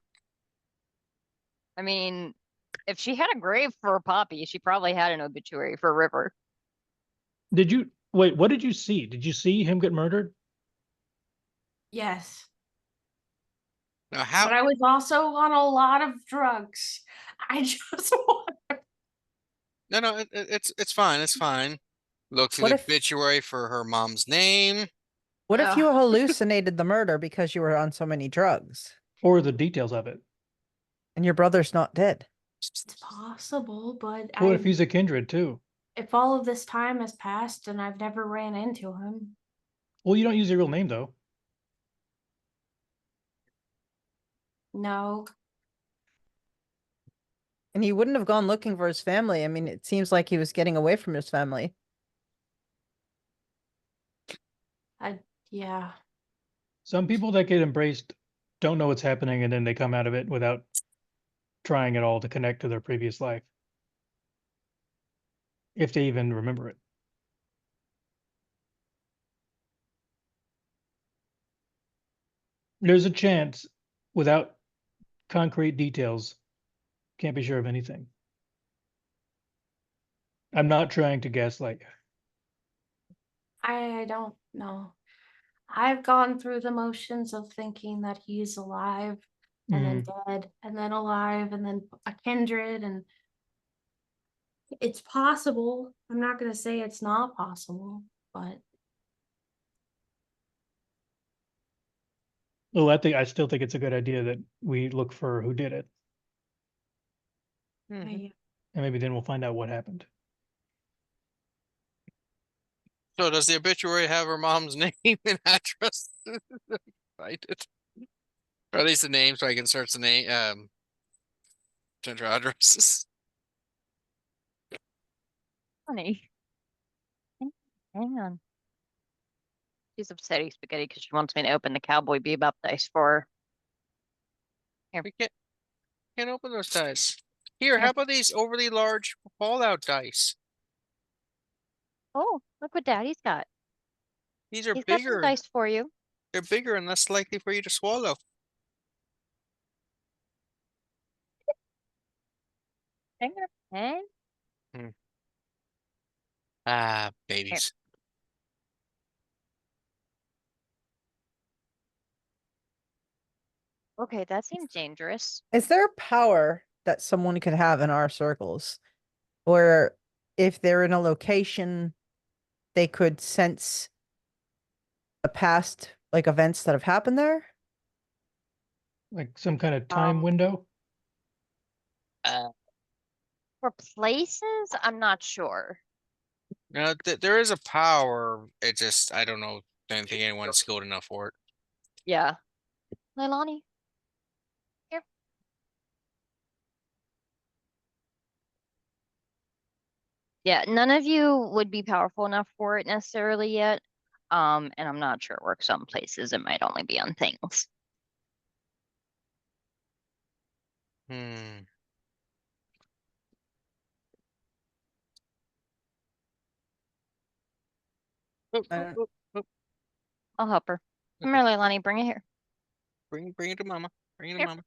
I mean, if she had a grave for Poppy, she probably had an obituary for River. Did you wait? What did you see? Did you see him get murdered? Yes. Now how But I was also on a lot of drugs. I just want no, it's fine, it's fine. Look through What the if- obituary for her mom's name. What if you Ugh. hallucinated the murder because you were on so many drugs Or the details of it? and your brother's not dead? it's possible, but What if he's a kindred too? if all of this time has passed and I've never ran into him. Well, you don't use your real name though. No. And he wouldn't have gone looking for his family. I mean, it seems like he was getting away from his family. Yeah. Some people that get embraced don't know what's happening and then they come out of it without trying at all to connect to their previous life. If they even remember it. There's a chance without concrete details, can't be sure of anything. I'm not trying to gaslight you. I don't know. I've gone through the motions of thinking that he's alive and then dead and then alive and then a kindred, and it's possible. I'm not going to say it's not possible, but Well, I still think it's a good idea that we look for who did it, I- and maybe then we'll find out what happened. So does the obituary have her mom's name and address? Find it. Or at least the name so I can search the name search her addresses. Funny. Hang on. She's upsetting spaghetti because she wants me to open the Cowboy Bebop dice for her. We can't open those dice. Here, Here. how about these overly large fallout dice? Oh, look what Daddy's got. These are He's got some bigger. dice for you. They're bigger and less likely for you to swallow. Hang on. Hey. Ah, babies. Okay, that seems dangerous. Is there a power that someone could have in our circles where if they're in a location, they could sense a past like events that have happened there? Like some kind of time Um, window? For places, I'm not sure. No, there is a power. It just, I don't know. I don't think anyone's skilled enough for it. Yeah. Leilani. Here. Yeah, none of you would be powerful enough for it necessarily yet. And I'm not sure it works some places. It might only be on things. Hmm. Oop, I oop, don't- oop, oop. I'll help her. Come Okay. here, Leilani, bring it here. Bring it to mama. Bring it to Here. mama.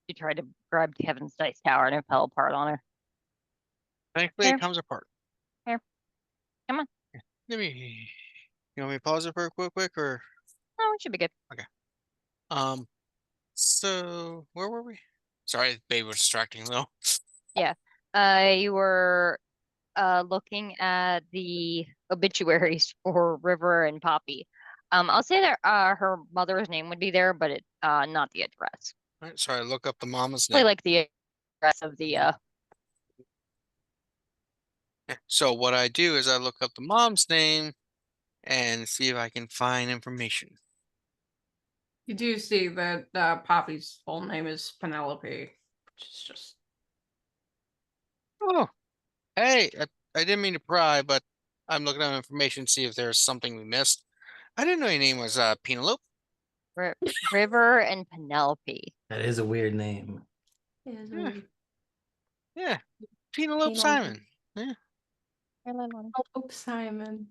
She tried to grab Kevin's dice tower and it fell apart on her. Thankfully, Here. it comes apart. Here. Come on. Let me. You want me to pause it for a quick, or? Oh, it should be good. So where were we? Sorry, babe was distracting though. Yeah. You were looking at the obituaries for River and Poppy. I'll say that her mother's name would be there, but it not the address. All right, sorry, look up the mama's Play name. like the address of the Yeah, so what I do is I look up the mom's name and see if I can find information. You do see that Poppy's full name is Penelope, which is just Oh, hey, I didn't mean to pry, but I'm looking up information to see if there's something we missed. I didn't know your name was Penelope. River and Penelope. That is a weird name. Is Yeah. weird. Yeah, Penelope Penelope. Simon. Yeah. Here, Leilani. Oh, Simon.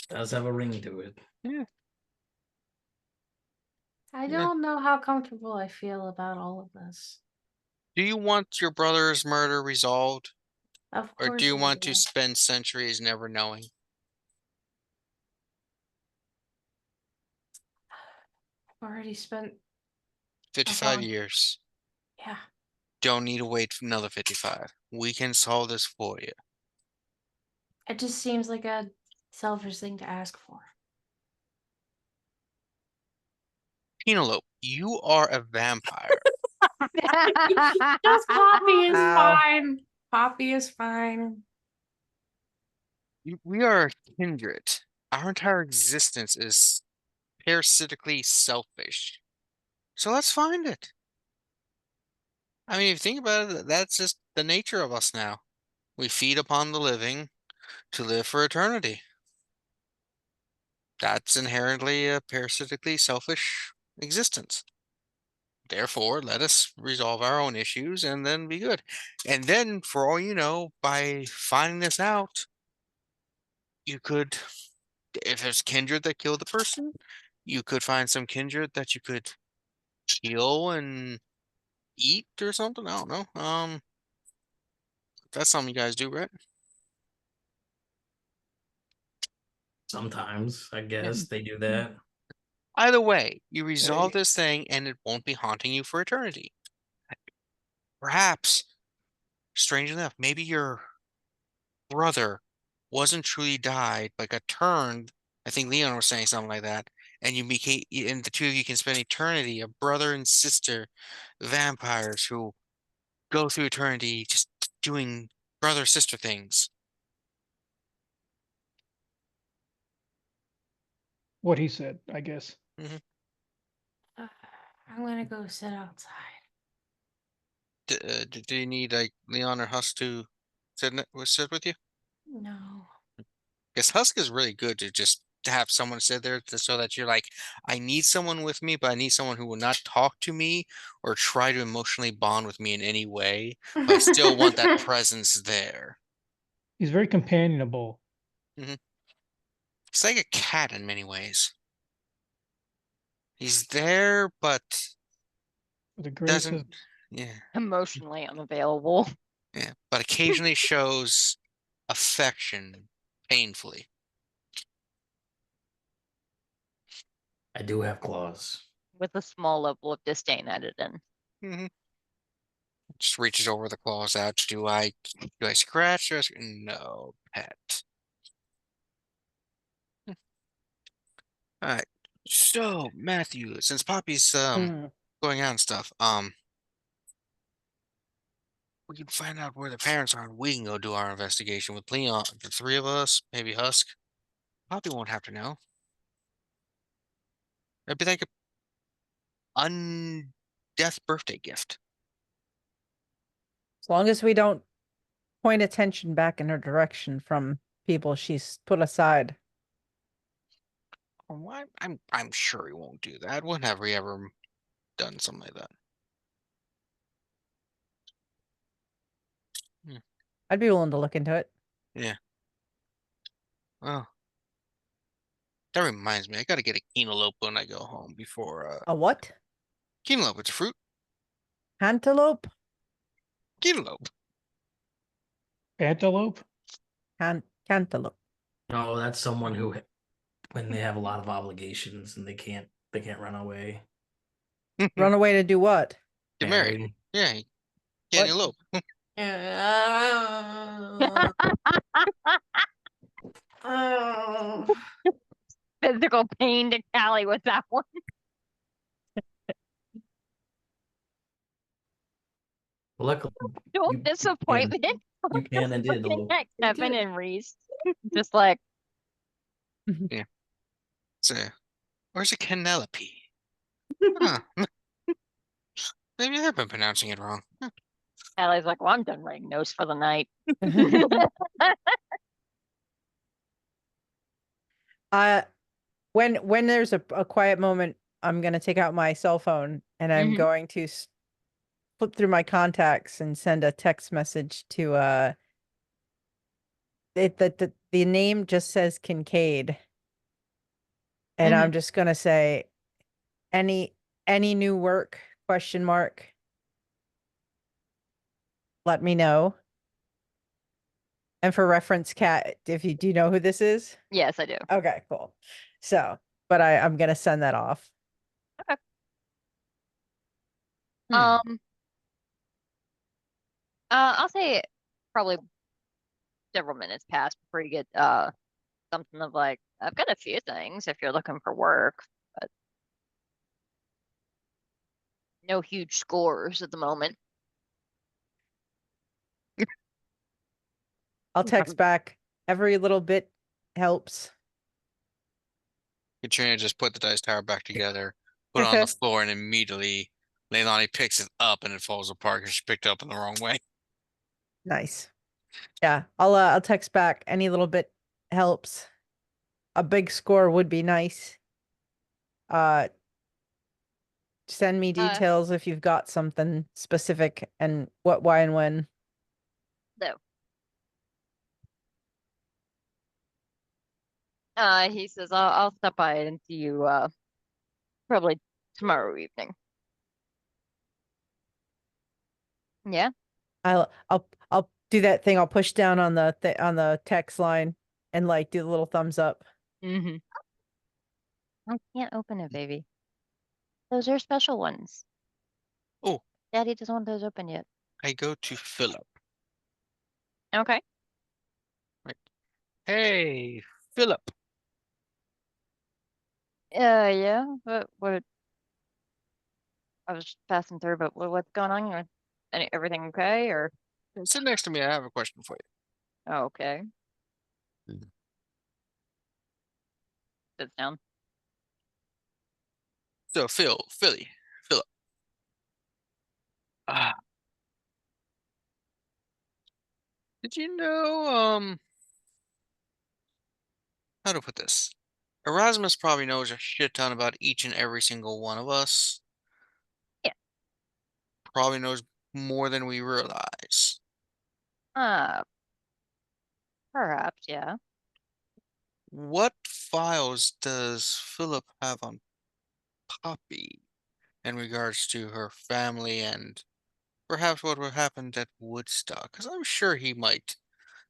Does have a ring to it. Yeah. I Yeah. don't know how comfortable I feel about all of this. Do you want your brother's murder resolved, Of or course do you I want do. to spend centuries never knowing? I've already spent 55 long- years. yeah. Don't need to wait for another 55. We can solve this for you. It just seems like a selfish thing to ask for. Penelope, you are a vampire. Just Poppy is Ow. fine. Poppy is fine. We are kindred. Our entire existence is parasitically selfish. So let's find it. I mean, if you think about it, that's just the nature of us now. We feed upon the living to live for eternity. That's inherently a parasitically selfish existence. Therefore, let us resolve our own issues and then be good. And then, for all you know, by finding this out, you could, if there's kindred that killed the person, you could find some kindred that you could kill and eat or something. I don't know. That's something you guys do, right? Sometimes, I guess, they do that. Either way, you resolve Hey. this thing and it won't be haunting you for eternity. Perhaps, strange enough, maybe your brother wasn't truly died, but got turned. I think Leon was saying something like that. And and the two of you can spend eternity, a brother and sister vampires who go through eternity just doing brother sister things. What he said, I guess. I'm gonna go sit outside. Do you need like Leon or Husk to sit with you? No. Because Husk is really good to just to have someone sit there so that you're like, I need someone with me, but I need someone who will not talk to me or try to emotionally bond with me in any way, but I still want that presence there. He's very companionable. It's like a cat in many ways. He's there, but With a grace of doesn't. Yeah, Emotionally unavailable. yeah, but occasionally shows affection painfully. I do have claws. With a small level of disdain added in. Just reaches over the claws out. Do I scratch? No, pet. All right. So, Matthew, since Poppy's going out and stuff, we can find out where the parents are and we can go do our investigation with Leon, the three of us, maybe Husk. Poppy won't have to know. It'd be like a undeath birthday gift. As long as we don't point attention back in her direction from people she's put aside. Oh, I'm sure he won't do that. When have we ever done something like that? I'd be willing to look into it. Yeah. Oh, that reminds me. I gotta get a cantaloupe when I go home before A what? cantaloupe. It's a fruit. Cantaloupe? Cantaloupe. antelope. Cantaloupe. No, that's someone who, when they have a lot of obligations and they can't run away. Run away to do what? Get married. Yeah, cantaloupe. Physical pain to Callie with that one. Luckily, No you disappointment. you can and did. Looking Though. at Kevin and Reese. Just like, So, where's a Canelope? Huh. Maybe I've been pronouncing it wrong. Callie's like, well, I'm done writing notes for the night. When there's a quiet moment, I'm gonna take out my cell phone and I'm Mhm. going to flip through my contacts and send a text message to the name just says Kincaid. And I'm just gonna say any new work, question mark. Let me know. And for reference, Kat, do you know who this is? Yes, I do. Okay, cool. So, but I'm gonna send that off. Um, I'll say probably several minutes pass before you get something of like, I've got a few things if you're looking for work, but no huge scores at the moment. I'll text back. Every little bit helps. Katrina just put the dice tower back together, put it on the floor, and immediately Leilani picks it up and it falls apart because she picked it up in the wrong way. Nice. Yeah, I'll text back. Any little bit helps. A big score would be nice. Send me details if you've got something specific and what, why, and when. No. He says, I'll stop by and see you probably tomorrow evening. Yeah. I'll do that thing. I'll push down on the text line and like do the little thumbs up. Mm-hmm. I can't open it, baby. Those are special ones. Oh. Daddy doesn't want those open yet. I go to Philip. Okay. Right. Hey, Philip. Yeah. What? I was just passing through, but what's going on? Everything okay? Or Sit next to me. I have a question for you. oh, okay. Sits down. So, Philip. Did you know, how to put this? Erasmus probably knows a shit ton about each and every single one of us. Yeah. Probably knows more than we realize. Perhaps, yeah. What files does Philip have on Poppy in regards to her family and perhaps what would happen at Woodstock? Because I'm sure he might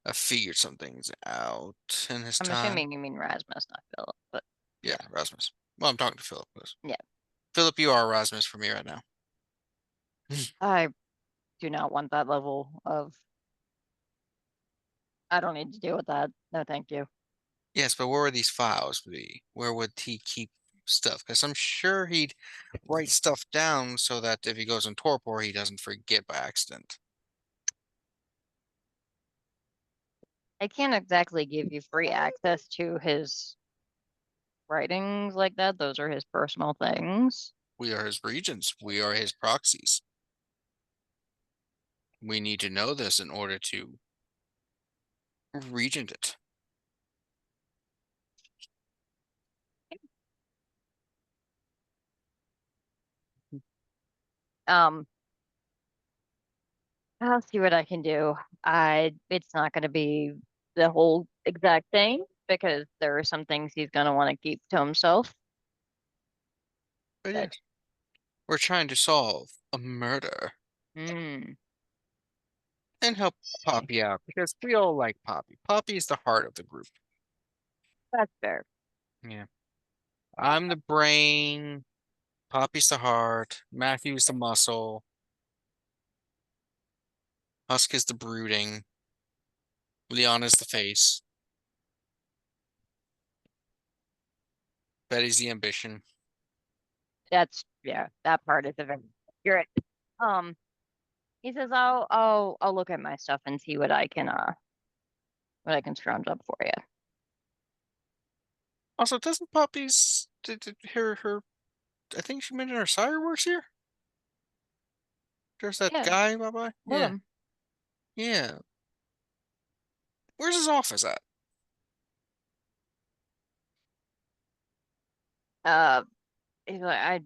have figured some things out in his I'm time. assuming you mean Rasmus, not Philip, but Yeah, Erasmus. Well, I'm talking to Philip. yeah. Philip, you are Erasmus for me right now. I do not want that level of. I don't need to deal with that. No, thank you. Yes, but where would these files be? Where would he keep stuff? Because I'm sure he'd write stuff down so that if he goes in torpor, he doesn't forget by accident. I can't exactly give you free access to his writings like that. Those are his personal things. We are his regents. We are his proxies. We need to know this in order to regent it. Um, I'll see what I can do. It's not going to be the whole exact thing because there are some things he's going to want to keep to himself. But But, yes, we're trying to solve a murder mm, and help Poppy out because we all like Poppy. Poppy is the heart of the group. that's fair. Yeah. I'm the brain. Poppy's the heart. Matthew's the muscle. Husk is the brooding. Leon is the face. Betty's the ambition. Yeah, that part is a very accurate. Um, he says I'll look at my stuff and see what I can scrounge up for you. Also, doesn't Poppy's her I think she mentioned her sire works here? There's that Yeah, guy, bye. Yeah. Willem. Yeah. Where's his office at? Uh, he's like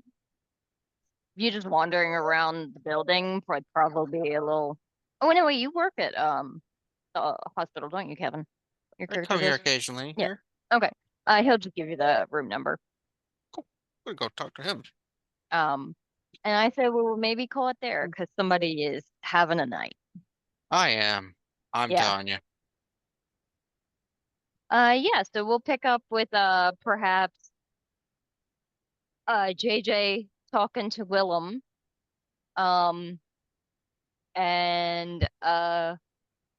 you just wandering around the building would probably be a little. Oh, anyway, you work at the hospital, don't you, Kevin? Your I character come here does. occasionally Yeah. here. Okay. He'll just give you the room number. We'll go talk to him. Um, and I said, well, we'll maybe call it there because somebody is having a night. I am. I'm Yeah. telling you. Yeah. So we'll pick up with perhaps JJ talking to Willem. Um, and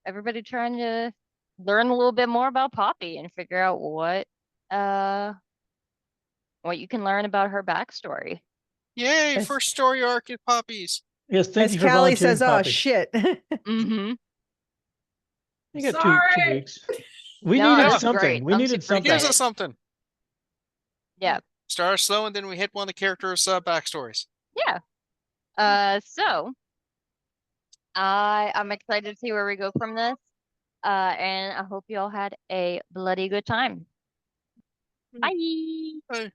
everybody trying to learn a little bit more about Poppy and figure out what you can learn about her backstory. Yay, As- first story arc is Poppies. Yes, thank As you for Callie volunteering, says, oh Poppy. shit. Mm-hmm. You got Sorry. 2 weeks. We No, needed this is something. great. We I'm needed super It gives something. us something. Yeah. Start slow and then we hit one of the characters' backstories. Yeah. So I'm excited to see where we go from this. And I hope you all had a bloody good time. Bye. Hey.